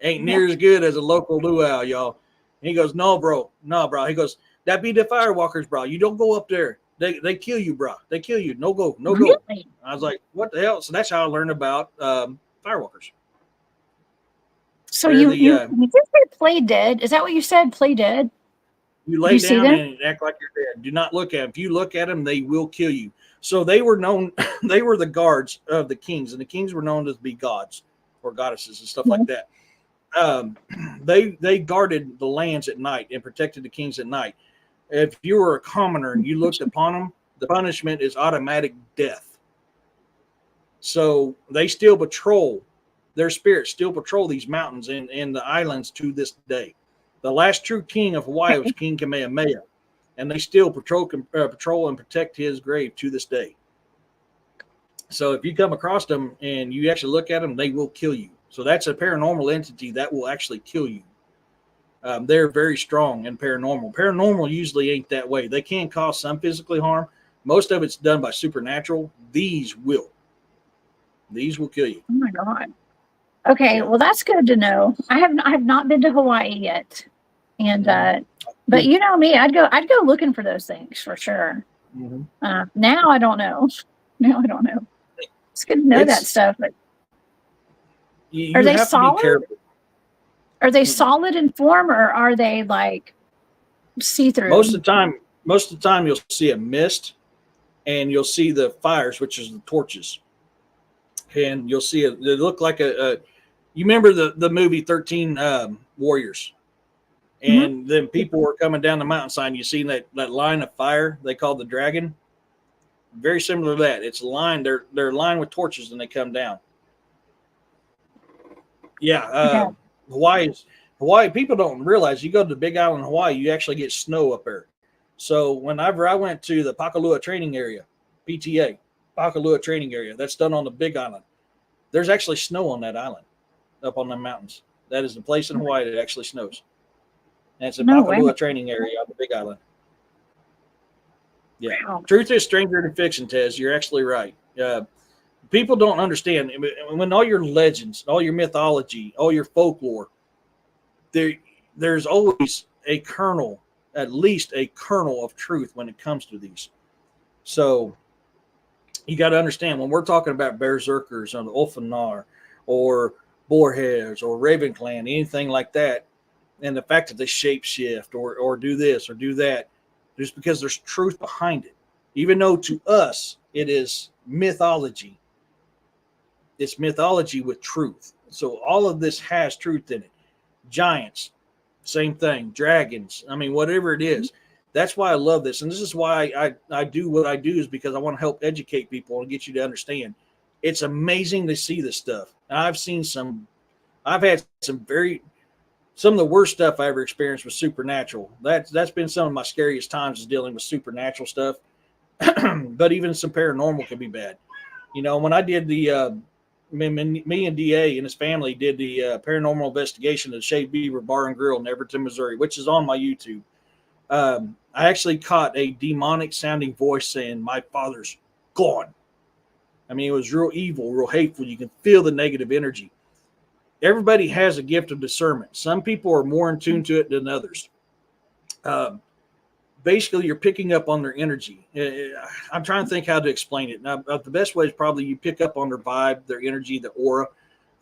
ain't near as good as a local luau, y'all. And he goes, no, bro. He goes, that be the firewalkers, bro. You don't go up there. They kill you, bro. They kill you. No go. Really? I was like, what the hell? So that's how I learned about firewalkers. So you just said play dead. Is that what you said? Play dead? You lay down and act like you're dead. Do not look at them. If you look at them, they will kill you. So they were known, they were the guards of the kings, and the kings were known to be gods or goddesses and stuff like that. They guarded the lands at night and protected the kings at night. If you were a commoner and you looked upon them, the punishment is automatic death. So they still patrol, their spirits still patrol these mountains and the islands to this day. The last true king of Hawaii was King Kamehameha, and they still patrol and protect his grave to this day. So if you come across them and you actually look at them, they will kill you. So that's a paranormal entity that will actually kill you. They're very strong in paranormal. Paranormal usually ain't that way. They can cause some physical harm. Most of it's done by supernatural. These will kill you. Oh my God. Okay, well that's good to know. I have not been to Hawaii yet, and but you know me, I'd go looking for those things for sure. Mm-hmm. Now I don't know. It's good to know that stuff. But are they solid? Are they solid in form, or are they like see-through? Most of the time you'll see a mist, and you'll see the fires, which is the torches, and you'll see it. They look like a you remember the movie 13 Warriors, and then people were coming down the mountainside, and you see that line of fire they call the dragon. Very similar to that. It's a line. They're lined with torches, and they come down. Yeah. Hawaii, people don't realize you go to the Big Island, Hawaii, you actually get snow up there. So whenever I went to the Pakalua training area, PTA, Pakalua training area, that's done on the Big Island, there's actually snow on that island, up on the mountains. That is the place in Hawaii that actually snows. And it's a Pakalua training area on the Big Island. Yeah. Wow. Truth is stranger than fiction, Tez. You're actually right. People don't understand when all your legends, all your mythology, all your folklore, there's always a kernel, at least a kernel of truth when it comes to these. So you got to understand when we're talking about berserkers on the Ulfanar or Boarheads or Raven Clan, anything like that, and the fact that they shapeshift or do this or do that, just because there's truth behind it. Even though to us it is mythology, it's mythology with truth. So all of this has truth in it. Giants, same thing. Dragons, I mean, whatever it is. That's why I love this. And this is why I do what I do, is because I want to help educate people and get you to understand. It's amazing to see this stuff. I've had some very some of the worst stuff I ever experienced was supernatural. That's been some of my scariest times, is dealing with supernatural stuff. But even some paranormal can be bad. You know, when I did the me and DA and his family did the paranormal investigation of the Shade Beaver Bar and Grill in Everton, Missouri, which is on my YouTube. I actually caught a demonic sounding voice saying, "My father's gone." I mean, it was real evil, real hateful. You can feel the negative energy. Everybody has a gift of discernment. Some people are more in tune to it than others. Basically, you're picking up on their energy. I'm trying to think how to explain it. Now, the best way is probably you pick up on their vibe, their energy, the aura.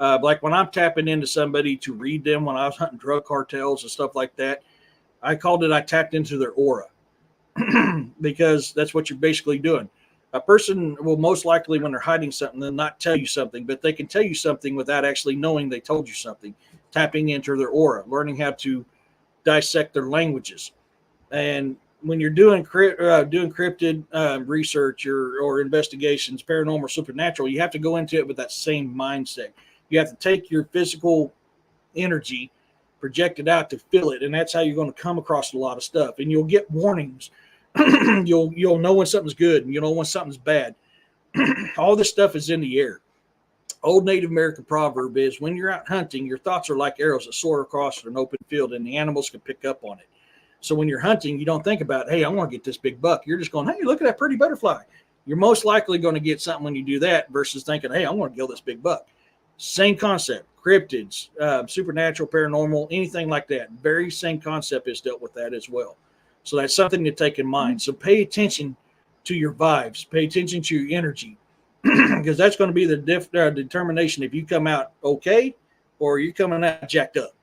Like when I'm tapping into somebody to read them, when I was hunting drug cartels and stuff like that, I called it, I tapped into their aura because that's what you're basically doing. A person will most likely, when they're hiding something, they'll not tell you something, but they can tell you something without actually knowing they told you something. Tapping into their aura, learning how to dissect their languages. And when you're doing cryptid research or investigations, paranormal, supernatural, you have to go into it with that same mindset. You have to take your physical energy, project it out to feel it, and that's how you're going to come across a lot of stuff. And you'll get warnings. You'll know when something's good, and you'll know when something's bad. All this stuff is in the air. Old Native American proverb is, when you're out hunting, your thoughts are like arrows that soar across an open field, and the animals can pick up on it. So when you're hunting, you don't think about, hey, I want to get this big buck. You're just going, hey, look at that pretty butterfly. You're most likely going to get something when you do that versus thinking, hey, I want to kill this big buck. Same concept. Cryptids, supernatural, paranormal, anything like that. Very same concept is dealt with that as well. So that's something to take in mind. So pay attention to your vibes. Pay attention to your energy, because that's going to be the determination if you come out okay or you're coming out jacked up.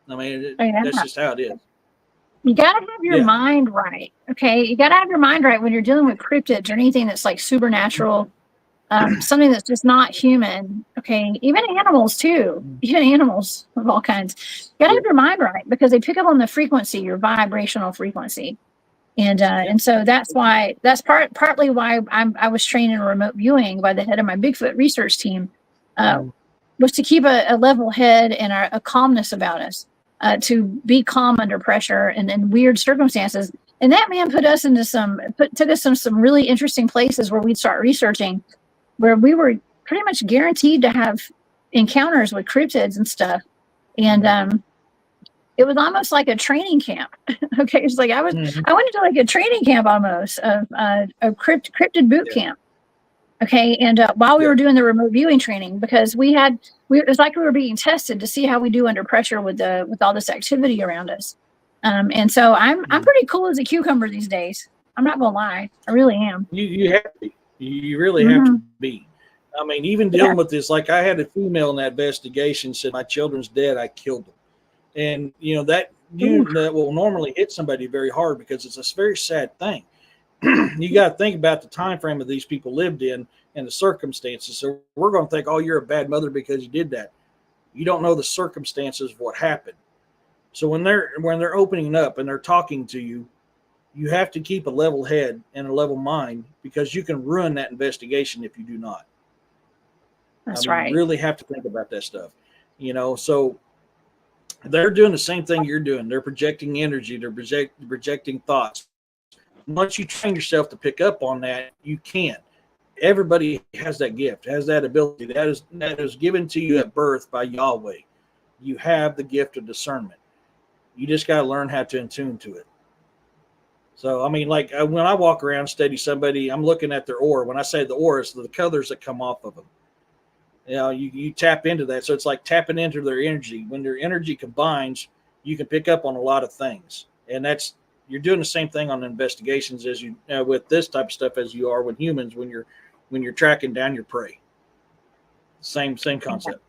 I mean, that's just how it is. You got to have your mind right. Okay. You got to have your mind right when you're dealing with cryptids or anything that's like supernatural, something that's just not human. Okay. Even animals too, even animals of all kinds. You got to have your mind right, because they pick up on the frequency, your vibrational frequency. And so that's partly why I was trained in remote viewing by the head of my Bigfoot research team, was to keep a level head and a calmness about us. To be calm under pressure and in weird circumstances. And that man took us into some really interesting places where we'd start researching, where we were pretty much guaranteed to have encounters with cryptids and stuff. And it was almost like a training camp. Okay. It's like I went into like a training camp almost of a cryptid boot camp. Okay. And while we were doing the remote viewing training, because it was like we were being tested to see how we do under pressure with all this activity around us. And so I'm pretty cool as a cucumber these days. I'm not going to lie. I really am. You have to be. You really have to be. I mean, even dealing with this, like I had a female in that investigation said, my children's dead. I killed them. And, you know, that will normally hit somebody very hard, because it's a very sad thing. You got to think about the time frame that these people lived in and the circumstances. So we're going to think, oh, you're a bad mother because you did that. You don't know the circumstances of what happened. So when they're opening up and they're talking to you, you have to keep a level head and a level mind, because you can ruin that investigation if you do not. That's right. You really have to think about that stuff. You know, so they're doing the same thing you're doing. They're projecting energy. They're projecting thoughts. Once you train yourself to pick up on that, you can. Everybody has that gift, has that ability. That is given to you at birth by Yahweh. You have the gift of discernment. You just got to learn how to attune to it. So, I mean, like when I walk around and study somebody, I'm looking at their aura. When I say the aura, it's the colors that come off of them. You know, you tap into that. So it's like tapping into their energy. When their energy combines, you can pick up on a lot of things. And you're doing the same thing on investigations as you with this type of stuff as you are with humans when you're tracking down your prey. Same concept.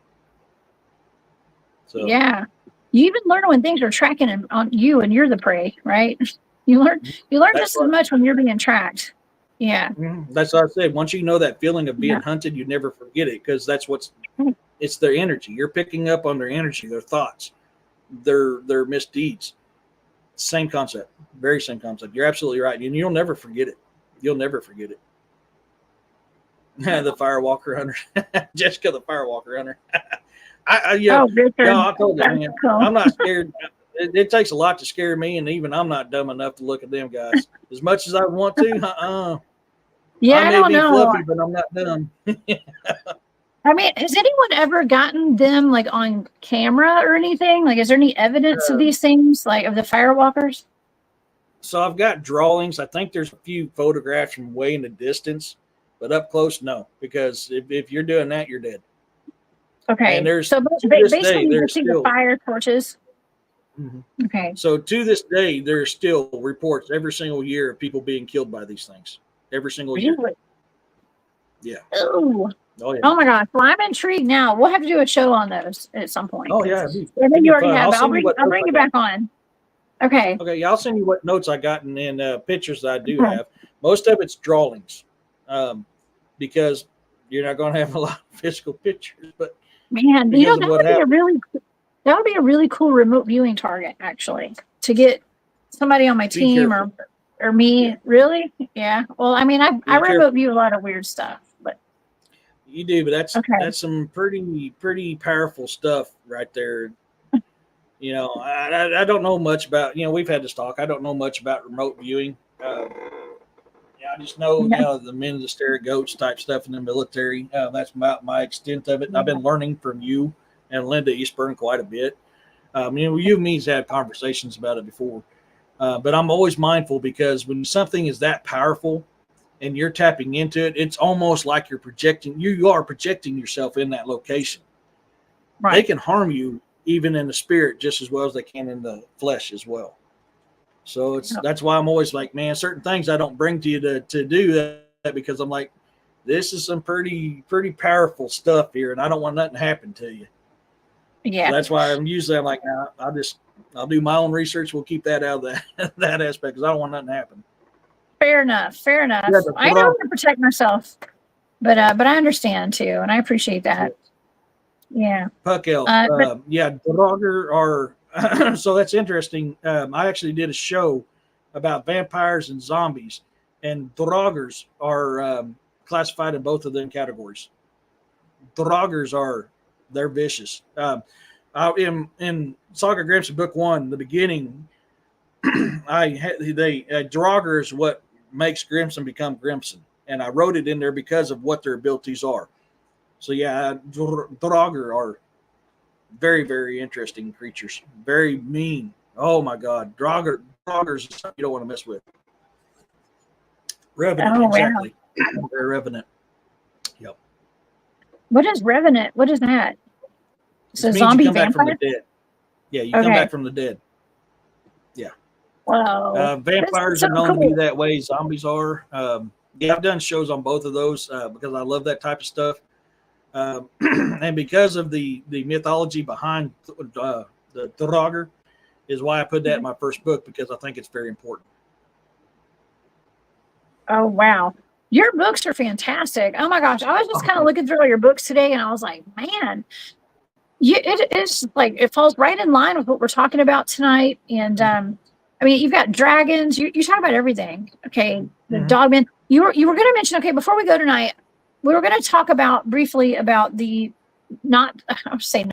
So yeah, you even learn when things are tracking on you and you're the prey, right? You learn just as much when you're being tracked. Yeah, that's what I said. Once you know that feeling of being hunted, you never forget it, because that's it's their energy. You're picking up on their energy, their thoughts, their misdeeds. Same concept, very same concept. You're absolutely right, and you'll never forget it. You'll never forget it. The Firewalker Hunter, Jessica, the Firewalker Hunter. Oh, Richard. yeah, I told you, That's man, cool. I'm not scared. It takes a lot to scare me, and even I'm not dumb enough to look at them guys. As much as I want to, Yeah, I I may don't be know. fluffy, but I'm not dumb. I mean, has anyone ever gotten them like on camera or anything? Like, is there any evidence of these things, like of the firewalkers? So I've got drawings. I think there's a few photographs from way in the distance, but up close, no. Because if you're doing that, you're dead. Okay. And there's So to this basically, day, you there's just see the still. fire torches. Mhm. Okay. So to this day, there's still reports every single year of people being killed by these things. Every single year. Really? Yeah. Ooh. Oh yeah. Oh my gosh. Well, I'm intrigued now. We'll have to do a show on those at some point. Oh yeah. I think you already fun. have. I'll bring notes you back on. Okay. Okay, yeah, I'll send you what notes I got and pictures that I do have. Most of it's drawings, because you're not going to have a lot of physical pictures. But Man, because of that what would be happened, that would be a really cool remote viewing target, actually, to get somebody on my Be team careful. or me. Yeah. Really? Yeah. Well, I mean, I careful. remote view a lot of weird stuff, but You do, but that's okay. some pretty powerful stuff right there. You know, I don't know much about. You know, we've had this talk. I don't know much about remote viewing. Yeah, I just know, Yeah. you know, the men that stare at goats type stuff in the military. That's about my extent of it. And I've been learning from you and Linda Eastburn quite a bit. You know, you and me's had conversations about it before, but I'm always mindful because when something is that powerful and you're tapping into it, it's almost like you are projecting yourself in that location. Right. They can harm you even in the spirit just as well as they can in the flesh as well. So that's why I'm always like, man, certain things I don't bring to you to do that because I'm like, this is some pretty powerful stuff here, and I don't want nothing to happen to you. Yeah. So that's why I'm like, nah, I'll do my own research. We'll keep that out of that aspect because I don't want nothing to happen. Fair enough. Fair enough. Yeah, I know how to protect myself, but I understand too, and I appreciate that. Yeah. Puck elf. Yeah, Draugr are. So that's interesting. I actually did a show about vampires and zombies, and Draugrs are classified in both of them categories. Draugrs they're vicious. In Saga Grimson Book 1, the beginning, Draugr is what makes Grimson become Grimson, and I wrote it in there because of what their abilities are. So yeah, Draugr are very, very interesting creatures. Very mean. Oh my God, Draugrs is something you don't want to mess with. Revenant, exactly. Wow. Very Revenant. Yep. What is Revenant? What is that? So zombie vampire? Back from the dead. Yeah, you come back from the dead. Yeah. Wow. Vampires are known to be that way. Zombies are. Yeah, I've done shows on both of those because I love that type of stuff. And because of the mythology behind the Draugr is why I put that in my first book, because I think it's very important. Oh, wow. Your books are fantastic. Oh my gosh. I was just kind of looking through all your books today and I was like, man, it is like, it falls right in line with what we're talking about tonight. And, I mean, you've got dragons, you talk about everything. Okay. The dogmen, you were going to mention, okay, before we go tonight, we were going to talk briefly about the Nazi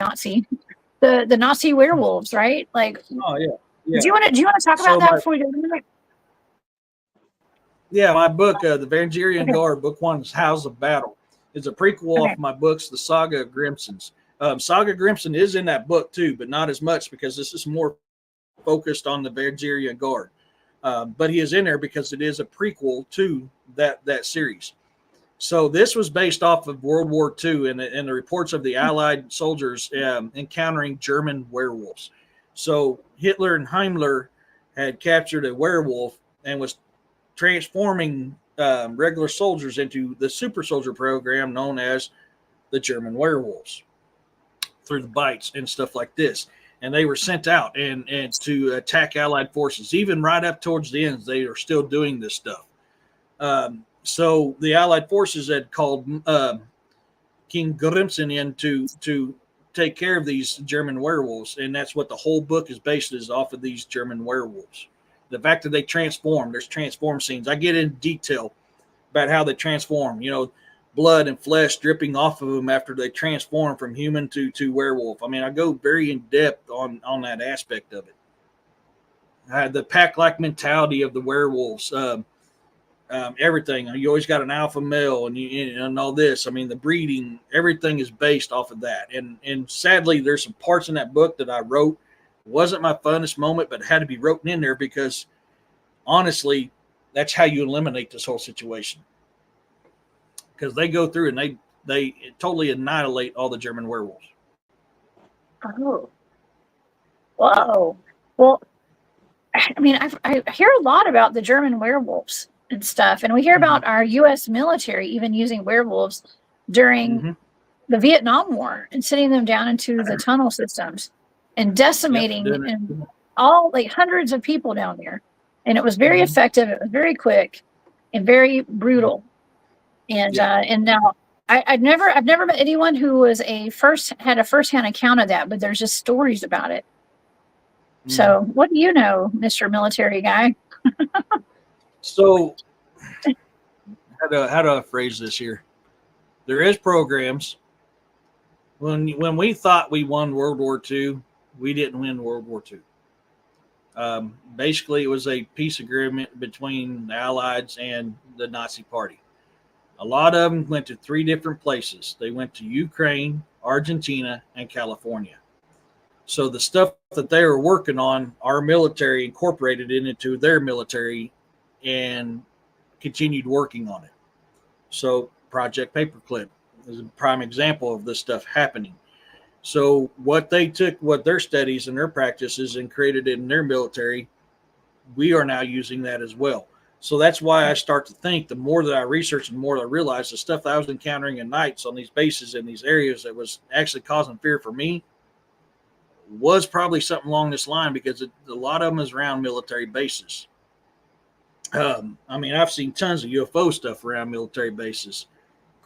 werewolves, right? Like, oh yeah. Do you want to talk about that before we go tonight? Yeah, my book, The Vaingerian Guard, Book 1, is House of Battle. It's a prequel off my books, The Saga of Grimsons. Saga Grimson is in that book too, but not as much because this is more focused on the Vaingerian Guard. But he is in there because it is a prequel to that series. So this was based off of World War II and the reports of the Allied soldiers encountering German werewolves. So Hitler and Himmler had captured a werewolf and was transforming regular soldiers into the super soldier program known as the German werewolves through the bites and stuff like this. And they were sent out and to attack Allied forces. Even right up towards the end, they are still doing this stuff. So the Allied forces had called King Grimson in to take care of these German werewolves. And that's what the whole book is based is off of these German werewolves. The fact that they transform, there's transform scenes. I get in detail about how they transform. You know, blood and flesh dripping off of them after they transform from human to werewolf. I mean, I go very in depth on that aspect of it. The pack-like mentality of the werewolves, everything. You always got an alpha male and all this. I mean, the breeding, everything is based off of that. And sadly, there's some parts in that book that I wrote. It wasn't my funnest moment, but it had to be written in there because honestly, that's how you eliminate this whole situation. Because they go through and they totally annihilate all the German werewolves. Oh, whoa. Well, I mean, I hear a lot about the German werewolves and stuff, and we hear about our U.S. military even using werewolves during the Vietnam War and sending them down into the tunnel systems and decimating and all like hundreds of people down there. And it was very effective. It was very quick and very brutal. And and now I've never met anyone who was had a firsthand account of that, but there's just stories about it. So what do you know, Mr. Military Guy? So how do I phrase this here? There is programs. When we thought we won World War II, we didn't win World War II. Basically, it was a peace agreement between the Allies and the Nazi Party. A lot of them went to 3 different places. They went to Ukraine, Argentina, and California. So the stuff that they were working on, our military incorporated it into their military and continued working on it. So Project Paperclip is a prime example of this stuff happening. So what they took, what their studies and their practices and created in their military, we are now using that as well. So that's why I start to think the more that I research and the more that I realize the stuff that I was encountering at nights on these bases in these areas that was actually causing fear for me was probably something along this line because a lot of them is around military bases. I mean, I've seen tons of UFO stuff around military bases,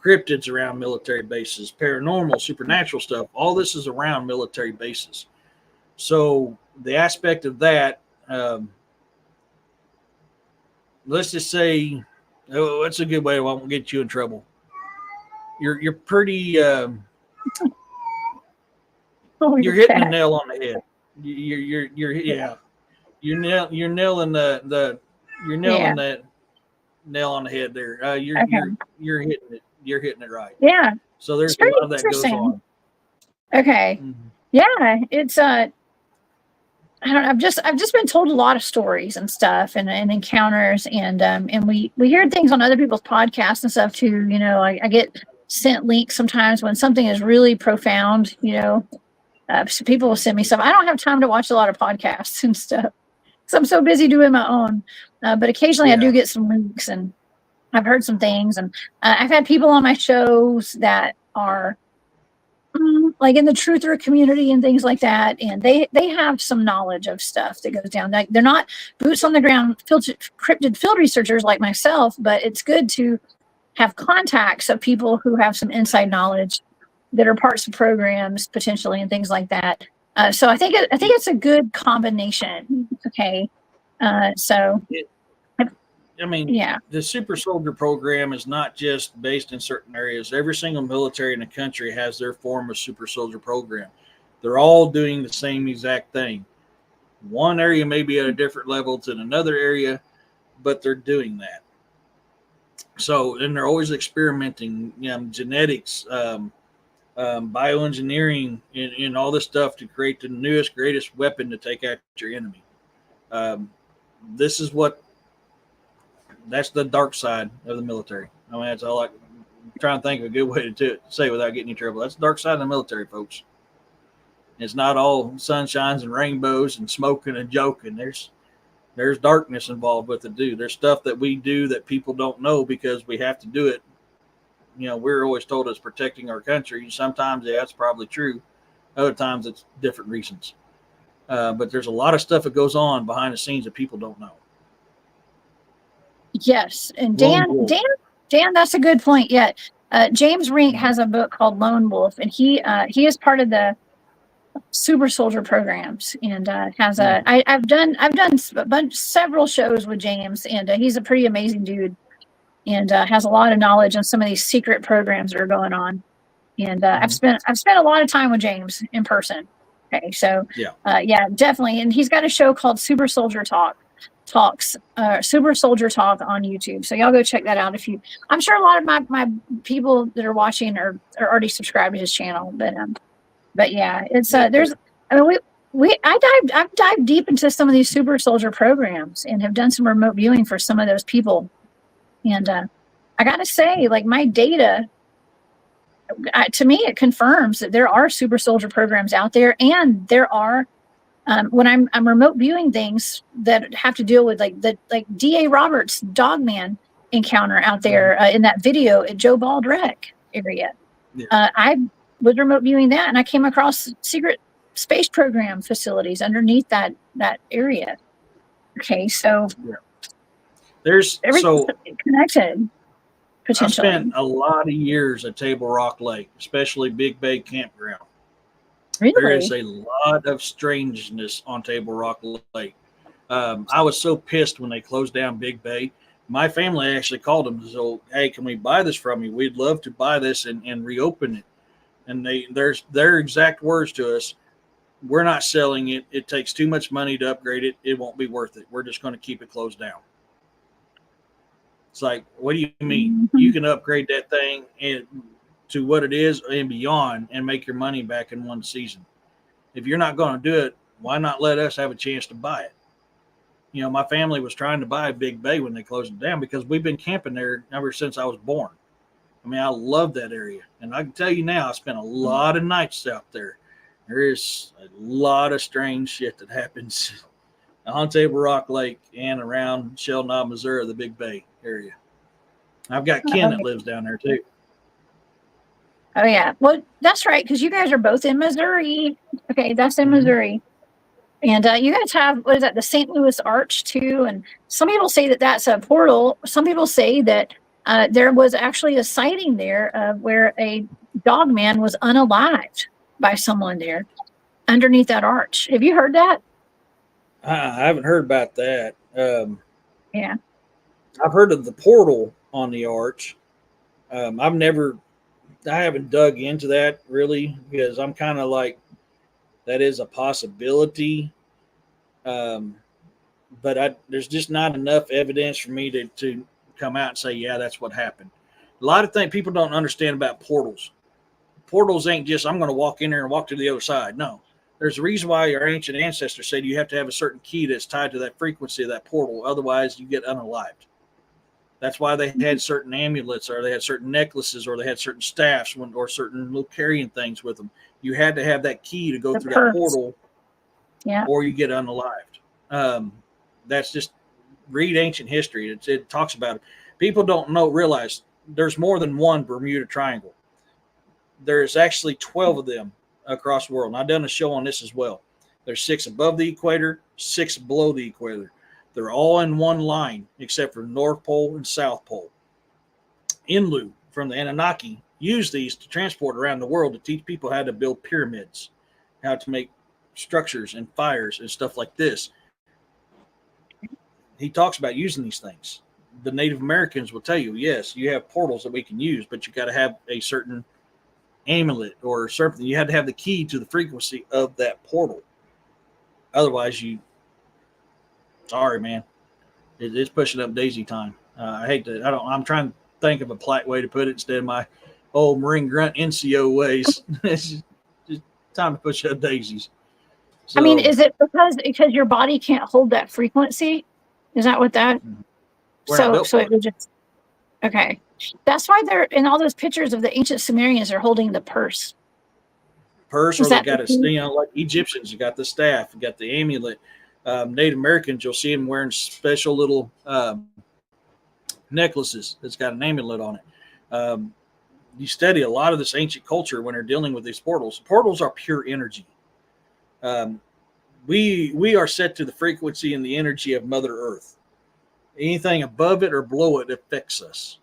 cryptids around military bases, paranormal, supernatural stuff. All this is around military bases. So the aspect of that, let's just say, that's a good way. I won't get you in trouble. You're pretty. You're hitting the nail on the head. You're nailing the nail on the head there. You're hitting it. You're hitting it right. Yeah. So there's a lot of that goes on. Okay. Yeah, it's I don't know. I've just been told a lot of stories and stuff and encounters and we hear things on other people's podcasts and stuff too. You know, I get sent links sometimes when something is really profound. You know, so people will send me stuff. I don't have time to watch a lot of podcasts and stuff because I'm so busy doing my own. But occasionally I do get some links and I've heard some things and I've had people on my shows that are like in the truther community and things like that, and they have some knowledge of stuff that goes down. Like, they're not boots on the ground cryptid field researchers like myself, but it's good to have contacts of people who have some inside knowledge that are parts of programs potentially and things like that. So I think it's a good combination. Okay, I mean, the Super Soldier program is not just based in certain areas. Every single military in the country has their form of Super Soldier program. They're all doing the same exact thing. One area may be at a different level than another area, but they're doing that. So, and they're always experimenting, genetics, bioengineering, and all this stuff to create the newest, greatest weapon to take out your enemy. This is that's the dark side of the military. I mean, that's all I'm trying to think of a good way to say without getting in trouble. That's the dark side of the military, folks. It's not all sunshines and rainbows and smoking and joking. There's darkness involved with it, too. There's stuff that we do that people don't know because we have to do it. You know, we're always told it's protecting our country. Sometimes, that's probably true. Other times, it's different reasons. But there's a lot of stuff that goes on behind the scenes that people don't know. Yes, and Dan, that's a good point. Yet, James Rink has a book called Lone Wolf, and he is part of the Super Soldier programs, and has I've done several shows with James, and he's a pretty amazing dude. and has a lot of knowledge on some of these secret programs that are going on. And I've spent a lot of time with James in person. Okay, so yeah, definitely. And he's got a show called Super Soldier Talks, Super Soldier Talk on YouTube. So y'all go check that out. I'm sure a lot of my people that are watching are already subscribed to his channel. But yeah, it's there's. I mean, I've dived deep into some of these Super Soldier programs and have done some remote viewing for some of those people. And I got to say, like, my data, to me, it confirms that there are Super Soldier programs out there, and there are. When I'm remote viewing things that have to deal with like D.A. Roberts Dogman encounter out there in that video at Joe Baldrek area. Yeah. I was remote viewing that, and I came across secret space program facilities underneath that area. Okay, so there's everything's connected. Potentially, I spent a lot of years at Table Rock Lake, especially Big Bay Campground. Really? There is a lot of strangeness on Table Rock Lake. I was so pissed when they closed down Big Bay. My family actually called them. So, hey, can we buy this from you? We'd love to buy this and reopen it. And their exact words to us: we're not selling it. It takes too much money to upgrade it. It won't be worth it. We're just going to keep it closed down. It's like, what do you mean? You can upgrade that thing to what it is and beyond and make your money back in one season. If you're not going to do it, why not let us have a chance to buy it? You know, my family was trying to buy Big Bay when they closed it down because we've been camping there ever since I was born. I mean, I love that area. And I can tell you now, I spent a lot of nights out there. There is a lot of strange shit that happens on Table Rock Lake and around Shell Knob, Missouri, the Big Bay area. I've got Ken that lives down there too. Oh, yeah. Well, that's right, because you guys are both in Missouri. Okay, that's in Missouri. And you guys have, what is that, the St. Louis Arch, too? And some people say that that's a portal. Some people say that there was actually a sighting there where a dog man was unalived by someone there underneath that arch. Have you heard that? I haven't heard about that. Yeah. I've heard of the portal on the arch. I haven't dug into that really because I'm kind of like, that is a possibility. But there's just not enough evidence for me to come out and say, yeah, that's what happened. A lot of things people don't understand about portals. Portals ain't just, I'm going to walk in there and walk to the other side. No, there's a reason why our ancient ancestors said you have to have a certain key that's tied to that frequency of that portal. Otherwise you get unalived. That's why they had certain amulets, or they had certain necklaces, or they had certain staffs, or certain little carrying things with them. You had to have that key to go through that portal, or you get unalived. That's just, read ancient history. It talks about it. People don't realize there's more than one Bermuda Triangle. There's actually 12 of them across the world. And I've done a show on this as well. There's 6 above the equator, 6 below the equator. They're all in one line, except for North Pole and South Pole. Inlu from the Anunnaki used these to transport around the world to teach people how to build pyramids, how to make structures and fires and stuff like this. He talks about using these things. The Native Americans will tell you, yes, you have portals that we can use, but you got to have a certain amulet or something. You had to have the key to the frequency of that portal. Otherwise, sorry, man. It's pushing up daisy time. I hate to, I'm trying to think of a polite way to put it instead of my old Marine grunt NCO ways. It's just time to push up daisies. So, I mean, is it because your body can't hold that frequency? Is that what that? So it would just, okay. That's why they're in all those pictures of the ancient Sumerians are holding the purse. Or they got like Egyptians, you got the staff, you got the amulet. Native Americans, you'll see them wearing special little necklaces that's got an amulet on it. You study a lot of this ancient culture when they're dealing with these portals. Portals are pure energy. We are set to the frequency and the energy of Mother Earth. Anything above it or below it affects us.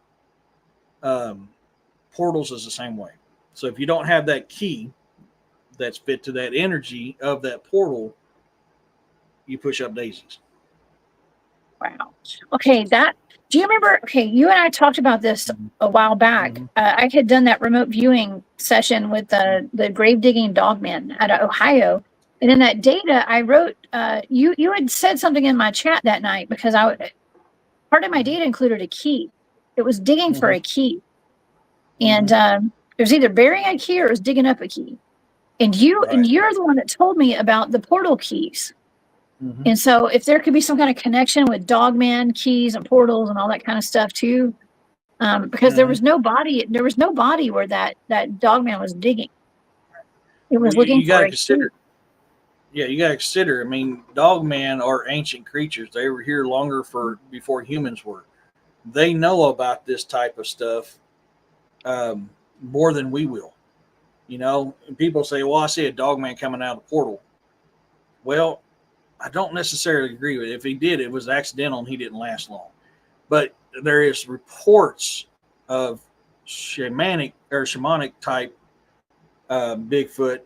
Portals is the same way. So if you don't have that key that's fit to that energy of that portal, you push up daisies. Wow. Okay, do you remember? Okay, you and I talked about this a while back. Mm-hmm. I had done that remote viewing session with the grave digging dogmen out of Ohio, and in that data, I wrote. You had said something in my chat that night because part of my data included a key. It was digging for a key, and it was either burying a key or it was digging up a key. And you're the one that told me about the portal keys. Mm-hmm. And so if there could be some kind of connection with dogman keys and portals and all that kind of stuff too, because there was no body where that dogman was digging. It was looking you for gotta a consider. key. Yeah, you gotta consider. I mean, dogmen are ancient creatures. They were here longer before humans were. They know about this type of stuff more than we will. You know, and people say, "Well, I see a dogman coming out of the portal." Well, I don't necessarily agree with it. If he did, it was accidental and he didn't last long. But there is reports of shamanic type Bigfoot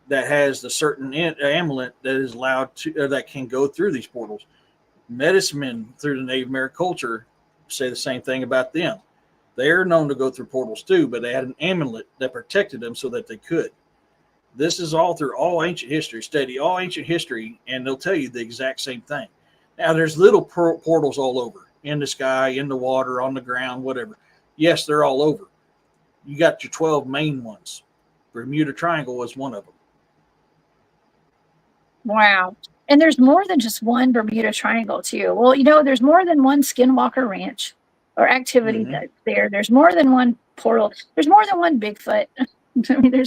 that has the certain amulet that is allowed to that can go through these portals. Medicine men through the Native American culture say the same thing about them. They're known to go through portals too, but they had an amulet that protected them so that they could. This is all through all ancient history. Study all ancient history, and they'll tell you the exact same thing. Now, there's little portals all over, in the sky, in the water, on the ground, whatever. Yes, they're all over. You got your 12 main ones. Bermuda Triangle was one of them. Wow. And there's more than just one Bermuda Triangle too. Well, there's more than one Skinwalker Ranch or activity there. There's more than one portal. There's more than one Bigfoot. I mean,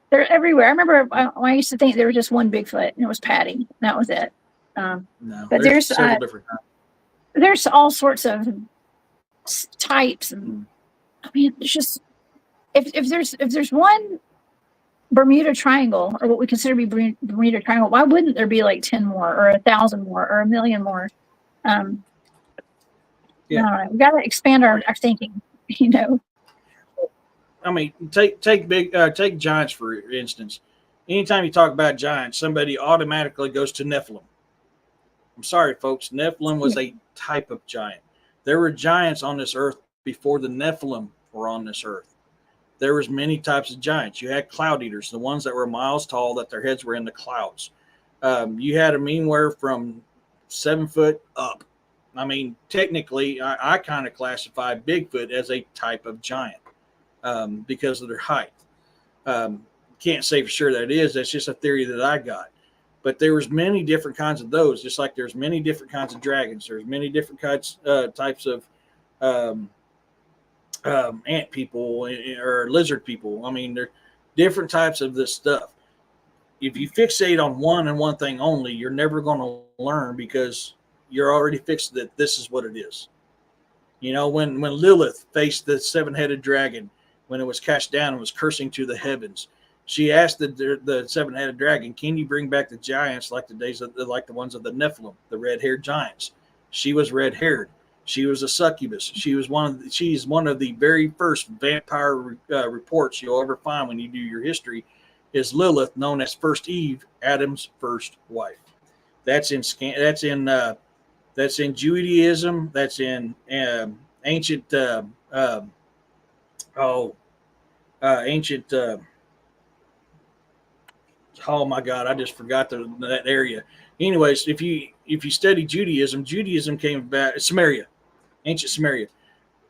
they're everywhere. I remember I used to think there was just one Bigfoot, and it was Patty. That was it. No, but there's several different kinds. There's all sorts of types, and I mean, it's just if there's one Bermuda Triangle, or what we consider to be Bermuda Triangle, why wouldn't there be like 10 more, or 1,000 more, or 1,000,000 more? Yeah, I don't know. We got to expand our thinking. I mean, take giants for instance. Anytime you talk about giants, somebody automatically goes to Nephilim. I'm sorry, folks. Nephilim was a type of giant. There were giants on this earth before the Nephilim were on this earth. There was many types of giants. You had cloud eaters, the ones that were miles tall, that their heads were in the clouds. You had a meanwhile from 7 foot up. I mean, technically, I kind of classify Bigfoot as a type of giant because of their height. Can't say for sure that it is. That's just a theory that I got. But there was many different kinds of those, just like there's many different kinds of dragons. There's many different types of ant people or lizard people. I mean, there are different types of this stuff. If you fixate on one and one thing only, you're never going to learn because you're already fixed that this is what it is. When Lilith faced the 7-headed dragon, when it was cast down and was cursing to the heavens, she asked the 7-headed dragon, "Can you bring back the giants like the ones of the Nephilim, the red-haired giants?" She was red-haired. She was a succubus. She's one of the very first vampire reports you'll ever find when you do your history. Is Lilith, known as First Eve, Adam's first wife. That's in Judaism. That's in ancient. Ancient. Oh my God, I just forgot that area. Anyways, if you study Judaism came about Samaria, ancient Samaria.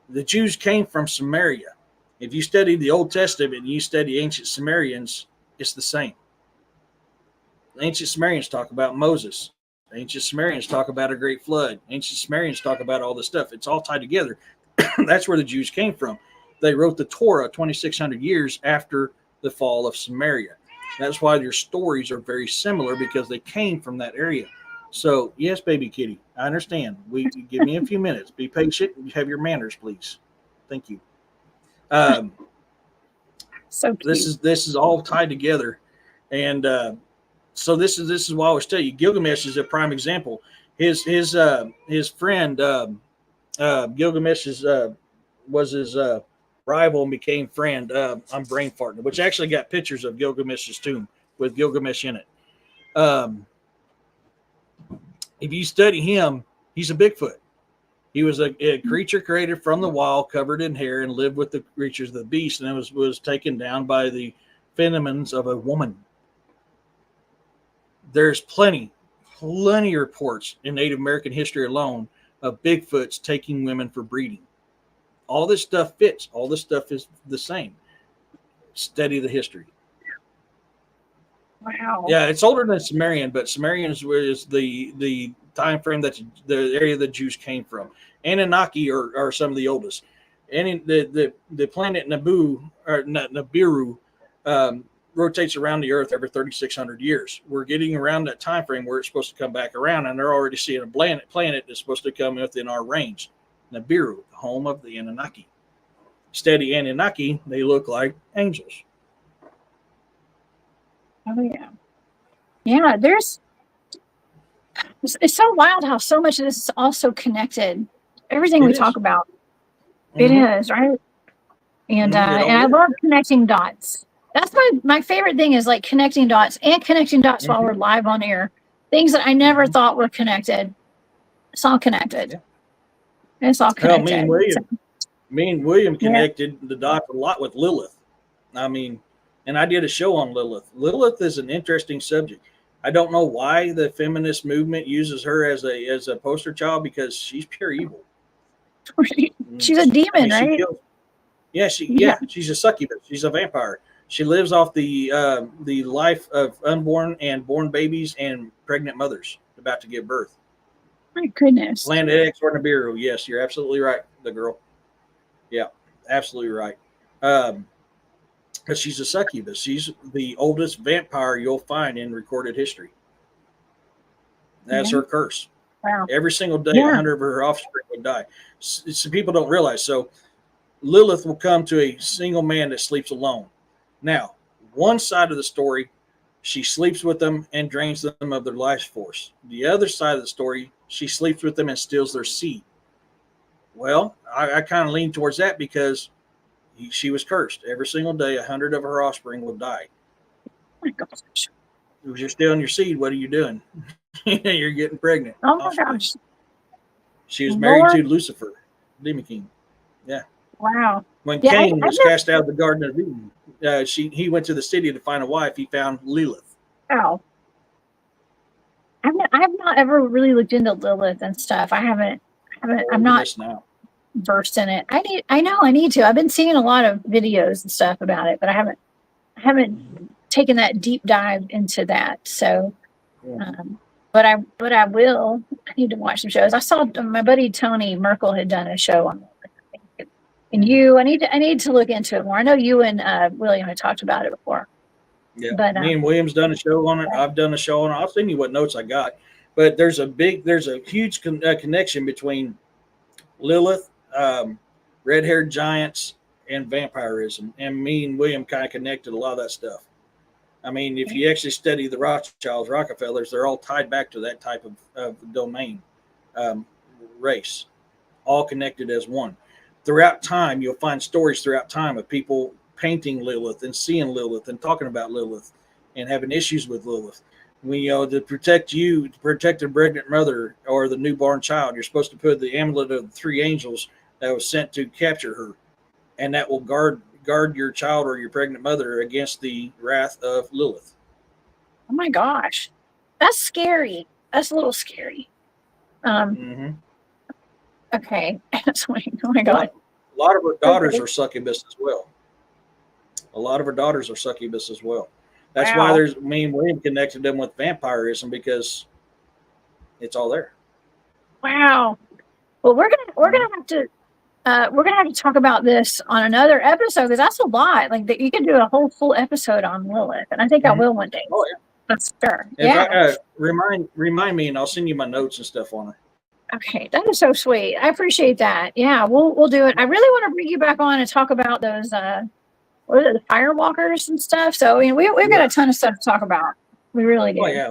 The Jews came from Samaria. If you study the Old Testament and you study ancient Sumerians, it's the same. Ancient Sumerians talk about Moses. Ancient Sumerians talk about a great flood. Ancient Sumerians talk about all this stuff. It's all tied together. That's where the Jews came from. They wrote the Torah 2,600 years after the fall of Samaria. That's why their stories are very similar, because they came from that area. So, yes, baby kitty, I understand. Give me a few minutes. Be patient and have your manners, please. Thank you. So cute. This is all tied together, and so this is why I always tell you, Gilgamesh is a prime example. His friend Gilgamesh was his rival and became friend. I'm brain farting, which actually got pictures of Gilgamesh's tomb with Gilgamesh in it. If you study him, He's a Bigfoot. He was a creature created from the wild, covered in hair, and lived with the creatures of the beast, and it was taken down by the phenomens of a woman. There's plenty reports in Native American history alone of Bigfoots taking women for breeding. All this stuff fits. All this stuff is the same. Study the history. Wow. Yeah, it's older than Sumerian, but Sumerian is the time frame that the area the Jews came from. Anunnaki are some of the oldest. And the planet Nibiru rotates around the Earth every 3,600 years. We're getting around that time frame where it's supposed to come back around, and they're already seeing a planet that's supposed to come within our range. Nibiru, the home of the Anunnaki. Study Anunnaki, they look like angels. Oh yeah. Yeah, it's so wild how so much of this is also connected. Everything we talk about. It is, right? And and I love connecting dots. That's my favorite thing is like connecting dots while we're live on air. Things that I never thought were connected. It's all connected. Yeah. It's all connected. Well, me and William connected the dots a lot with Lilith. I mean, and I did a show on Lilith. Lilith is an interesting subject. I don't know why the feminist movement uses her as a poster child, because she's pure evil. She's a demon, right? She's a succubus. She's a vampire. She lives off the life of unborn and born babies and pregnant mothers about to give birth. My goodness. Land eggs or Nibiru. Yes, you're absolutely right, the girl. Yeah, absolutely right. But she's a succubus. She's the oldest vampire you'll find in recorded history. That's her curse. Wow. Every single day, 100 of her offspring would die. So people don't realize. So Lilith will come to a single man that sleeps alone. Now, one side of the story, she sleeps with them and drains them of their life force. The other side of the story, she sleeps with them and steals their seed. Well, I kind of lean towards that, because she was cursed. Every single day, 100 of her offspring will die. Oh my gosh. If you're stealing your seed, what are you doing? You're getting pregnant. Oh my gosh. She was married to Lucifer, Demon King. Yeah. Wow. When Cain was cast out of the Garden of Eden, he went to the city to find a wife. He found Lilith. Oh. I've not ever really looked into Lilith and stuff. I'm not versed in it. I know I need to. I've been seeing a lot of videos and stuff about it, but I haven't taken that deep dive into that. So, but I will. I need to watch some shows. I saw my buddy Tony Merkel had done a show on it. And I need to look into it more. I know you and William had talked about it before. Yeah, but me and William's done a show on it. I've done a show on it. I'll send you what notes I got. But there's a huge connection between Lilith, red-haired giants, and vampirism. And me and William kind of connected a lot of that stuff. I mean, if you actually study the Rothschilds, Rockefellers, they're all tied back to that type of domain, race, all connected as one. Throughout time, you'll find stories throughout time of people painting Lilith and seeing Lilith and talking about Lilith and having issues with Lilith. To protect the pregnant mother or the newborn child, you're supposed to put the amulet of the three angels that was sent to capture her, and that will guard your child or your pregnant mother against the wrath of Lilith. Oh my gosh, that's scary. That's a little scary. Okay. Oh my God. A lot of her daughters are succubus as well. That's why me and William connected them with vampirism, because it's all there. Wow. Well, we're gonna have to talk about this on another episode, because that's a lot. Like you could do a whole full episode on Lilith, and I think I will one day. Oh yeah, that's fair. Remind me, and I'll send you my notes and stuff on her. Okay, that is so sweet. I appreciate that. Yeah, we'll do it. I really want to bring you back on and talk about those what are the firewalkers and stuff. So I mean, we've got a ton of stuff to talk about. We really do. Oh yeah,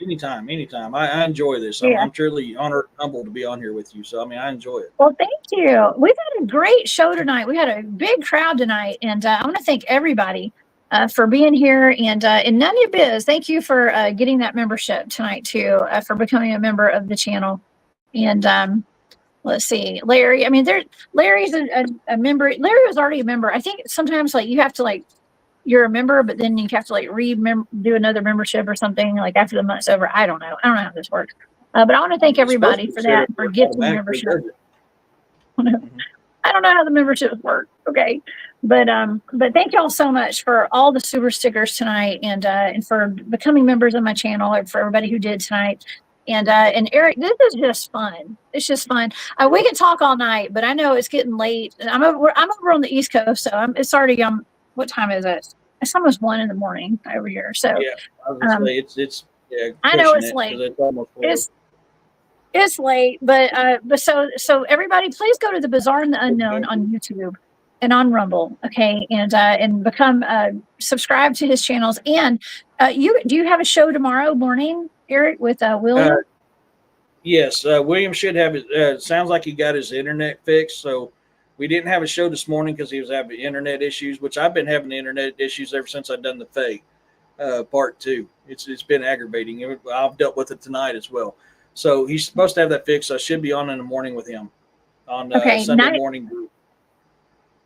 anytime. I enjoy this. I'm truly honored and humbled to be on here with you. So I mean, I enjoy it. Well, thank you. We've had a great show tonight. We had a big crowd tonight, and I want to thank everybody for being here. And none of your biz, thank you for getting that membership tonight too, for becoming a member of the channel. And let's see, Larry. I mean, Larry's a member. Larry was already a member. I think sometimes like you have to like you're a member, but then you have to like do another membership or something like after the month's over. I don't know. I don't know how this works. But I want to thank everybody for that, for gifting membership. I don't know how the memberships work. Okay. But thank y'all so much for all the super stickers tonight and for becoming members of my channel, and for everybody who did tonight. And Eric, this is just fun. It's just fun. We can talk all night, but I know it's getting late. I'm over on the East Coast, so it's already what time is it? It's almost 1 a.m. over here. So yeah, I was gonna say it's I know it's late. It's late, but so everybody, please go to the Bizarre and the Unknown on YouTube and on Rumble, okay, and become subscribe to his channels. And do you have a show tomorrow morning, Eric, with William? Yes, William should have it. Sounds like he got his internet fixed, so we didn't have a show this morning because he was having internet issues, which I've been having internet issues ever since I've done the Fae part 2. It's been aggravating. I've dealt with it tonight as well. So he's supposed to have that fixed. So I should be on in the morning with him on Sunday morning group.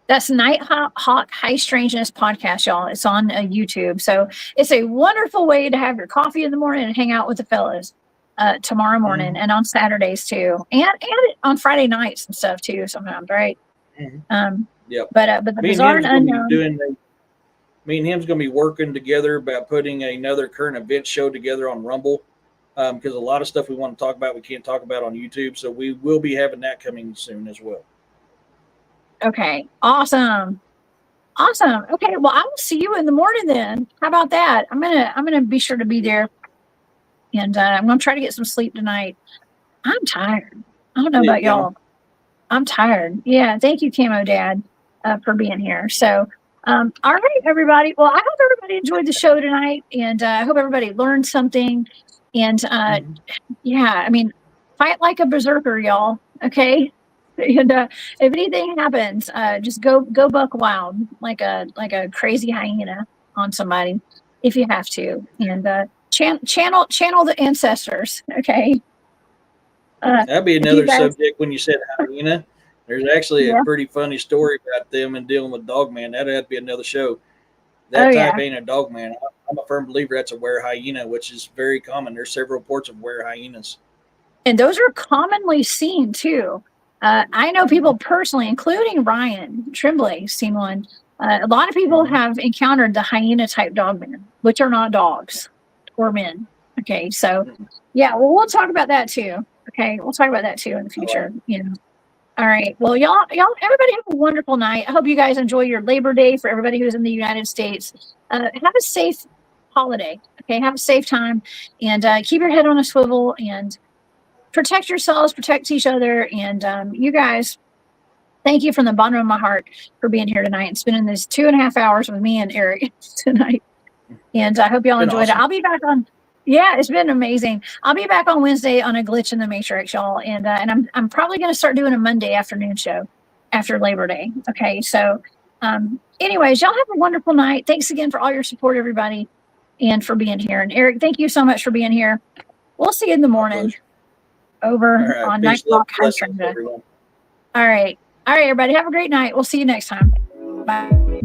That's Nighthawk High Strangeness Podcast, y'all. It's on YouTube. So it's a wonderful way to have your coffee in the morning and hang out with the fellas tomorrow morning and on Saturdays too. And on Friday nights and stuff too sometimes, right? Yep. But the Bizarre and Unknown. Me and him's going to be working together about putting another current event show together on Rumble. Because a lot of stuff we want to talk about, we can't talk about on YouTube. So we will be having that coming soon as well. Okay. Awesome. Okay. Well, I will see you in the morning then. How about that? I'm going to be sure to be there, and I'm going to try to get some sleep tonight. I'm tired. I don't know about y'all. I'm tired. Yeah. Thank you, Camo Dad, for being here. So, all right, everybody. Well, I hope everybody enjoyed the show tonight, and I hope everybody learned something. And yeah, I mean, fight like a berserker, y'all. Okay, and if anything happens, just go buck wild like a crazy hyena on somebody if you have to, and channel the ancestors. Okay, that'd be another subject when you said hyena. There's actually a pretty funny story about them and dealing with Dogman. That'd be another show. That type ain't a Dogman. I'm a firm believer that's a were hyena, which is very common. There's several reports of were hyenas. And those are commonly seen too. I know people personally, including Ryan Tremblay, seen one. A lot of people have encountered the hyena type dogman, which are not dogs or men. Okay, so yeah, well, we'll talk about that too. Okay, we'll talk about that too in the future. You know. All right. Well, y'all, everybody have a wonderful night. I hope you guys enjoy your Labor Day for everybody who's in the United States. Have a safe holiday. Okay. Have a safe time, and keep your head on a swivel and protect yourselves, protect each other. And you guys, thank you from the bottom of my heart for being here tonight and spending this 2.5 hours with me and Eric tonight. And I hope y'all enjoyed it. I'll be back on. Yeah, it's been amazing. I'll be back on Wednesday on a glitch in the Matrix, y'all, and I'm probably going to start doing a Monday afternoon show after Labor Day. Okay, so anyways, y'all have a wonderful night. Thanks again for all your support, everybody, and for being here. And Eric, thank you so much for being here. We'll see you in the morning over on Nighthawk High Strangeness. All right, everybody, have a great night. We'll see you next time. Bye.